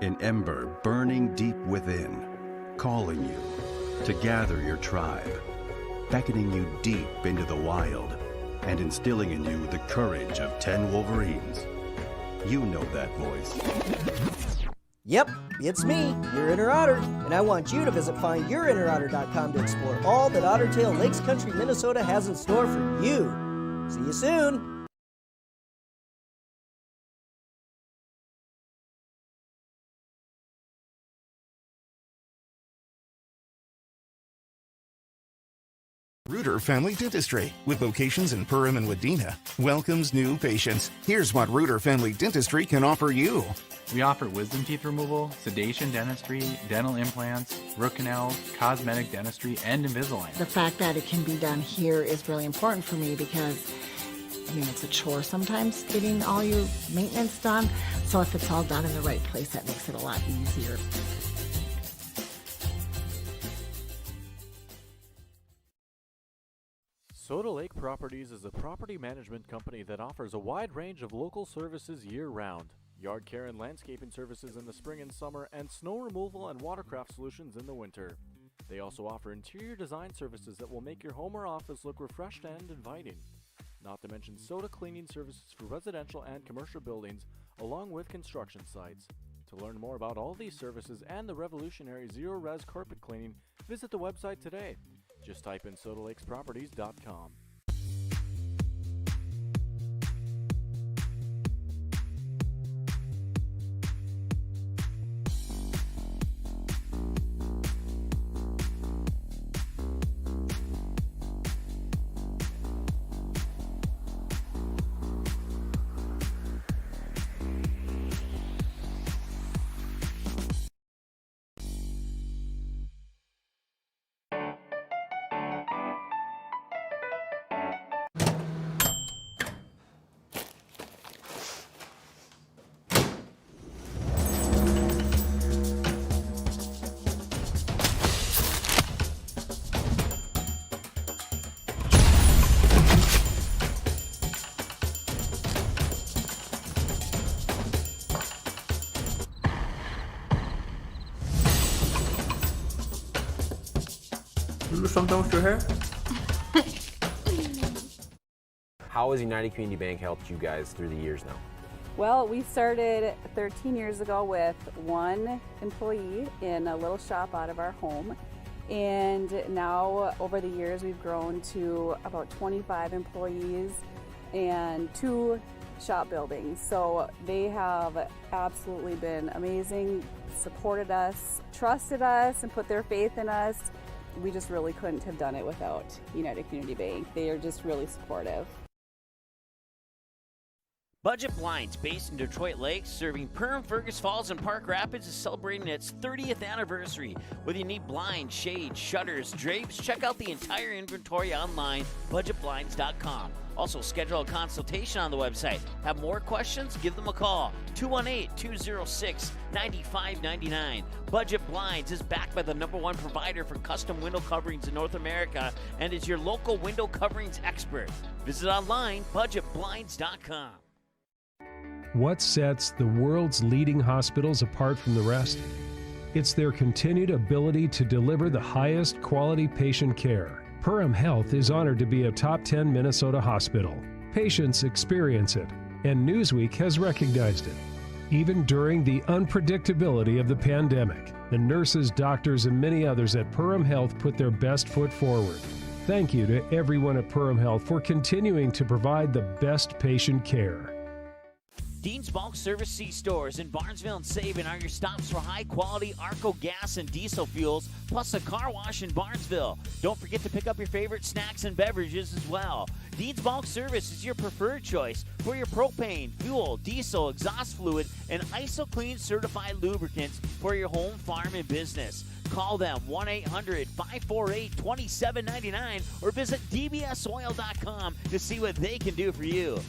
An ember burning deep within, calling you to gather your tribe, beckoning you deep into the wild, and instilling in you the courage of 10 Wolverines. You know that voice. Yep, it's me, your inner otter, and I want you to visit findyourinnerotter.com to explore all that Ottertail Lakes Country, Minnesota has in store for you. See you soon. Reuter Family Dentistry, with locations in Perham and Wadena, welcomes new patients. Here's what Reuter Family Dentistry can offer you. We offer wisdom teeth removal, sedation dentistry, dental implants, root canals, cosmetic dentistry, and Invisalign. The fact that it can be done here is really important for me because, it's a chore sometimes getting all your maintenance done. So if it's all done in the right place, that makes it a lot easier. Soda Lake Properties is a property management company that offers a wide range of local services year-round. Yard care and landscaping services in the spring and summer, and snow removal and watercraft solutions in the winter. They also offer interior design services that will make your home or office look refreshed and inviting. Not to mention soda cleaning services for residential and commercial buildings, along with construction sites. To learn more about all these services and the revolutionary zero-res carpet cleaning, visit the website today. Just type in sodalakesproperties.com. Do something with your hair? How has United Community Bank helped you guys through the years now? Well, we started 13 years ago with one employee in a little shop out of our home. And now over the years, we've grown to about 25 employees and 2 shop buildings. So they have absolutely been amazing, supported us, trusted us, and put their faith in us. We just really couldn't have done it without United Community Bank. They are just really supportive. Budget Blinds, based in Detroit Lakes, serving Perham, Fergus Falls, and Park Rapids, is celebrating its 30th anniversary. Whether you need blinds, shades, shutters, drapes, check out the entire inventory online, budgetblinds.com. Also, schedule a consultation on the website. Have more questions? Give them a call, 218-206-9599. Budget Blinds is backed by the #1 provider for custom window coverings in North America and is your local window coverings expert. Visit online, budgetblinds.com. What sets the world's leading hospitals apart from the rest? It's their continued ability to deliver the highest quality patient care. Perham Health is honored to be a top 10 Minnesota hospital. Patients experience it, and Newsweek has recognized it. Even during the unpredictability of the pandemic, the nurses, doctors, and many others at Perham Health put their best foot forward. Thank you to everyone at Perham Health for continuing to provide the best patient care. Dean's Bulk Service C-Stores in Barnesville and Sabin are your stops for high-quality Arco gas and diesel fuels, plus a car wash in Barnesville. Don't forget to pick up your favorite snacks and beverages as well. Dean's Bulk Service is your preferred choice for your propane, fuel, diesel, exhaust fluid, and ISO-Clean certified lubricants for your home, farm, and business. Call them 1-800-548-2799 or visit dbsoil.com to see what they can do for you.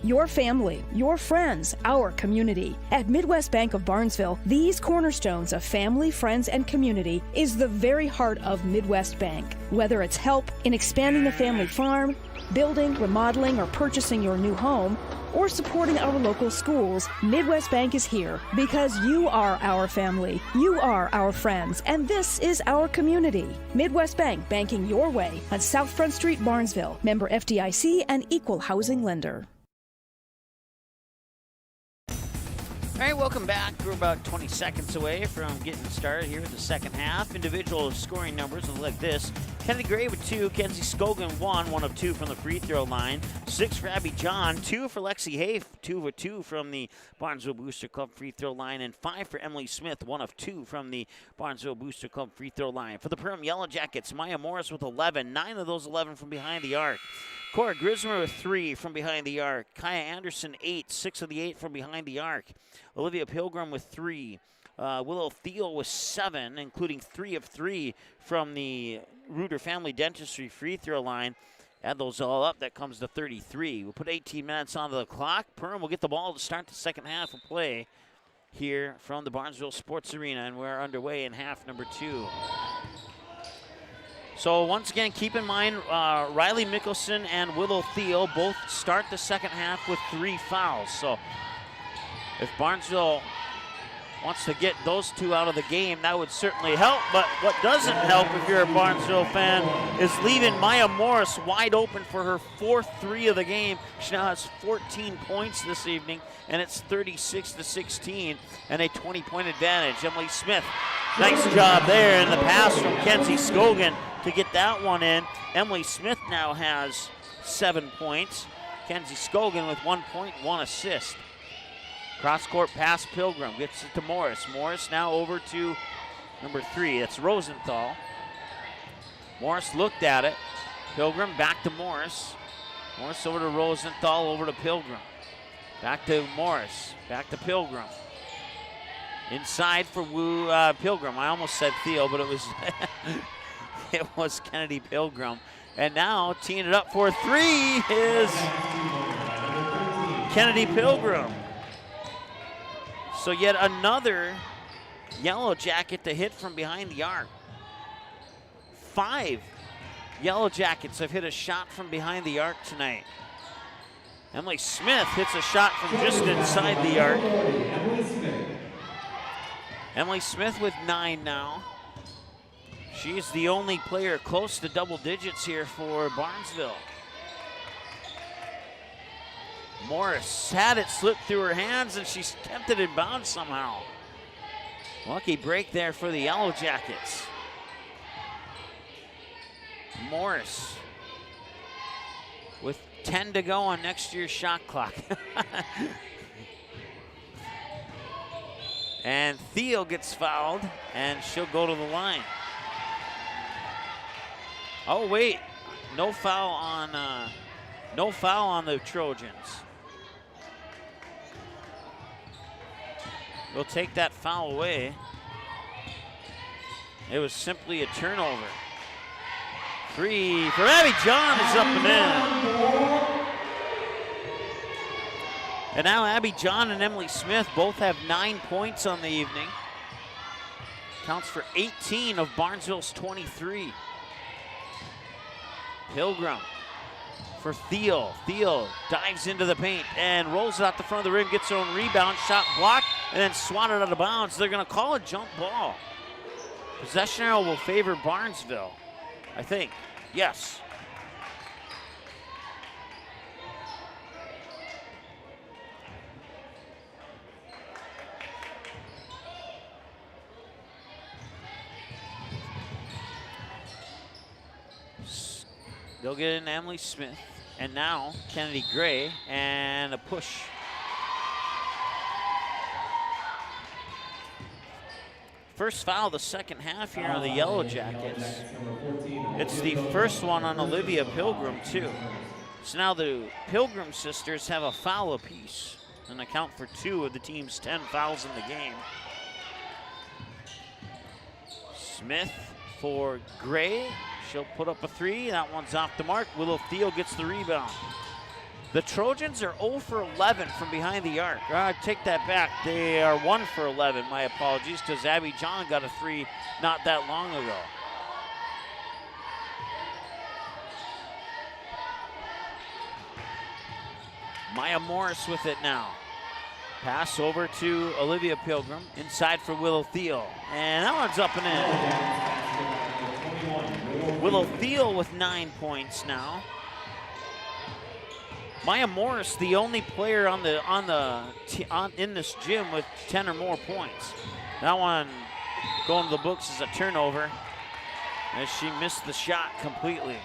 Your family, your friends, our community. At Midwest Bank of Barnesville, these cornerstones of family, friends, and community is the very heart of Midwest Bank. Whether it's help in expanding the family farm, building, remodeling, or purchasing your new home, or supporting our local schools, Midwest Bank is here because you are our family, you are our friends, and this is our community. Midwest Bank, banking your way on South Front Street, Barnesville. Member FDIC and equal housing lender. All right, welcome back. We're about 20 seconds away from getting started here in the second half. Individual scoring numbers look like this. Kennedy Gray with 2. Kenzie Scogan, 1 of 2 from the free throw line. 6 for Abby John, 2 for Lexi Hafe, 2 of 2 from the Barnesville Booster Club free throw line, and 5 for Emily Smith, 1 of 2 from the Barnesville Booster Club free throw line. For the Perham Yellow Jackets, Maya Morris with 11, 9 of those 11 from behind the arc. Cora Grismer with 3 from behind the arc. Kaya Anderson, 8, 6 of the 8 from behind the arc. Olivia Pilgrim with 3. Willow Thiel with 7, including 3 of 3 from the Reuter Family Dentistry free throw line. Add those all up, that comes to 33. We'll put 18 minutes onto the clock. Perham will get the ball to start the second half of play here from the Barnesville Sports Arena, and we're underway in half number 2. So once again, keep in mind, Riley Mickelson and Willow Thiel both start the second half with 3 fouls. So if Barnesville wants to get those 2 out of the game, that would certainly help. But what doesn't help if you're a Barnesville fan is leaving Maya Morris wide open for her 4th 3 of the game. She now has 14 points this evening, and it's 36-16 and a 20-point advantage. Emily Smith, nice job there in the pass from Kenzie Scogan to get that one in. Emily Smith now has 7 points. Kenzie Scogan with 1 point, 1 assist. Cross-court pass, Pilgrim gets it to Morris. Morris now over to number 3. That's Rosenthal. Morris looked at it. Pilgrim back to Morris. Morris over to Rosenthal, over to Pilgrim. Back to Morris, back to Pilgrim. Inside for Pilgrim. I almost said Thiel, but it was it was Kennedy Pilgrim. And now teeing it up for 3 is Kennedy Pilgrim. So yet another Yellow Jacket to hit from behind the arc. 5 Yellow Jackets have hit a shot from behind the arc tonight. Emily Smith hits a shot from just inside the arc. Emily Smith with 9 now. She's the only player close to double digits here for Barnesville. Morris had it slip through her hands, and she's kept it in bounds somehow. Lucky break there for the Yellow Jackets. Morris with 10 to go on next year's shot clock. And Thiel gets fouled, and she'll go to the line. Oh wait, no foul on the Trojans. We'll take that foul away. It was simply a turnover. 3 for Abby John is up and in. And now Abby John and Emily Smith both have 9 points on the evening. Counts for 18 of Barnesville's 23. Pilgrim for Thiel. Thiel dives into the paint and rolls it out the front of the rim, gets her own rebound, shot blocked, and then swatted out of bounds. They're going to call a jump ball. Possession arrow will favor Barnesville, I think. Yes. They'll get in Emily Smith. And now Kennedy Gray, and a push. First foul of the second half here on the Yellow Jackets. It's the first one on Olivia Pilgrim, too. So now the Pilgrim sisters have a foul apiece and account for 2 of the team's 10 fouls in the game. Smith for Gray. She'll put up a 3. That one's off the mark. Willow Thiel gets the rebound. The Trojans are 0 for 11 from behind the arc. Take that back. They are 1 for 11. My apologies, because Abby John got a 3 not that long ago. Maya Morris with it now. Pass over to Olivia Pilgrim. Inside for Willow Thiel. And that one's up and in. Willow Thiel with 9 points now. Maya Morris, the only player in this gym with 10 or more points. That one going to the books as a turnover. as she missed the shot completely.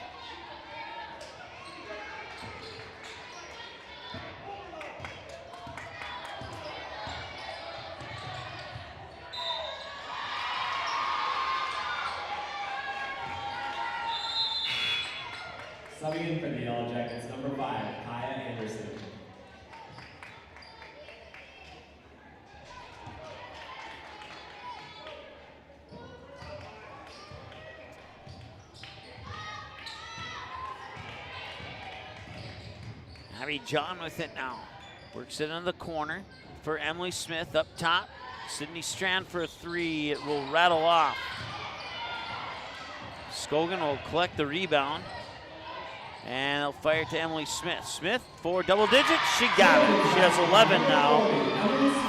Subbing in for the Yellow Jackets, number 5, Kaya Anderson. Abby John with it now. Works it in the corner for Emily Smith up top. Sydney Strand for a 3. It will rattle off. Scogan will collect the rebound. And they'll fire to Emily Smith. Smith for double digits. She got it. She has 11 now.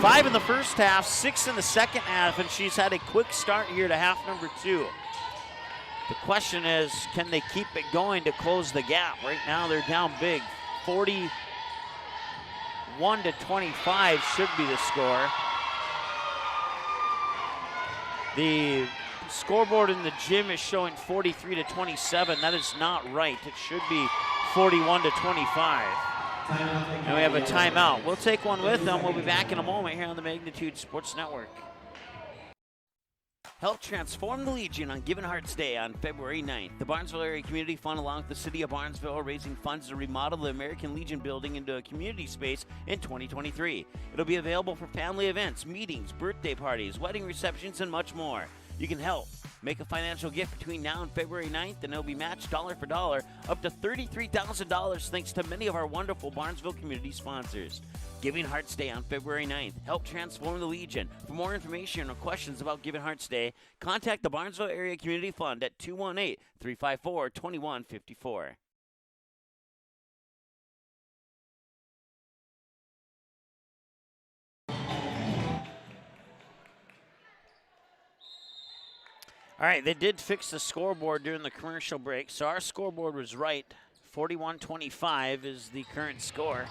5 in the first half, 6 in the second half, and she's had a quick start here to half number 2. The question is, can they keep it going to close the gap? Right now they're down big. 41-25 should be the score. The scoreboard in the gym is showing 43-27. That is not right. It should be 41-25. And we have a timeout. We'll take one with them. We'll be back in a moment here on the Magnitude Sports Network. Help transform the Legion on Given Hearts Day on February 9th. The Barnesville Area Community Fund, along with the City of Barnesville, are raising funds to remodel the American Legion building into a community space in 2023. It'll be available for family events, meetings, birthday parties, wedding receptions, and much more. You can help. Make a financial gift between now and February 9th, and it'll be matched dollar for dollar up to $33,000 thanks to many of our wonderful Barnesville community sponsors. Giving Hearts Day on February 9th. Help transform the Legion. For more information or questions about Giving Hearts Day, contact the Barnesville Area Community Fund at 218-354-2154. All right, they did fix the scoreboard during the commercial break, so our scoreboard was right. 41-25 is the current score.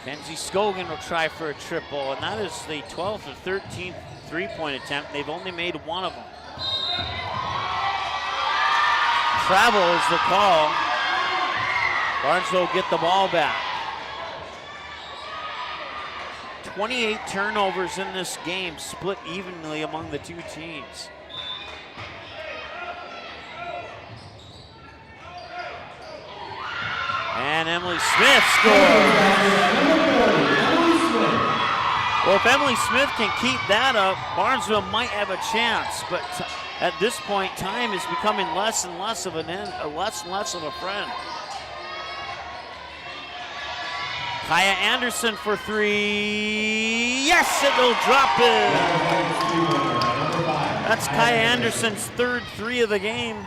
Kenzie Scogan will try for a triple, and that is the 12th or 13th three-point attempt. They've only made one of them. Travel is the call. Barnesville will get the ball back. 28 turnovers in this game, split evenly among the two teams. And Emily Smith scores. Well, if Emily Smith can keep that up, Barnesville might have a chance. But at this point, time is becoming less and less of a friend. Kaya Anderson for 3. Yes, it'll drop in. That's Kaya Anderson's third 3 of the game.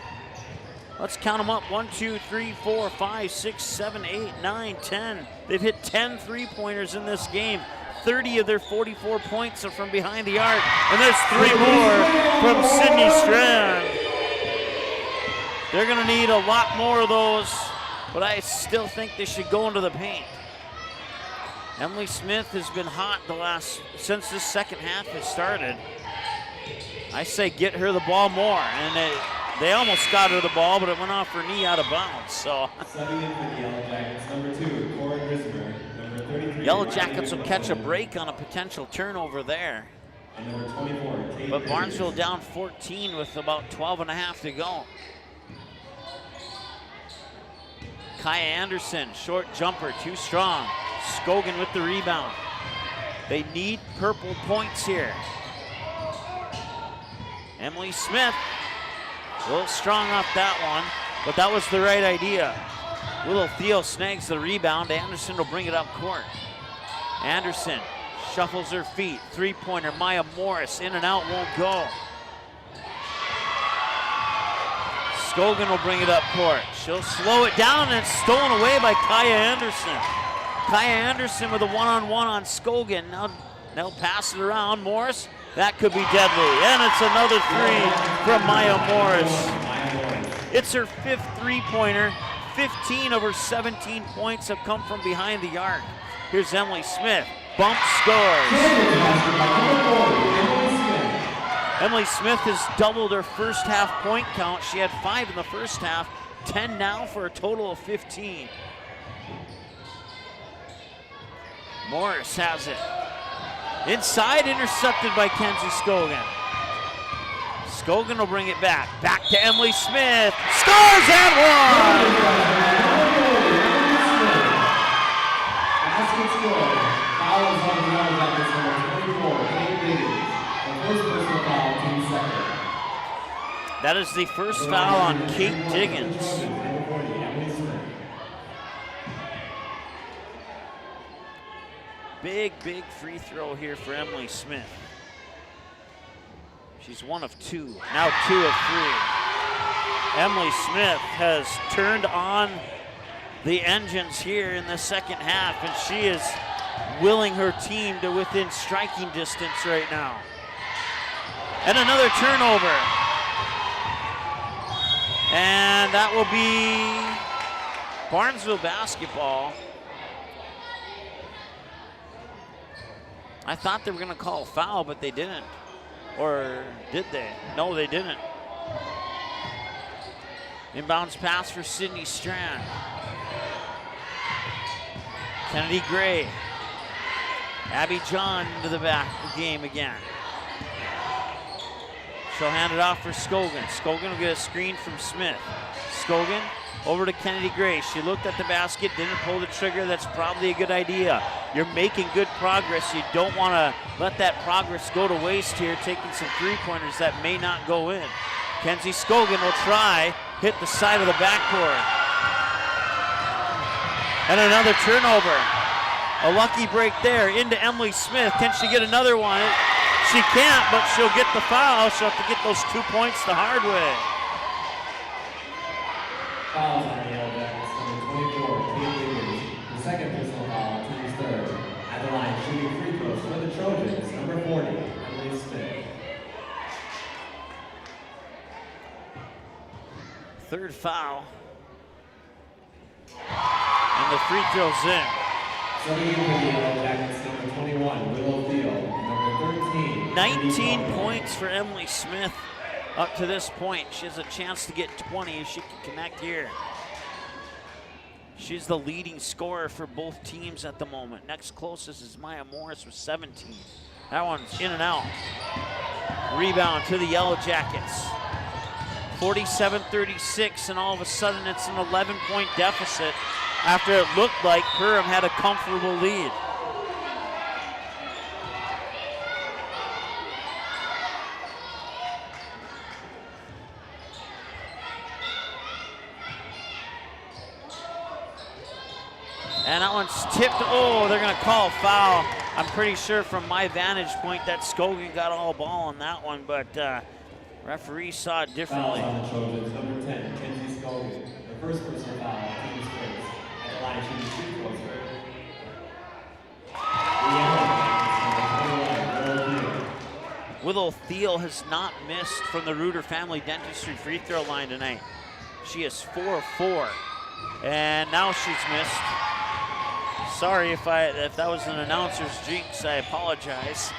Let's count them up. 1, 2, 3, 4, 5, 6, 7, 8, 9, 10. They've hit 10 three-pointers in this game. 30 of their 44 points are from behind the arc. And there's 3 more from Sydney Strand. They're going to need a lot more of those, but I still think they should go into the paint. Emily Smith has been hot since this second half has started. I say get her the ball more, and they almost got her the ball, but it went off her knee out of bounds. So Subbing in for the Yellow Jackets, number 2, Corey Grismer, number 33. Yellow Jackets will catch a break on a potential turnover there. And number 24, Kate But Barnesville down 14 with about 12 and a half to go. Kaya Anderson, short jumper, too strong. Scogan with the rebound. They need purple points here. Emily Smith, a little strong off that one, but that was the right idea. Little Theo snags the rebound. Anderson will bring it up court. Anderson shuffles her feet. Three-pointer, Maya Morris, in and out, won't go. Scogan will bring it up court. She'll slow it down, and it's stolen away by Kaya Anderson. Kaya Anderson with a one-on-one on Scogan. Now they'll pass it around. Morris, that could be deadly. And it's another 3 from Maya Morris. It's her 5th three-pointer. 15 of her 17 points have come from behind the arc. Here's Emily Smith. bump scores. Emily Smith has doubled her first half point count. She had 5 in the first half, 10 now for a total of 15. Morris has it. Inside, intercepted by Kenzie Scogan. Scogan will bring it back. Back to Emily Smith. Scores and one! Basket score. Fouls on the Yellow Jackets number 24, Kate Diggins. The first personal foul, team second. That is the first foul on Kate Diggins. Big free throw here for Emily Smith. She's 1 of 2, now 2 of 3. Emily Smith has turned on the engines here in the second half, and she is willing her team to within striking distance right now. And another turnover. And that will be Barnesville basketball. I thought they were going to call a foul, but they didn't. Or did they? No, they didn't. Inbounds pass for Sydney Strand. Kennedy Gray. Abby John into the back of the game again. She'll hand it off for Scogan. Scogan will get a screen from Smith. Scogan over to Kennedy Gray. She looked at the basket, didn't pull the trigger. That's probably a good idea. You're making good progress. You don't want to let that progress go to waste here, taking some three-pointers that may not go in. Kenzie Scogan will try, hit the side of the backboard. And another turnover. A lucky break there into Emily Smith. Can she get another one? She can't, but she'll get the foul. She'll have to get those 2 points the hard way. Fouls on the Yellow Jackets, number 24, Kate Diggins. The second personal foul, team's third. At the line, shooting free throws for the Trojans, number 40, Emily Smith. Third foul. And the free throw's in. Subbing in for the Yellow Jackets, number 21, Willow Thiel. Number 13, 19 points for Emily Smith up to this point. She has a chance to get 20 if she can connect here. She's the leading scorer for both teams at the moment. Next closest is Maya Morris with 17. That one's in and out. Rebound to the Yellow Jackets. 47-36, and all of a sudden it's an 11-point deficit after it looked like Perham had a comfortable lead. And that one's tipped. Oh, they're going to call a foul. I'm pretty sure from my vantage point that Scogan got all ball on that one, but referee saw it differently. Fouls on the Trojans, number 10, Kenzie Scogan. The first personal foul, team's first. At the line, shooting free throws for the Yellow Jackets, number 21, Willow Thiel has not missed from the Reuter Family Dentistry free throw line tonight. She is 4 of 4, and now she's missed. Sorry if that was an announcer's jinx, I apologize.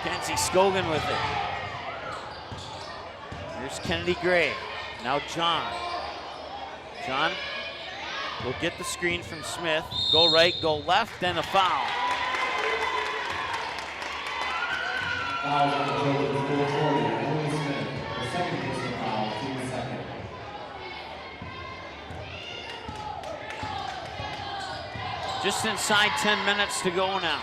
Kenzie Scogan with it. Here's Kennedy Gray. Now John. John will get the screen from Smith. Go right, go left, and a foul. Fouls on the Trojans, number 40, Emily Smith. The second personal foul, team's second. Just inside 10 minutes to go now.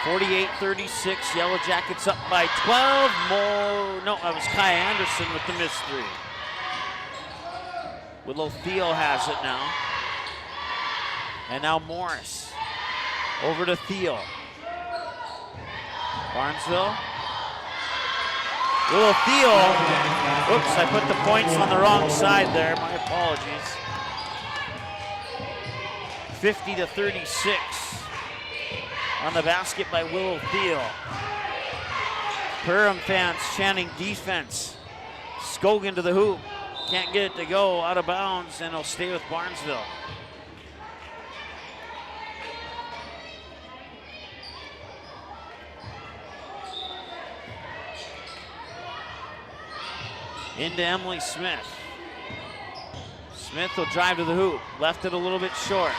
48-36, Yellow Jackets up by 12 more. No, that was Kai Anderson with the missed three. Willow Thiel has it now. And now Morris. Over to Thiel. Barnesville. Willow Thiel. Oops, I put the points on the wrong side there. My apologies. 50-36 on the basket by Willow Thiel. Perham fans chanting defense. Scogan to the hoop. Can't get it to go, out of bounds, and he'll stay with Barnesville. Into Emily Smith. Smith will drive to the hoop. Left it a little bit short.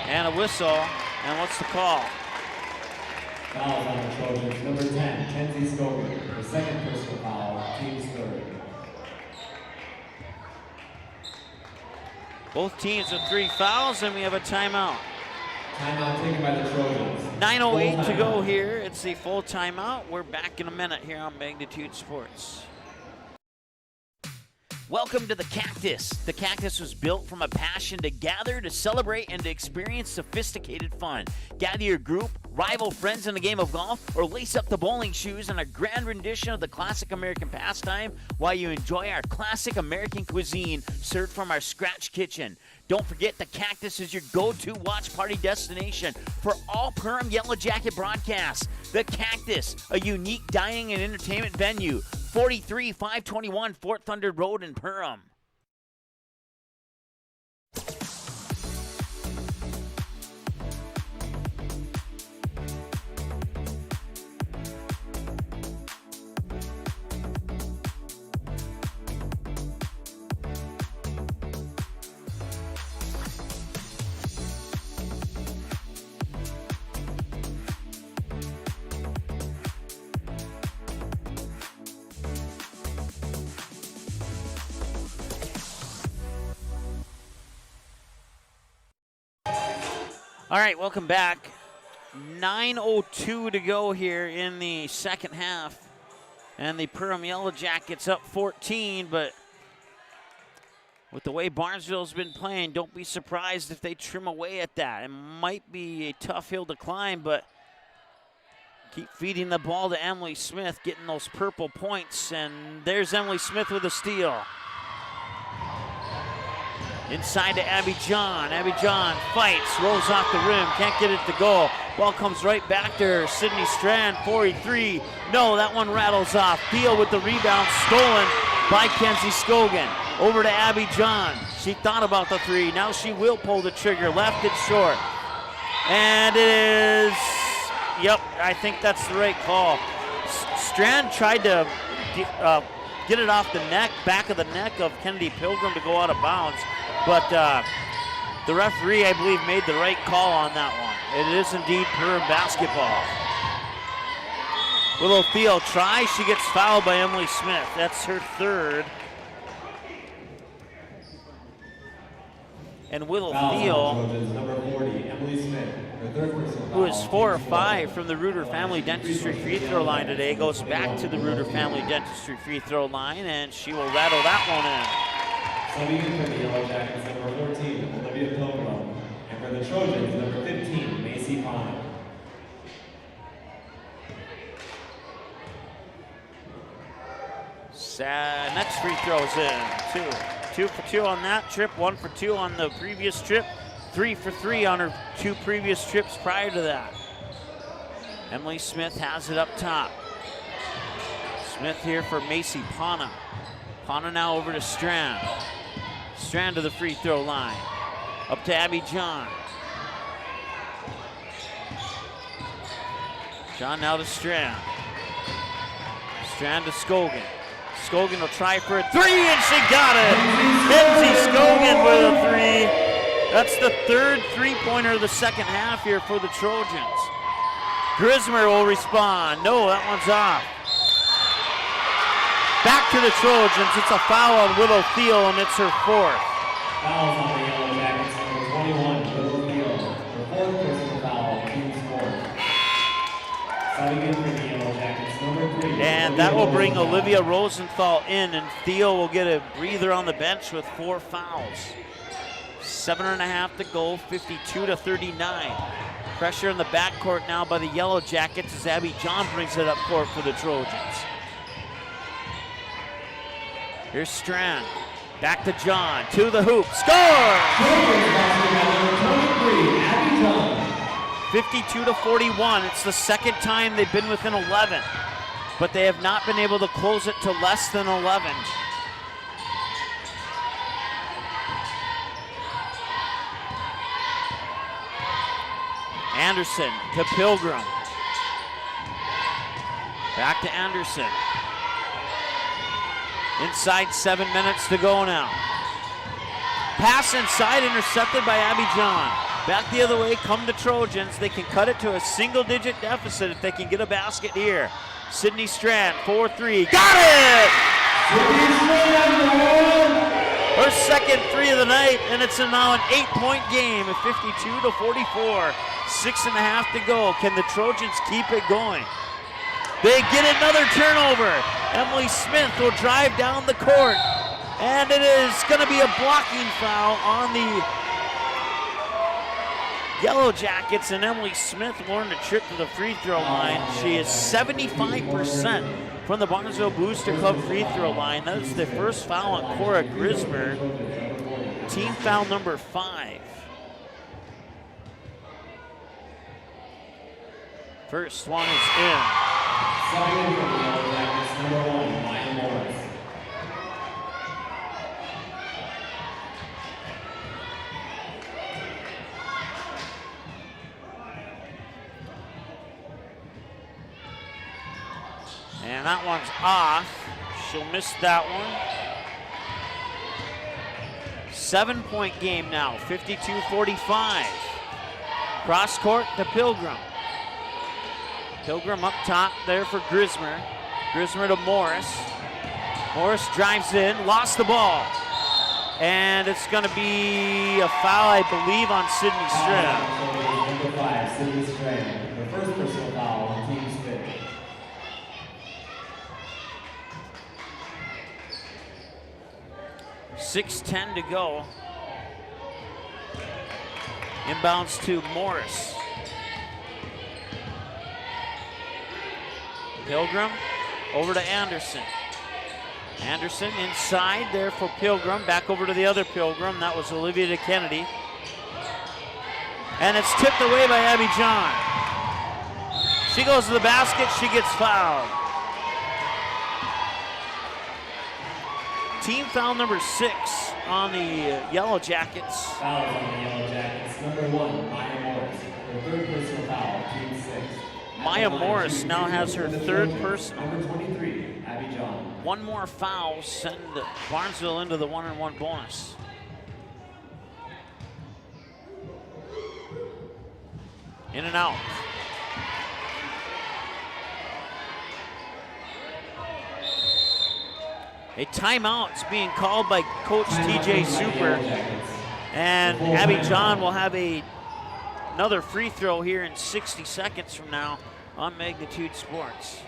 And a whistle. And what's the call? Foul on the Trojans. Number 10, Kenzie Scogan. The second personal foul, team's third. Both teams with 3 fouls, and we have a timeout. Timeout taken by the Trojans. 9:08 to go here. It's a full timeout. We're back in a minute here on Magnitude Sports. Welcome to the Cactus. The Cactus was built from a passion to gather, to celebrate, and to experience sophisticated fun. Gather your group, rival friends in a game of golf, or lace up the bowling shoes in a grand rendition of the classic American pastime while you enjoy our classic American cuisine served from our scratch kitchen. Don't forget, the Cactus is your go-to watch party destination for all Perham Yellow Jacket broadcasts. The Cactus, a unique dining and entertainment venue. 43521 Fort Thunder Road in Perham. All right, welcome back. 9:02 to go here in the second half. And the Perham Yellow Jackets up 14, but with the way Barnesville's been playing, don't be surprised if they trim away at that. It might be a tough hill to climb, but keep feeding the ball to Emily Smith, getting those purple points, and there's Emily Smith with a steal. Inside to Abby John. Abby John fights, rolls off the rim, can't get it to go. Ball comes right back to her. Sydney Strand, 43. No, that one rattles off. Thiel with the rebound, stolen by Kenzie Scogan. Over to Abby John. She thought about the three. Now she will pull the trigger. Left it short. And it is, yep, I think that's the right call. Strand tried to get it off the neck, back of the neck of Kennedy Pilgrim to go out of bounds. But the referee, I believe, made the right call on that one. It is indeed Perham basketball. Willow Thiel tries. She gets fouled by Emily Smith. That's her third. And Willow Thiel, number 40, Emily Smith, her third personal who is 4 or 5 from the Reuter Family Dentistry free throw line today, goes back to the Reuter Family Dentistry free throw line, and she will rattle that one in. Subbing in for the Yellow Jackets, number 14, Olivia Pilgrim. And for the Trojans, number 15, Macy Pine. Next free throw's in. 2 for 2 on that trip, 1 for 2 on the previous trip, 3 for 3 on her 2 previous trips prior to that. Emily Smith has it up top. Smith here for Macy Pana. Pana now over to Strand. Strand to the free throw line. Up to Abby John. John now to Strand. Strand to Scogan. Scogan will try for a three, and she got it! Kenzie Scogan with a three. That's the third three-pointer of the second half here for the Trojans. Grismer will respond. No, that one's off. Back to the Trojans. It's a foul on Willow Thiel, and it's her fourth. Fouls on the Yellow Jackets, number 21, Willow Thiel. Her fourth personal foul, team's fourth. Subbing in for the Yellow Jackets, number 3. And that will bring Olivia Rosenthal in, and Thiel will get a breather on the bench with 4 fouls. 7.5 to go, 52-39. Pressure in the backcourt now by the Yellow Jackets as Abby John brings it up court for the Trojans. Here's Strand, back to John, to the hoop, score! 52-41, it's the second time they've been within 11, but they have not been able to close it to less than 11. Anderson to Pilgrim. Back to Anderson. Inside 7 minutes to go now. Pass inside, intercepted by Abby John. Back the other way, come the Trojans. They can cut it to a single-digit deficit if they can get a basket here. Sydney Strand, 4-3, got it! Her second three of the night, and it's now an 8-point game at 52-44. 6.5 to go. Can the Trojans keep it going? They get another turnover. Emily Smith will drive down the court, and it is going to be a blocking foul on the Yellow Jackets, and Emily Smith learned a trip to the free throw line. She is 75% from the Barnesville Booster Club free throw line. That is the first foul on Cora Grismer. Team foul number 5. First one is in. Second from the Yellow Jackets, number 1, Maya Morris. And that one's off. She'll miss that one. 7-point game now, 52-45. Cross court to Pilgrim. Pilgrim up top there for Grismer. Grismer to Morris. Morris drives in, lost the ball. And it's going to be a foul, I believe, on Sydney Strand. Number 5, Sydney Strand. The first personal foul on team's fifth. 6:10 to go. Inbounds to Morris. Pilgrim over to Anderson. Anderson inside there for Pilgrim. Back over to the other Pilgrim. That was Olivia DeKennedy. And it's tipped away by Abby John. She goes to the basket. She gets fouled. Team foul number 6 on the Yellow Jackets. Fouls on the Yellow Jackets. Number 1, Maya Morris. Her third personal foul, team 6. Maya Morris now has her third personal. Number 23, Abby John. One more foul, send Barnesville into the 1-on-1 bonus. In and out. A timeout's being called by Coach TJ Super. And Abby John will have another free throw here in 60 seconds from now on Magnitude Sports.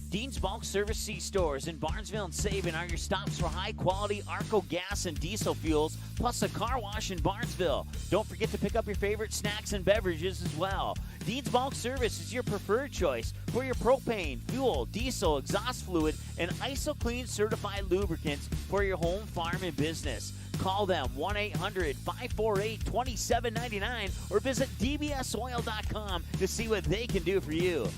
Dean's Bulk Service C-Stores in Barnesville and Sabin are your stops for high-quality Arco gas and diesel fuels, plus a car wash in Barnesville. Don't forget to pick up your favorite snacks and beverages as well. Dean's Bulk Service is your preferred choice for your propane, fuel, diesel, exhaust fluid, and ISO-Clean certified lubricants for your home, farm, and business. Call them 1-800-548-2799 or visit dbsoil.com to see what they can do for you.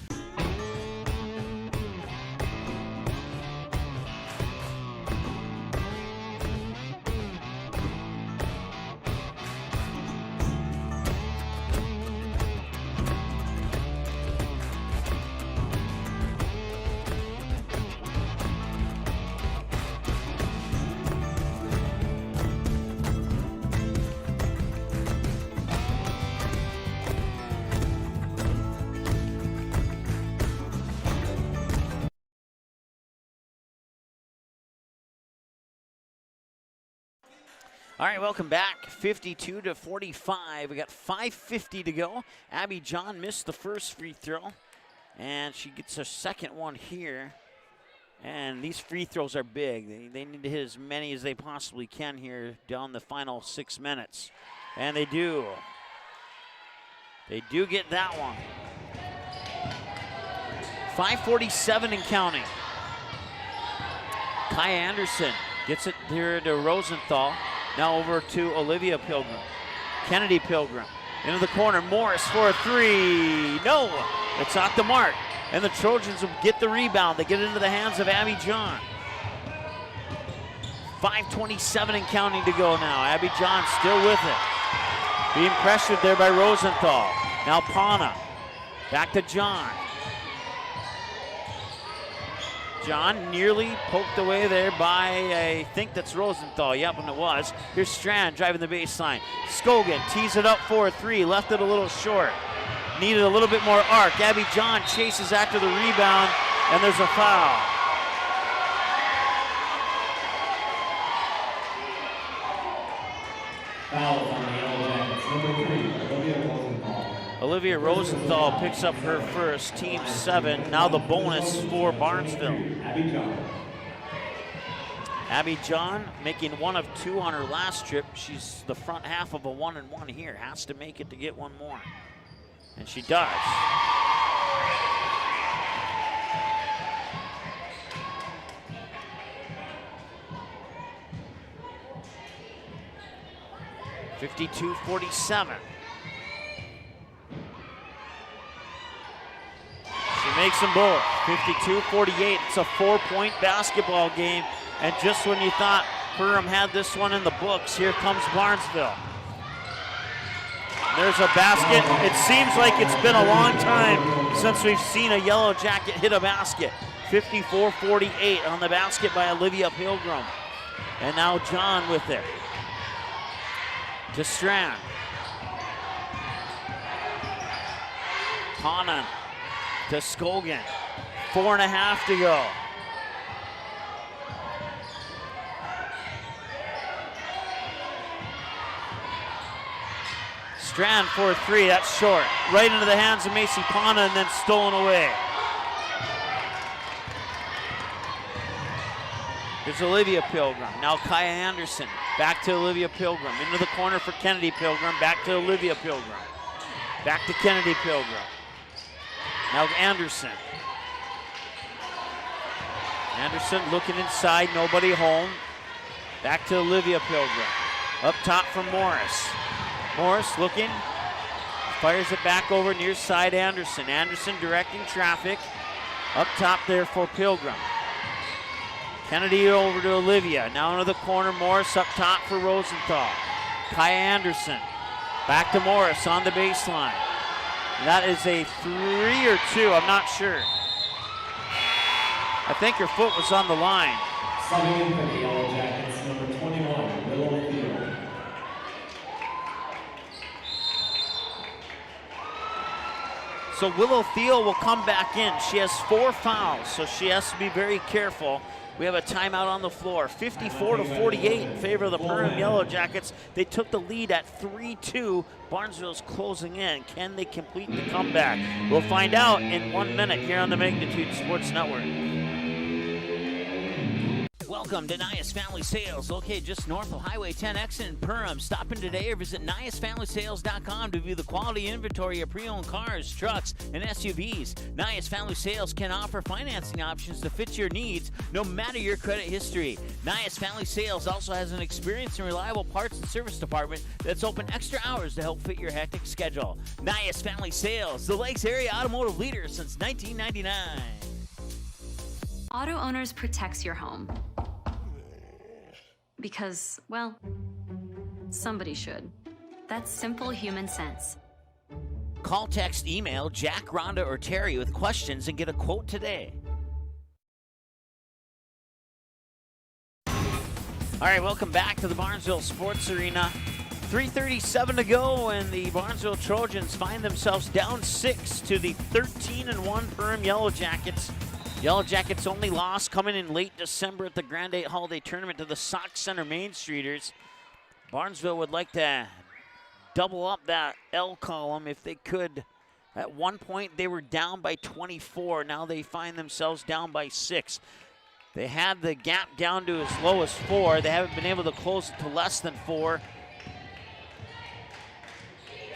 All right, welcome back. 52-45. We got 5:50 to go. Abby John missed the first free throw, and she gets her second one here. And these free throws are big. They need to hit as many as they possibly can here down the final 6 minutes. And they do. They do get that one. 5:47 and counting. Kaya Anderson gets it here to Rosenthal. Now over to Olivia Pilgrim. Kennedy Pilgrim into the corner. Morris for a three. No, it's off the mark. And the Trojans will get the rebound. They get it into the hands of Abby John. 5:27 and counting to go now. Abby John still with it. Being pressured there by Rosenthal. Now Pana. Back to John. John nearly poked away there by, I think that's Rosenthal. Yep, and it was. Here's Strand driving the baseline. Scogan tees it up for a 3, left it a little short. Needed a little bit more arc. Abby John chases after the rebound, and there's a foul. Foul on the Yellow Jackets, number 3, Olivia Rosenthal. Olivia Rosenthal picks up her first, team 7. Now the bonus for Barnesville. Abby John. Abby John making 1 of 2 on her last trip. She's the front half of a 1-and-1 here. Has to make it to get one more. And she does. (52-47). She makes them both. 52-48. It's a 4-point basketball game. And just when you thought Perham had this one in the books, here comes Barnesville. There's a basket. It seems like it's been a long time since we've seen a Yellow Jacket hit a basket. 54-48 on the basket by Olivia Pilgrim. And now John with it. To Strand. Conan to Scogan. 4.5 to go. Strand for a 3, that's short. Right into the hands of Macy Pana and then stolen away. There's Olivia Pilgrim. Now Kaya Anderson. Back to Olivia Pilgrim. Into the corner for Kennedy Pilgrim. Back to Olivia Pilgrim. Back to Kennedy Pilgrim. Now Anderson. Anderson looking inside, nobody home. Back to Olivia Pilgrim. Up top for Morris. Morris looking, fires it back over near side Anderson. Anderson directing traffic. Up top there for Pilgrim. Kennedy over to Olivia. Now into the corner, Morris up top for Rosenthal. Kaya Anderson. Back to Morris on the baseline. That is a 3 or 2, I'm not sure. I think her foot was on the line. Subbing in for the Yellow Jackets, number 21, Willow Field. So Willow Thiel will come back in. She has 4 fouls, so she has to be very careful. We have a timeout on the floor. 54-48 in favor of the Perham Yellow Jackets. They took the lead at 3-2. Barnesville's closing in. Can they complete the comeback? We'll find out in 1 minute here on the Magnitude Sports Network. Welcome to Nias Family Sales, located just north of Highway 10 exit in Perham. Stop in today or visit NiasFamilySales.com to view the quality inventory of pre-owned cars, trucks, and SUVs. Nias Family Sales can offer financing options to fit your needs, no matter your credit history. Nias Family Sales also has an experienced and reliable parts and service department that's open extra hours to help fit your hectic schedule. Nias Family Sales, the Lakes Area automotive leader since 1999. Auto Owners protects your home. Because, well, somebody should. That's simple human sense. Call, text, email Jack, Rhonda, or Terry with questions and get a quote today. All right, welcome back to the Barnesville Sports Arena. 3:37 to go, and the Barnesville Trojans find themselves down 6 to the 13-1 Perham Yellow Jackets. Yellow Jackets only loss coming in late December at the Grand 8 Holiday Tournament to the Sox Center Main Streeters. Barnesville would like to double up that L column if they could. At one point, they were down by 24. Now they find themselves down by 6. They had the gap down to as low as 4. They haven't been able to close it to less than 4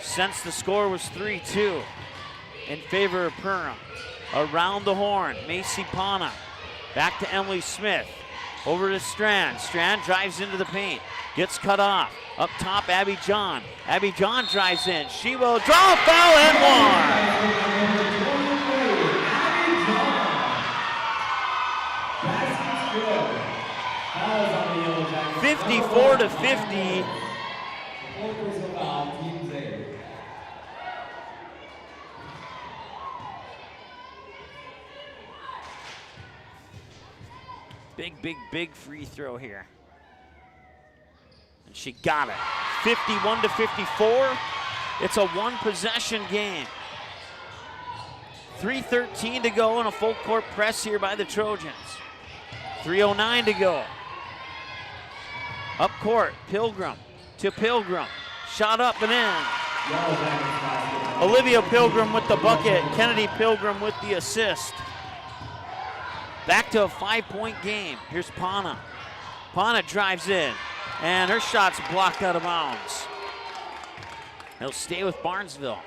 since the score was 3-2 in favor of Perham. Around the horn, Macy Pana. Back to Emily Smith. Over to Strand. Strand drives into the paint. Gets cut off. Up top, Abby John. Abby John drives in. She will draw a foul and one. 54-50. Big free throw here. And she got it. 51-54. It's a one-possession game. 3:13 to go and a full court press here by the Trojans. 3:09 to go. Up court, Pilgrim to Pilgrim. Shot up and in. Olivia Pilgrim with the bucket. Kennedy Pilgrim with the assist. Back to a 5-point game. Here's Pana. Pana drives in, and her shot's blocked out of bounds. He'll stay with Barnesville.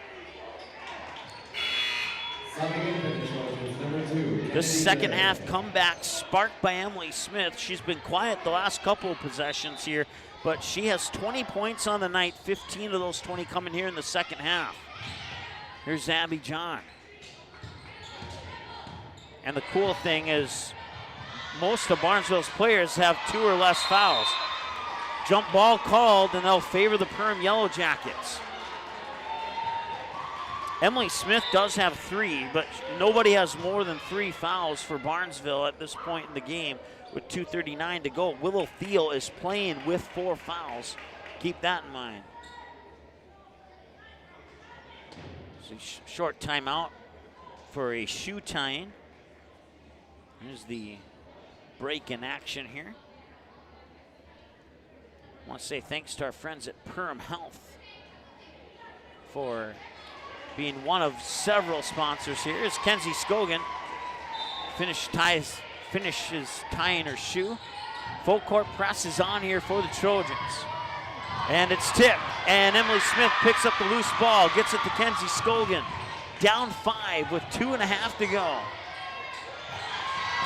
This second half comeback sparked by Emily Smith. She's been quiet the last couple of possessions here, but she has 20 points on the night, 15 of those 20 coming here in the second half. Here's Abby John. And the cool thing is most of Barnesville's players have 2 or less fouls. Jump ball called, and they'll favor the Perham Yellow Jackets. Emily Smith does have 3, but nobody has more than 3 fouls for Barnesville at this point in the game with 2:39 to go. Willow Thiel is playing with 4 fouls. Keep that in mind. So short timeout for a shoe tying. Here's the break in action here. I want to say thanks to our friends at Perham Health for being one of several sponsors here. Is Kenzie Scogan. Finishes tying her shoe. Full court press is on here for the Trojans. And it's tipped. And Emily Smith picks up the loose ball, gets it to Kenzie Scogan. Down 5 with 2.5 to go.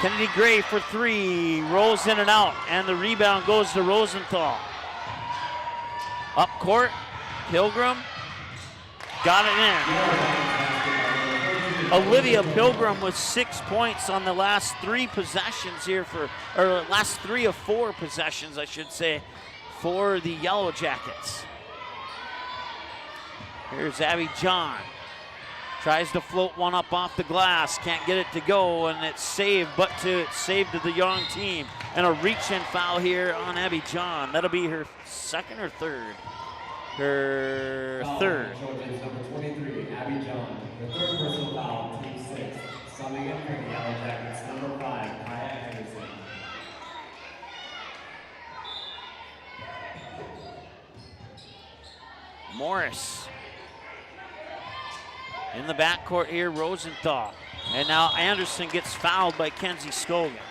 Kennedy Gray for 3, rolls in and out, and the rebound goes to Rosenthal. Up court, Pilgrim, got it in. Olivia Pilgrim with 6 points on the last 3 possessions here or last 3 of 4 possessions, I should say, for the Yellow Jackets. Here's Abby John. Tries to float one up off the glass, can't get it to go, and it's saved, but saved to the young team. And a reach-in foul here on Abby John. That'll be her second or third? Her third. Number 23, Abby John. The third personal foul, team 6. Summing in for the Yellow Jackets, number 5, Kaya Henderson. Morris. In the backcourt here, Rosenthal. And now Anderson gets fouled by Kenzie Scogan.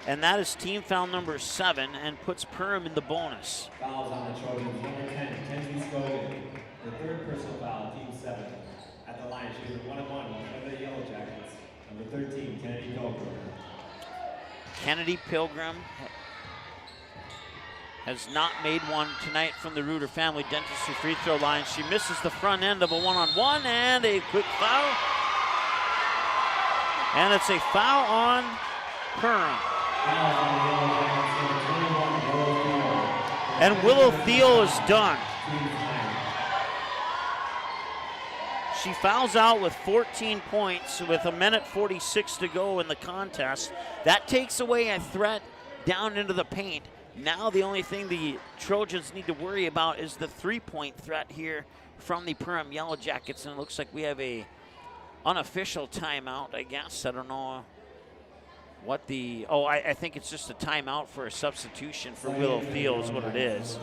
And that is team foul number 7 and puts Perham in the bonus. Fouls on the Trojans. Number 10, Kenzie Scogan. The third personal foul, team 7. At the line, she's 1-1 over the Yellow Jackets. Number 13, Kennedy Pilgrim. Kennedy Pilgrim has not made one tonight from the Reuter Family Dentistry free throw line. She misses the front end of a one-on-one and a quick foul. And it's a foul on Perham. And Willow Thiel is done. She fouls out with 14 points with 1:46 to go in the contest. That takes away a threat down into the paint. Now the only thing the Trojans need to worry about is the 3-point threat here from the Perham Yellow Jackets. And it looks like we have a unofficial timeout, I guess. I don't know what the, I think it's just a timeout for a substitution for Willow Thiel is what it is.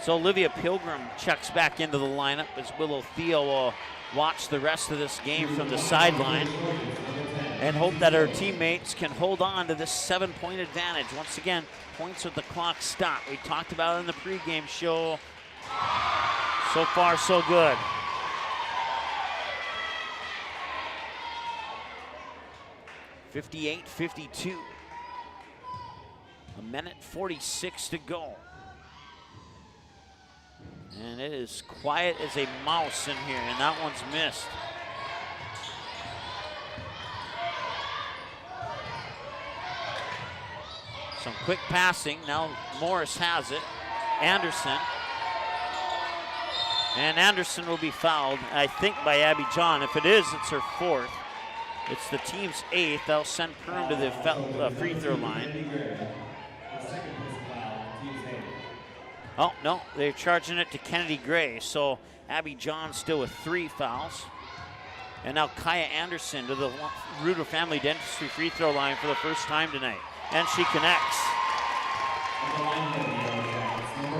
So Olivia Pilgrim checks back into the lineup as Willow Thiel will watch the rest of this game from the sideline and hope that her teammates can hold on to this 7-point advantage. Once again, points with the clock stop. We talked about it in the pregame show. So far, so good. (58-52). 1:46 to go. And it is quiet as a mouse in here, and that one's missed. Some quick passing. Now Morris has it. Anderson. And Anderson will be fouled, I think, by Abby John. If it is, it's her 4th. It's the team's 8th. They'll send Perham to the free throw line. Oh, no, they're charging it to Kennedy Gray. So Abby John still with 3 fouls. And now Kaya Anderson to the Reuter Family Dentistry free throw line for the first time tonight. And she connects.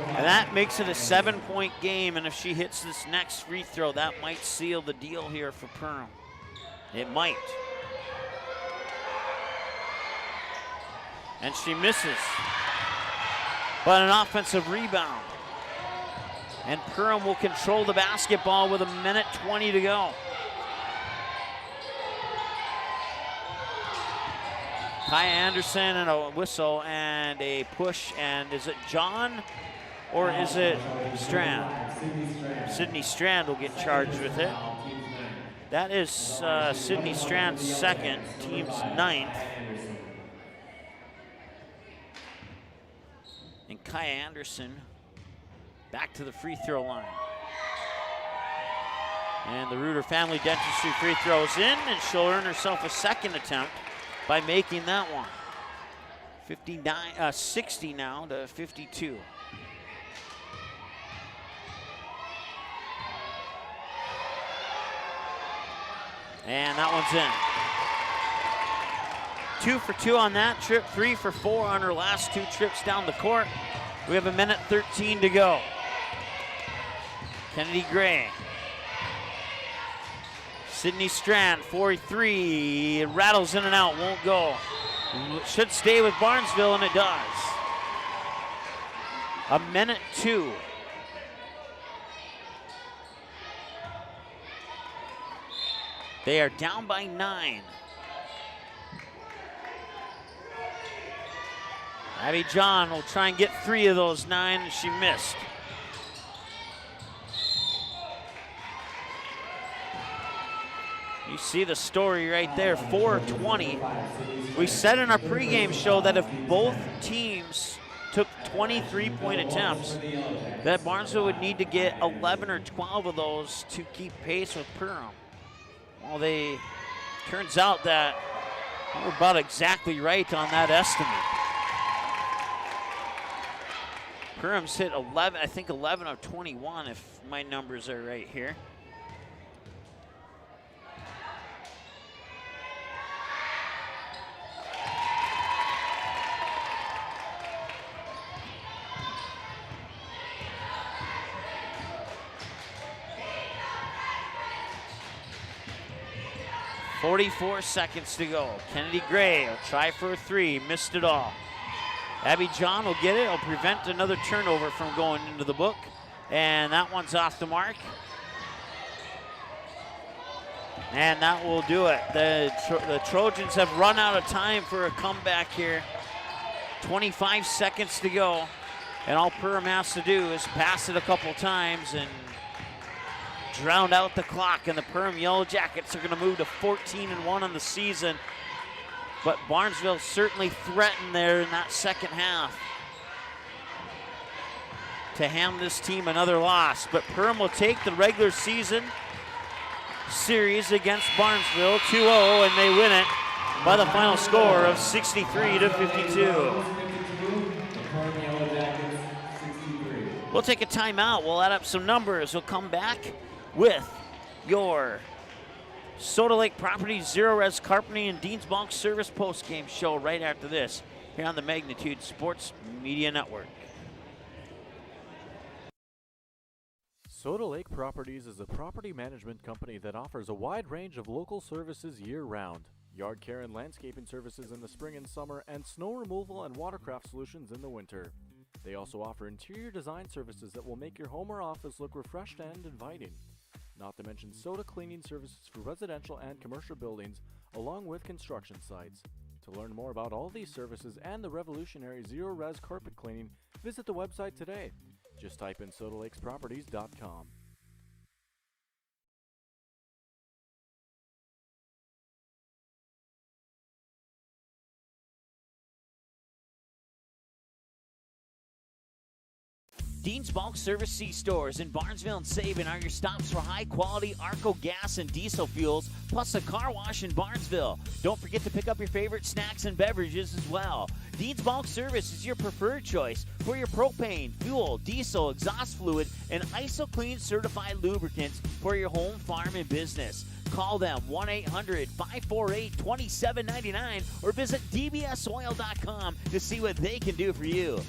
And that makes it a 7-point game. And if she hits this next free throw, that might seal the deal here for Perham. It might. And she misses. But an offensive rebound. And Perham will control the basketball with 1:20 to go. Kaya Anderson and a whistle and a push. And is it John or is it Strand? Sydney Strand will get charged with it. That is Sydney Strand's 2nd, team's 9th. And Kaya Anderson back to the free throw line. And the Reuter Family Dentistry free throws in, and she'll earn herself a 2nd attempt by making that one. 60 now to 52. And that one's in. 2 for 2 on that trip, 3 for 4 on her last 2 trips down the court. We have 1:13 to go. Kennedy Gray. Sydney Strand, 4-3, it rattles in and out, won't go. Should stay with Barnesville, and it does. 1:02. They are down by 9. Abby John will try and get 3 of those 9, and she missed. You see the story right there, 4:20. We said in our pregame show that if both teams took 23-point attempts, that Barnesville would need to get 11 or 12 of those to keep pace with Perham. Well, turns out that we're about exactly right on that estimate. Perham's hit 11, I think 11 of 21 if my numbers are right here. .44 seconds to go. Kennedy Gray will try for a 3, missed it all. Abby John will get it, will prevent another turnover from going into the book. And that one's off the mark. And that will do it. The Trojans have run out of time for a comeback here. 25 seconds to go. And all Perham has to do is pass it a couple times and drown out the clock, and the Perham Yellow Jackets are going to move to 14-1 on the season. But Barnesville certainly threatened there in that second half to hand this team another loss. But Perham will take the regular season series against Barnesville 2-0, and they win it by the final score of 63-52. We'll take a timeout. We'll add up some numbers. We'll come back with your Soda Lake Properties Zero Res Carpeting and Dean's Bulk Service postgame show right after this here on the Magnitude Sports Media Network. Soda Lake Properties is a property management company that offers a wide range of local services year-round. Yard care and landscaping services in the spring and summer, and snow removal and watercraft solutions in the winter. They also offer interior design services that will make your home or office look refreshed and inviting. Not to mention soda cleaning services for residential and commercial buildings, along with construction sites. To learn more about all these services and the revolutionary Zero Res carpet cleaning, visit the website today. Just type in sodalakesproperties.com. Dean's Bulk Service C-Stores in Barnesville and Sabin are your stops for high-quality Arco gas and diesel fuels, plus a car wash in Barnesville. Don't forget to pick up your favorite snacks and beverages as well. Dean's Bulk Service is your preferred choice for your propane, fuel, diesel, exhaust fluid, and ISO-Clean certified lubricants for your home, farm, and business. Call them 1-800-548-2799 or visit dbsoil.com to see what they can do for you.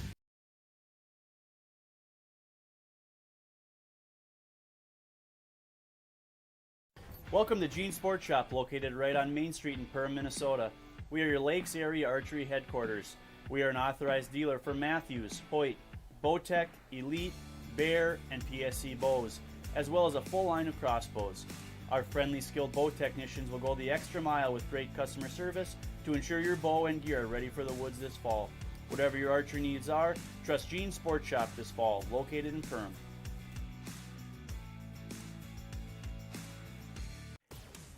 Welcome to Gene Sports Shop, located right on Main Street in Perham, Minnesota. We are your Lakes Area Archery headquarters. We are an authorized dealer for Matthews, Hoyt, Bowtech, Elite, Bear, and PSC bows, as well as a full line of crossbows. Our friendly, skilled bow technicians will go the extra mile with great customer service to ensure your bow and gear are ready for the woods this fall. Whatever your archery needs are, trust Gene Sports Shop this fall, located in Perham.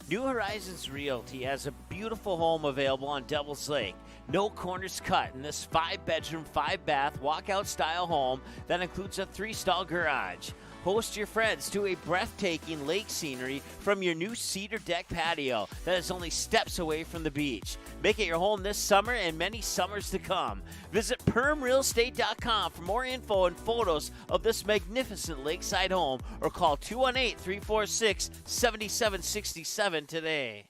New Horizons Realty has a beautiful home available on Devil's Lake. No corners cut in this 5-bedroom, 5-bath, walkout-style home that includes a 3-stall garage. Host your friends to a breathtaking lake scenery from your new cedar deck patio that is only steps away from the beach. Make it your home this summer and many summers to come. Visit PermRealEstate.com for more info and photos of this magnificent lakeside home or call 218-346-7767 today.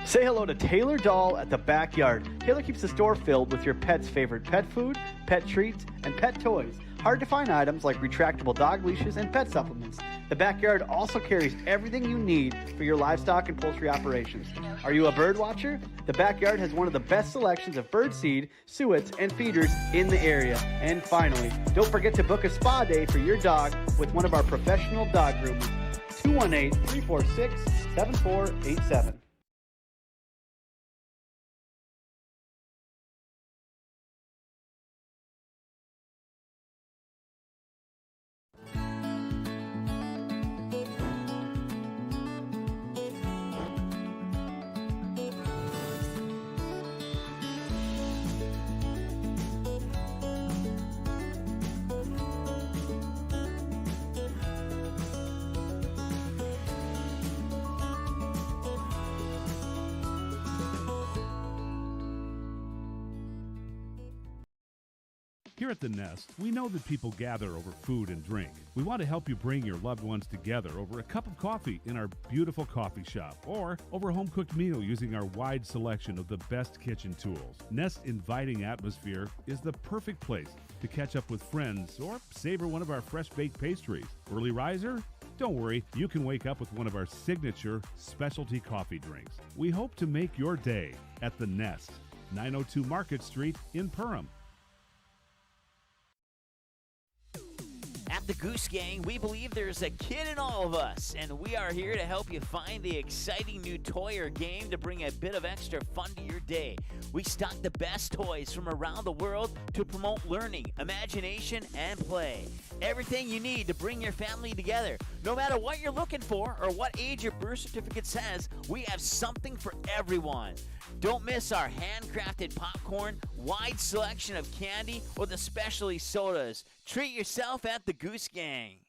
Say hello to Taylor Doll at the Backyard. Taylor keeps the store filled with your pet's favorite pet food, pet treats, and pet toys. Hard to find items like retractable dog leashes and pet supplements. The Backyard also carries everything you need for your livestock and poultry operations. Are you a bird watcher? The Backyard has one of the best selections of bird seed, suets, and feeders in the area. And finally, don't forget to book a spa day for your dog with one of our professional dog groomers. 218-346-7487. Here at The Nest, we know that people gather over food and drink. We want to help you bring your loved ones together over a cup of coffee in our beautiful coffee shop or over a home-cooked meal using our wide selection of the best kitchen tools. Nest's inviting atmosphere is the perfect place to catch up with friends or savor one of our fresh-baked pastries. Early riser? Don't worry, you can wake up with one of our signature specialty coffee drinks. We hope to make your day at The Nest, 902 Market Street in Perham. At the Goose Gang, we believe there's a kid in all of us, and we are here to help you find the exciting new toy or game to bring a bit of extra fun to your day. We stock the best toys from around the world to promote learning, imagination, and play. Everything you need to bring your family together. No matter what you're looking for or what age your birth certificate says, we have something for everyone. Don't miss our handcrafted popcorn, wide selection of candy, or the specialty sodas. Treat yourself at the Goose Gang.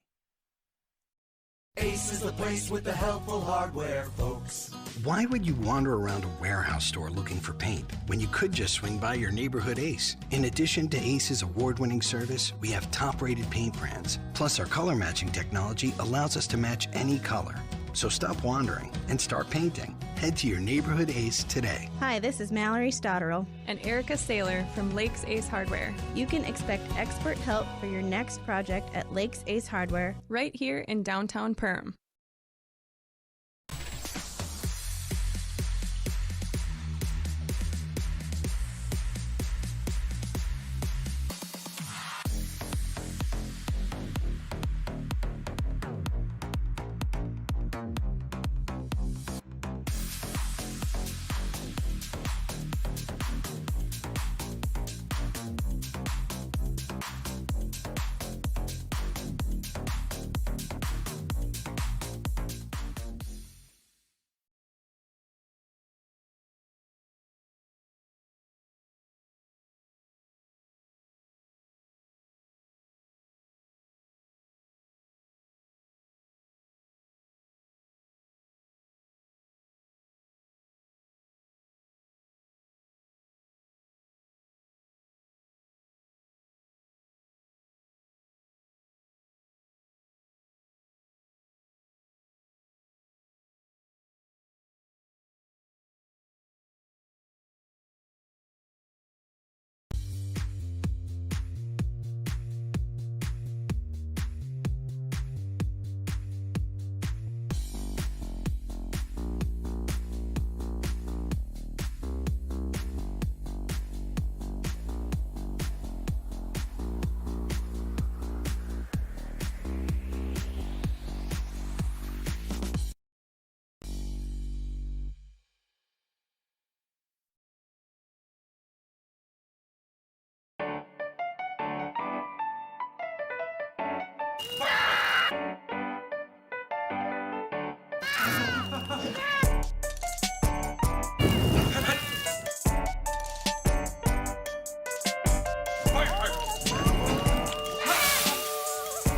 Ace is the place with the helpful hardware, folks. Why would you wander around a warehouse store looking for paint when you could just swing by your neighborhood Ace? In addition to Ace's award-winning service, we have top-rated paint brands. Plus, our color matching technology allows us to match any color. So stop wandering and start painting. Head to your neighborhood Ace today. Hi, this is Mallory Stotterell and Erica Saylor from Lakes Ace Hardware. You can expect expert help for your next project at Lakes Ace Hardware, right here in downtown Perham.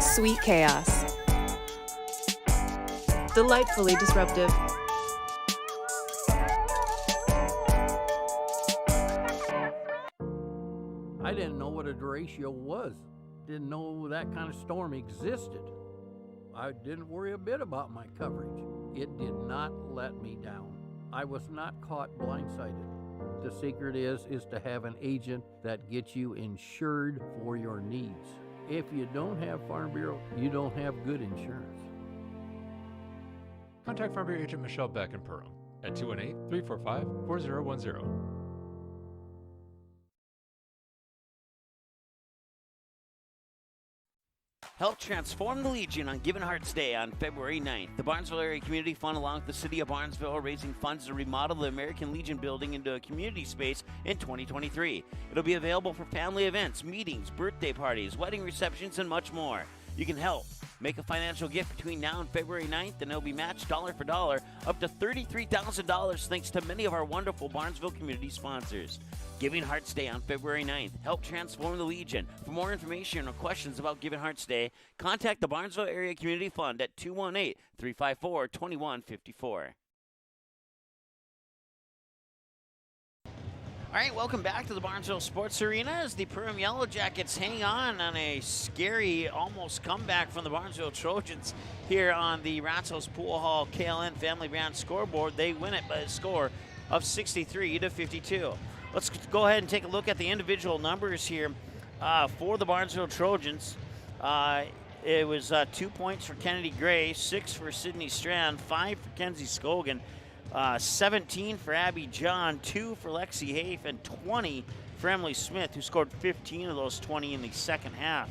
Sweet chaos. Delightfully disruptive. I didn't know what a derecho was. Didn't know that kind of storm existed. I didn't worry a bit about my coverage. It did not let me down. I was not caught blindsided. The secret is to have an agent that gets you insured for your needs. If you don't have Farm Bureau, you don't have good insurance. Contact Farm Bureau agent Michelle Beck in Perham at 218-345-4010. Help transform the Legion on Given Hearts Day on February 9th. The Barnesville Area Community Fund, along with the City of Barnesville, are raising funds to remodel the American Legion building into a community space in 2023. It'll be available for family events, meetings, birthday parties, wedding receptions, and much more. You can help. Make a financial gift between now and February 9th, and it'll be matched dollar for dollar up to $33,000 thanks to many of our wonderful Barnesville community sponsors. Giving Hearts Day on February 9th. Help transform the Legion. For more information or questions about Giving Hearts Day, contact the Barnesville Area Community Fund at 218-354-2154. All right, welcome back to the Barnesville Sports Arena as the Perham Yellow Jackets hang on a scary almost comeback from the Barnesville Trojans here on the Ratsos Pool Hall KLN Family Brand scoreboard. They win it by a score of 63-52. Let's go ahead and take a look at the individual numbers here for the Barnesville Trojans. It was 2 points for Kennedy Gray, 6 for Sydney Strand, 5 for Kenzie Scogan, 17 for Abby John, 2 for Lexi Hafe, and 20 for Emily Smith, who scored 15 of those 20 in the second half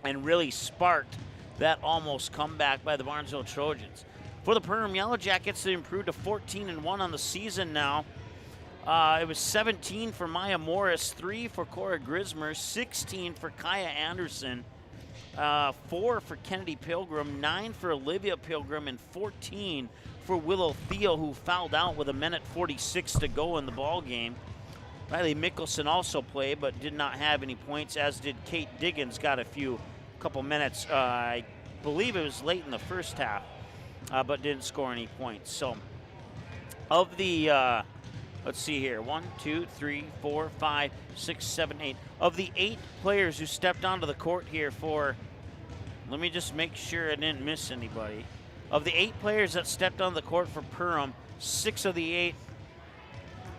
and really sparked that almost comeback by the Barnesville Trojans. For the Perham Yellow Jackets, they improved to 14-1 on the season now. It was 17 for Maya Morris, 3 for Cora Grismer, 16 for Kaya Anderson, 4 for Kennedy Pilgrim, 9 for Olivia Pilgrim, and 14 for Willow Theo, who fouled out with 1:46 to go in the ball game. Riley Mickelson also played, but did not have any points, as did Kate Diggins, got a couple minutes. I believe it was late in the first half, but didn't score any points. So, of the, let's see here, 1, 2, 3, 4, 5, 6, 7, 8. Of the 8 players who stepped onto the court here for, let me just make sure I didn't miss anybody. Of the 8 players that stepped on the court for Perham, 6 of the 8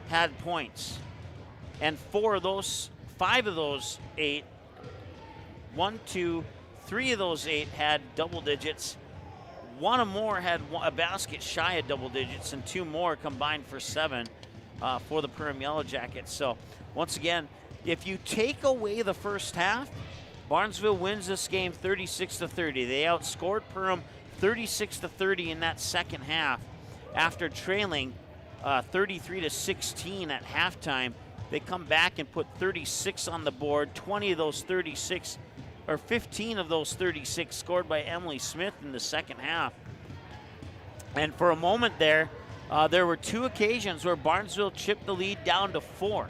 had points. And 5 of those 8, 1, 2, 3 of those 8 had double digits. 1 or more had a basket shy of double digits, and 2 more combined for 7 for the Perham Yellow Jackets. So once again, if you take away the first half, Barnesville wins this game 36-30. They outscored Perham 36-30 in that second half after trailing 33-16 at halftime. They come back and put 36 on the board. 20 of those 36, or 15 of those 36 scored by Emily Smith in the second half. And for a moment there were 2 occasions where Barnesville chipped the lead down to 4,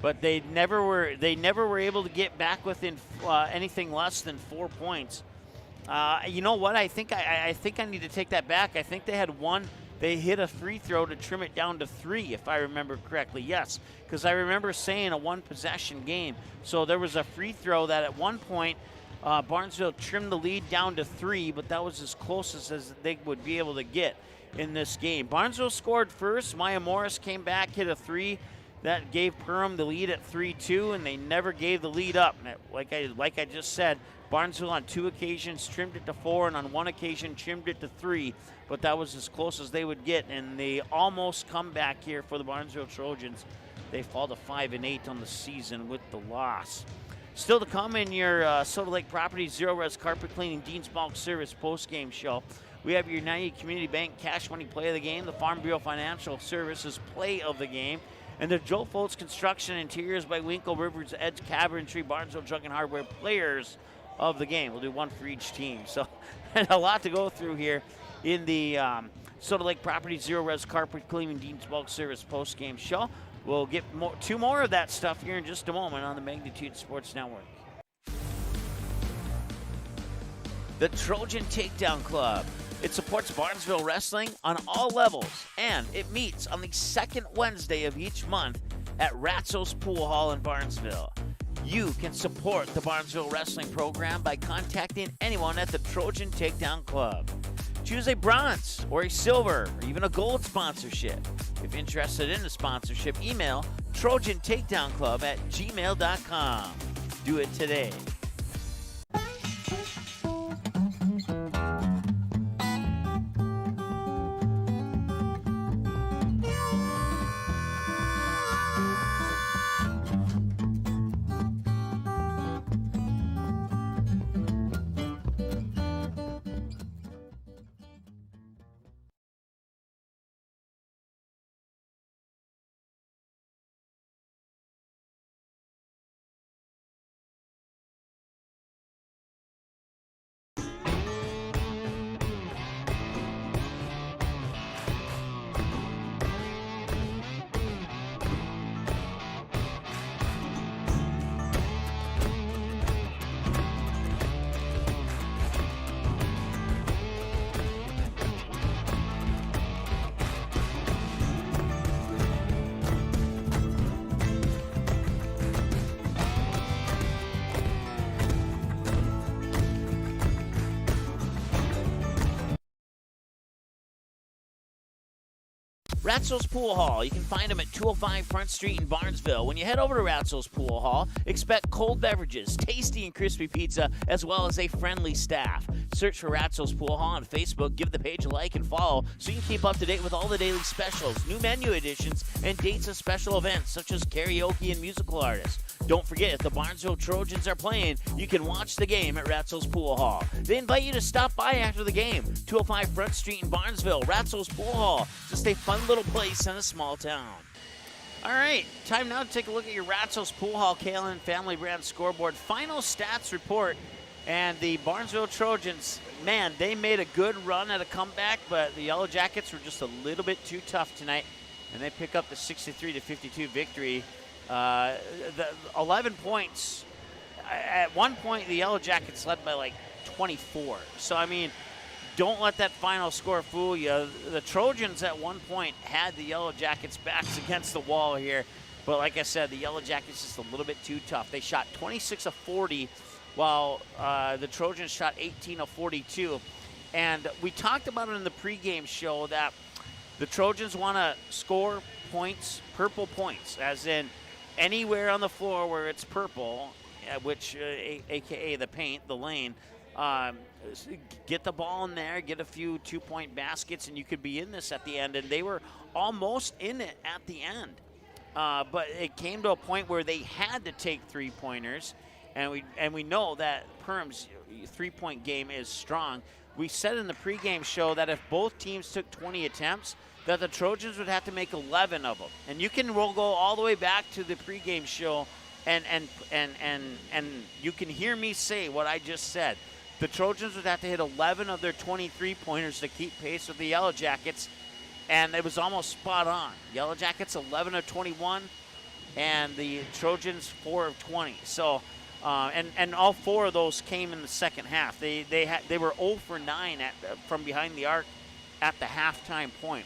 but they never were able to get back within anything less than 4 points. You know what? I think I need to take that back. I think they had one. They hit a free throw to trim it down to 3, if I remember correctly. Yes, because I remember saying a 1-possession game. So there was a free throw that at one point Barnesville trimmed the lead down to 3, but that was as close as they would be able to get in this game. Barnesville scored first. Maya Morris came back, hit a 3. That gave Perham the lead at 3-2, and they never gave the lead up. Like I just said, Barnesville on 2 occasions trimmed it to 4, and on 1 occasion trimmed it to 3, but that was as close as they would get, and they almost come back here for the Barnesville Trojans. They fall to 5-8 on the season with the loss. Still to come in your Soda Lake Properties Zero Res Carpet Cleaning Dean's Bulk Service post-game show. We have your United Community Bank Cash Money Play of the Game, the Farm Bureau Financial Services Play of the Game, and the Joe Foltz Construction Interiors by Winkle Rivers Edge Cabinetry Barnesville Truck and Hardware Players of the Game. We'll do one for each team. So a lot to go through here in the Soda Lake Properties Zero Res Carpet Cleaning Dean's Bulk Service post-game show. We'll get two more of that stuff here in just a moment on the Magnitude Sports Network. The Trojan Takedown Club. It supports Barnesville wrestling on all levels, and it meets on the second Wednesday of each month at Ratzo's Pool Hall in Barnesville. You can support the Barnesville wrestling program by contacting anyone at the Trojan Takedown Club. Choose a bronze or a silver or even a gold sponsorship. If interested in a sponsorship, email trojantakedownclub@gmail.com. Do it today. Ratzo's Pool Hall. You can find them at 205 Front Street in Barnesville. When you head over to Ratzo's Pool Hall, expect cold beverages, tasty and crispy pizza, as well as a friendly staff. Search for Ratzo's Pool Hall on Facebook. Give the page a like and follow so you can keep up to date with all the daily specials, new menu additions, and dates of special events such as karaoke and musical artists. Don't forget, if the Barnesville Trojans are playing, you can watch the game at Ratzo's Pool Hall. They invite you to stop by after the game. 205 Front Street in Barnesville, Ratzo's Pool Hall. Just a fun little place in a small town. All right, time now to take a look at your Ratzo's Pool Hall KLN Family Brand scoreboard. Final stats report. And the Barnesville Trojans, man, they made a good run at a comeback, but the Yellow Jackets were just a little bit too tough tonight, and they pick up the 63-52 victory. The 11 points. At one point, the Yellow Jackets led by like 24. So, I mean, don't let that final score fool you. The Trojans at one point had the Yellow Jackets' backs against the wall here. But like I said, the Yellow Jackets just a little bit too tough. They shot 26 of 40, while the Trojans shot 18 of 42. And we talked about it in the pregame show that the Trojans want to score points, purple points, as in anywhere on the floor where it's purple, which a.k.a. the paint, the lane, get the ball in there, get a few two-point baskets, and you could be in this at the end. And they were almost in it at the end. But it came to a point where they had to take three-pointers, and we know that Perham's three-point game is strong. We said in the pregame show that if both teams took 20 attempts, that the Trojans would have to make 11 of them. And you can go all the way back to the pregame show, and you can hear me say what I just said. The Trojans would have to hit 11 of their 23-pointers to keep pace with the Yellow Jackets, and it was almost spot on. Yellow Jackets 11 of 21, and the Trojans 4 of 20. So, and all four of those came in the second half. They were 0 for 9 from behind the arc at the halftime point.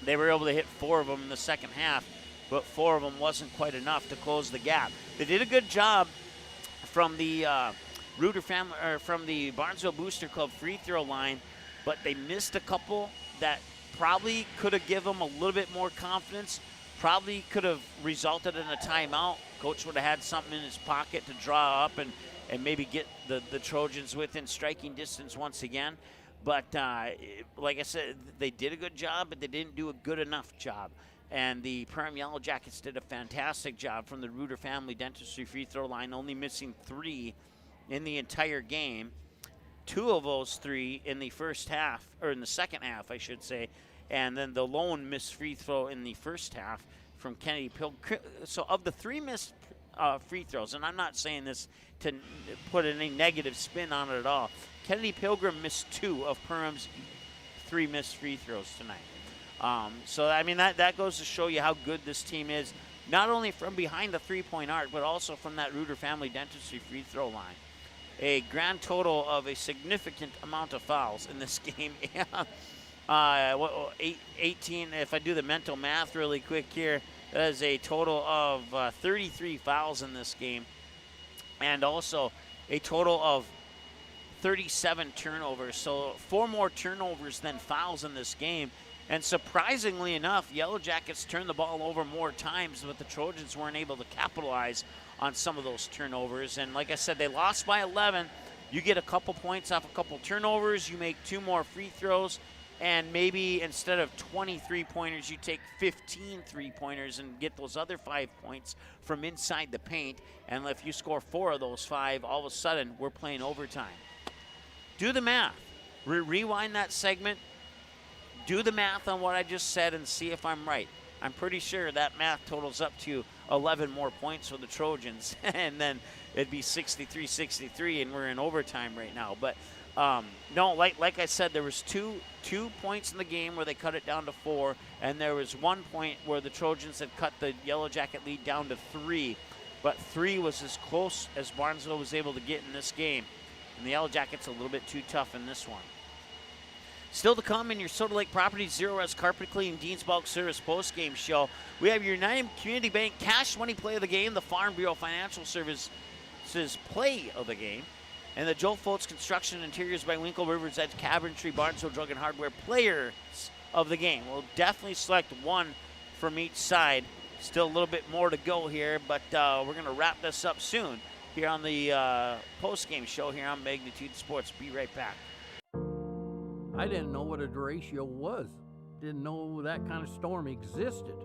They were able to hit 4 of them in the second half, but 4 of them wasn't quite enough to close the gap. They did a good job from the Reuter family, or from the Barnesville Booster Club free throw line, but they missed a couple that probably could have given them a little bit more confidence, probably could have resulted in a timeout. Coach would have had something in his pocket to draw up and maybe get the Trojans within striking distance once again. But like I said, they did a good job, but they didn't do a good enough job. And the Perham Yellow Jackets did a fantastic job from the Reuter Family Dentistry free throw line, only missing 3 in the entire game. 2 of those 3 in the first half, or in the second half, I should say. And then the lone missed free throw in the first half from Kennedy Pilgrim. So of the 3 missed free throws, and I'm not saying this to put any negative spin on it at all, Kennedy Pilgrim missed 2 of Perham's 3 missed free throws tonight. So, I mean, that goes to show you how good this team is, not only from behind the three-point arc, but also from that Reuter Family Dentistry free throw line. A grand total of a significant amount of fouls in this game. 18, if I do the mental math really quick here, that is a total of 33 fouls in this game. And also a total of 37 turnovers. So 4 more turnovers than fouls in this game. And surprisingly enough, Yellow Jackets turned the ball over more times, but the Trojans weren't able to capitalize on some of those turnovers. And like I said, they lost by 11. You get a couple points off a couple turnovers. You make 2 more free throws. And maybe instead of 20 3-pointers, you take 15 3-pointers and get those other 5 points from inside the paint. And if you score 4 of those 5, all of a sudden, we're playing overtime. Do the math. Rewind that segment. Do the math on what I just said and see if I'm right. I'm pretty sure that math totals up to 11 more points for the Trojans. And then it'd be 63-63, and we're in overtime right now. But no, like I said, there was two points in the game where they cut it down to 4, and there was 1 point where the Trojans had cut the Yellow Jacket lead down to 3. But 3 was as close as Barnesville was able to get in this game. And the Yellow Jackets a little bit too tough in this one. Still to come in your Soda Lake Properties Zero Res Carpet Clean Dean's Bulk Service post-game show, we have your United Community Bank Cash Money Play of the Game, the Farm Bureau Financial Services Play of the Game, and the Joe Foltz Construction Interiors by Winkle River's Edge Cabinetry Barnesville Drug and Hardware Players of the Game. We'll definitely select one from each side. Still a little bit more to go here, but we're going to wrap this up soon here on the post-game show here on Magnitude Sports. Be right back. I didn't know what a derecho was. Didn't know that kind of storm existed.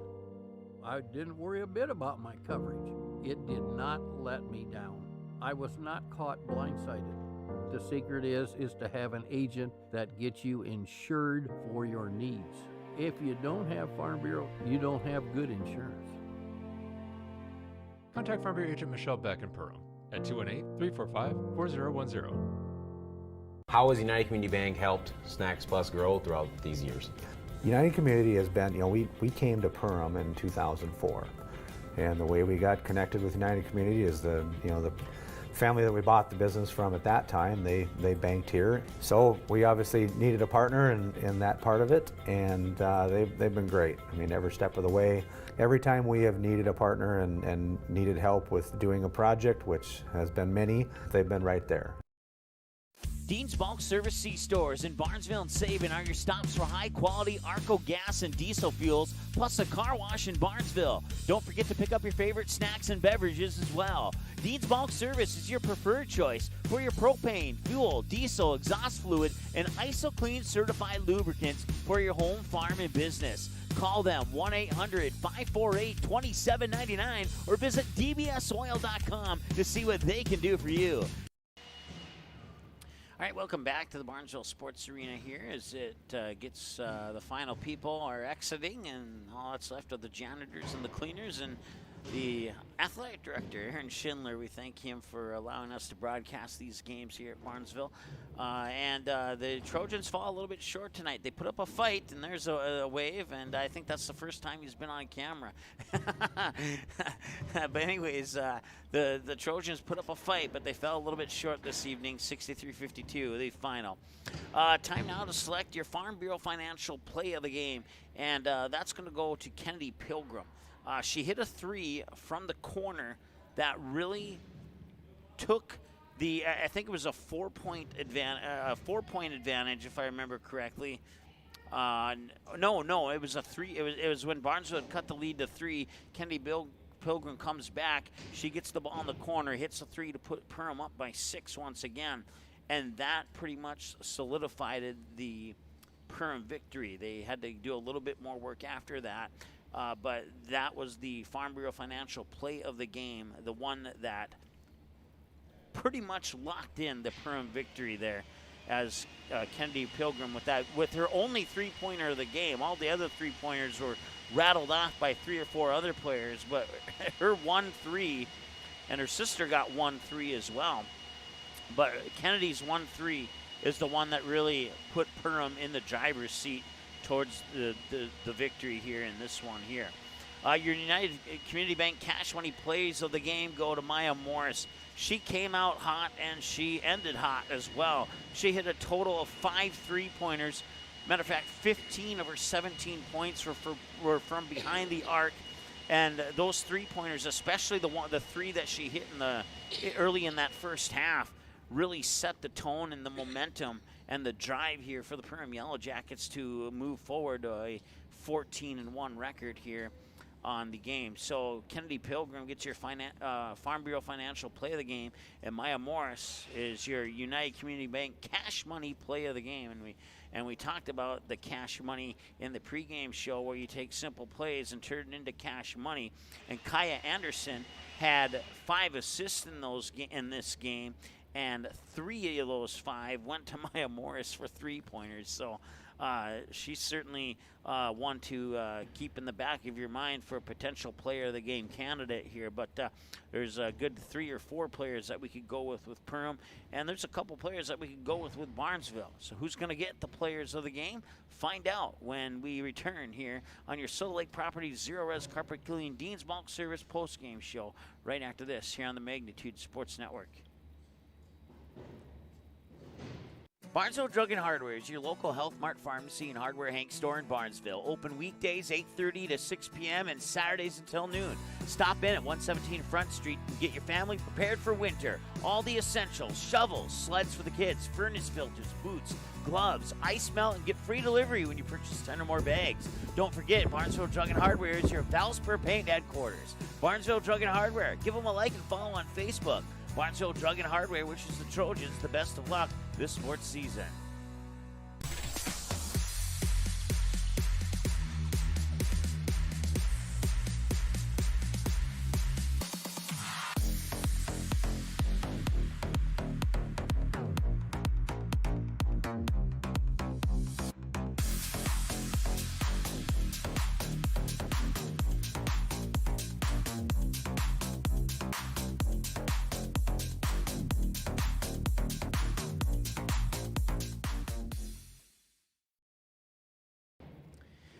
I didn't worry a bit about my coverage. It did not let me down. I was not caught blindsided. The secret is to have an agent that gets you insured for your needs. If you don't have Farm Bureau, you don't have good insurance. Contact Farm Bureau agent Michelle Beck in Perham at 218-345-4010. How has United Community Bank helped Snacks Plus grow throughout these years? United Community has been, we came to Perham in 2004, and the way we got connected with United Community is the family that we bought the business from at that time, they banked here. So we obviously needed a partner in that part of it, and they've been great. I mean, every step of the way. Every time we have needed a partner and needed help with doing a project, which has been many, they've been right there. Dean's Bulk Service C-Stores in Barnesville and Sabin are your stops for high-quality Arco gas and diesel fuels, plus a car wash in Barnesville. Don't forget to pick up your favorite snacks and beverages as well. Dean's Bulk Service is your preferred choice for your propane, fuel, diesel, exhaust fluid, and ISO-Clean certified lubricants for your home, farm, and business. Call them 1-800-548-2799 or visit dbsoil.com to see what they can do for you. All right, welcome back to the Barnesville Sports Arena here as it gets the final people are exiting, and all that's left are the janitors and the cleaners and the athletic director, Aaron Schindler. We thank him for allowing us to broadcast these games here at Barnesville. And the Trojans fall a little bit short tonight. They put up a fight, and there's a wave, and I think that's the first time he's been on camera. But anyways, the Trojans put up a fight, but they fell a little bit short this evening, 63-52, the final. Time now to select your Farm Bureau Financial Play of the Game, and that's going to go to Kennedy Pilgrim. She hit a 3 from the corner that really took the, I think it was a 4-point advantage, if I remember correctly. No, it was a 3. It was when Barnesville had cut the lead to 3. Kennedy Pilgrim comes back. She gets the ball in the corner, hits a 3 to put Perham up by 6 once again, and that pretty much solidified the Perham victory. They had to do a little bit more work after that. But that was the Farm Bureau Financial Play of the Game, the one that pretty much locked in the Perham victory there, as Kennedy Pilgrim with her only 3-pointer of the game. All the other 3-pointers were rattled off by 3 or 4 other players, but her 1-3, and her sister got 1-3 as well. But Kennedy's 1-3 is the one that really put Perham in the driver's seat towards the victory here in this one here. Your United Community Bank cash money plays of the game go to Maya Morris. She came out hot and she ended hot as well. She hit a total of 5 3-pointers. Matter of fact, 15 of her 17 points were from behind the arc. And those 3-pointers, especially the 3 that she hit early in that first half, really set the tone and the momentum and the drive here for the Perham Yellow Jackets to move forward to a 14-1 record here on the game. So Kennedy Pilgrim gets your Farm Bureau Financial Play of the Game, and Maya Morris is your United Community Bank Cash Money Play of the Game. And we talked about the cash money in the pregame show, where you take simple plays and turn it into cash money. And Kaya Anderson had 5 assists in this game, and 3 of those 5 went to Maya Morris for 3-pointers. So she's certainly one to keep in the back of your mind for a potential player of the game candidate here. But there's a good 3 or 4 players that we could go with Perham, and there's a couple players that we could go with Barnesville. So who's going to get the players of the game? Find out when we return here on your Soda Lake Properties Zero Res Carpet Cleaning Dean's Bulk Service postgame show right after this here on the Magnitude Sports Network. Barnesville Drug and Hardware is your local Health Mart pharmacy and hardware Hank store in Barnesville. Open weekdays 8:30 to 6 p.m. and Saturdays until noon. Stop in at 117 Front Street and get your family prepared for winter. All the essentials: shovels, sleds for the kids, furnace filters, boots, gloves, ice melt, and get free delivery when you purchase 10 or more bags. Don't forget, Barnesville Drug and Hardware is your Valspar Paint headquarters. Barnesville Drug and Hardware. Give them a like and follow on Facebook. Barnesville Drug and Hardware wishes the Trojans the best of luck this sports season.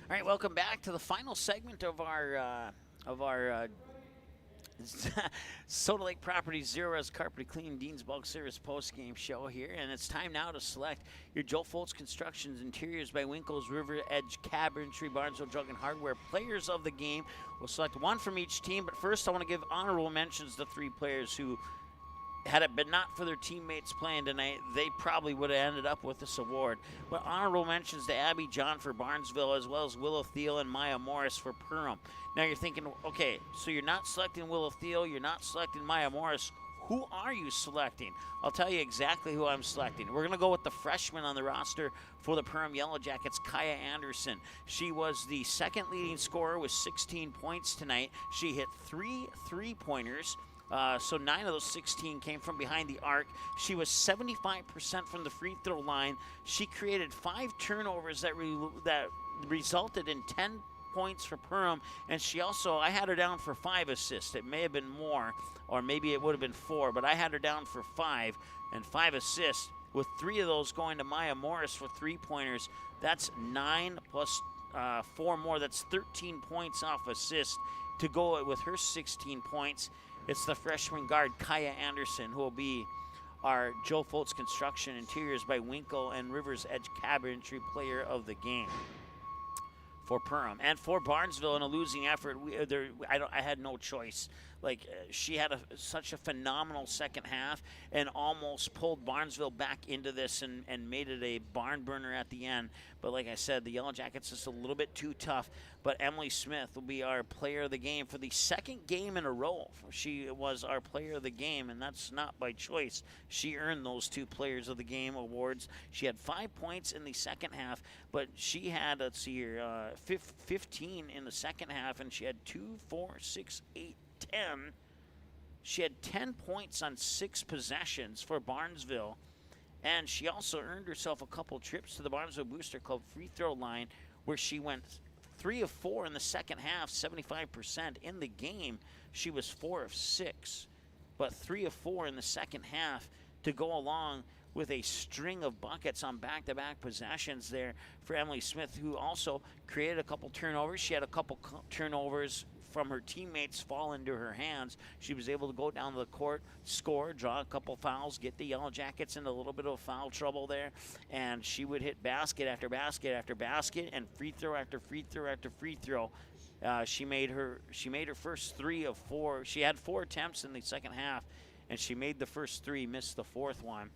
All right, welcome back to the final segment of our Soda Lake Properties Zero Res Carpet Clean Dean's Bulk Service post-game show here, and it's time now to select your Joe Foltz Constructions Interiors by Winkle's River Edge Cabinetry Barnesville Drug and Hardware players of the game. We'll select one from each team, but first I want to give honorable mentions to 3 players who, had it been not for their teammates playing tonight, they probably would have ended up with this award. But honorable mentions to Abby John for Barnesville, as well as Willow Thiel and Maya Morris for Perham. Now you're thinking, okay, so you're not selecting Willow Thiel, you're not selecting Maya Morris. Who are you selecting? I'll tell you exactly who I'm selecting. We're going to go with the freshman on the roster for the Perham Yellow Jackets, Kaya Anderson. She was the second leading scorer with 16 points tonight. She hit 3 3-pointers. So 9 of those 16 came from behind the arc. She was 75% from the free throw line. She created 5 turnovers that resulted in 10 points for Perham, and she also, I had her down for 5 assists. It may have been more, or maybe it would have been 4, but I had her down for 5 and 5 assists, with 3 of those going to Maya Morris for 3-pointers. That's 9 plus 4 more. That's 13 points off assist to go with her 16 points. It's the freshman guard, Kaya Anderson, who will be our Joe Foltz Construction Interiors by Winkle and Rivers Edge Cabinetry player of the game for Perham. And for Barnesville, in a losing effort, I had no choice. She had such a phenomenal second half and almost pulled Barnesville back into this and made it a barn burner at the end. But like I said, the Yellow Jackets is a little bit too tough. But Emily Smith will be our player of the game for the second game in a row. She was our player of the game, and that's not by choice. She earned those 2 players of the game awards. She had 5 points in the second half, but she had, 15 in the second half, and she had 2, 4, 6, 8, 10. She had 10 points on 6 possessions for Barnesville, and she also earned herself a couple trips to the Barnesville Booster Club free throw line, where she went 3 of 4 in the second half, 75%. In the game, she was 4 of 6, but 3 of 4 in the second half to go along with a string of buckets on back-to-back possessions there for Emily Smith, who also created a couple turnovers. She had a couple turnovers from her teammates fall into her hands. She was able to go down to the court, score, draw a couple fouls, get the Yellow Jackets into a little bit of foul trouble there, and she would hit basket after basket after basket and free throw after free throw after free throw. She made her first 3 of 4. She had 4 attempts in the second half, and she made the first 3, missed the fourth one.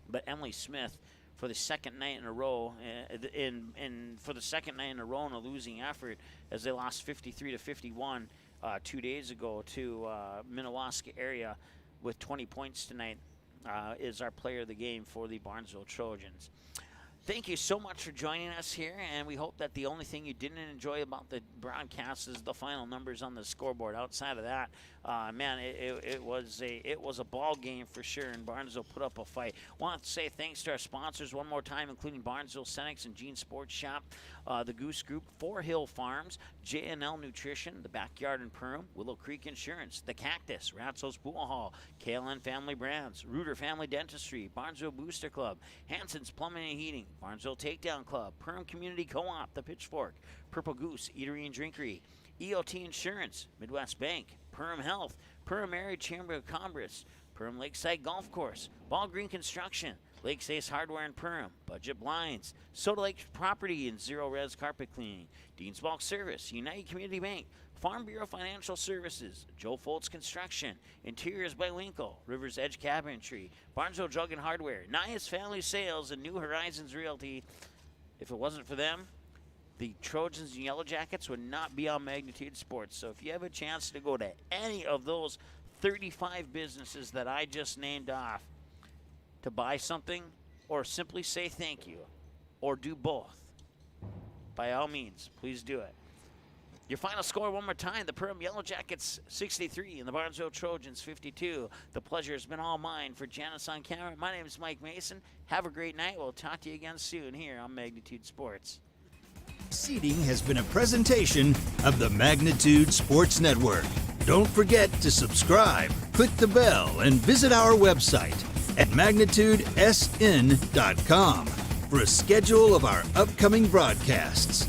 But Emily Smith, for the second night in a row, for the second night in a row in a losing effort, as they lost 53-51 2 days ago to Minnewaska area with 20 points tonight, is our player of the game for the Barnesville Trojans. Thank you so much for joining us here, and we hope that the only thing you didn't enjoy about the broadcast is the final numbers on the scoreboard. Outside of that, man, it was a ball game for sure, and Barnesville put up a fight. Want to say thanks to our sponsors one more time, including Barnesville Senex and Gene Sports Shop, the Goose Group, 4 Hill Farms, J&L Nutrition, the Backyard in Perham, Willow Creek Insurance, the Cactus, Ratzo's Pool Hall, KLN Family Brands, Reuter Family Dentistry, Barnesville Booster Club, Hanson's Plumbing and Heating, Barnesville Takedown Club, Perham Community Co-op, the Pitchfork, Purple Goose Eatery and Drinkery, EOT Insurance, Midwest Bank, Perham Health, Perham Area Chamber of Commerce, Perham Lakeside Golf Course, Ball Green Construction, Lakes Ace Hardware in Perham, Budget Blinds, Soda Lake Property and Zero Res Carpet Cleaning, Dean's Bulk Service, United Community Bank, Farm Bureau Financial Services, Joe Foltz Construction, Interiors by Winkle, River's Edge Cabinetry, Barnesville Drug and Hardware, Nias Family Sales, and New Horizons Realty. If it wasn't for them, the Trojans and Yellow Jackets would not be on Magnitude Sports. So if you have a chance to go to any of those 35 businesses that I just named off to buy something or simply say thank you or do both, by all means, please do it. Your final score one more time, the Perham Yellow Jackets 63 and the Barnesville Trojans 52. The pleasure has been all mine. For Janice on camera, my name is Mike Mason. Have a great night. We'll talk to you again soon here on Magnitude Sports. Seating has been a presentation of the Magnitude Sports Network. Don't forget to subscribe, click the bell, and visit our website at magnitudesn.com for a schedule of our upcoming broadcasts.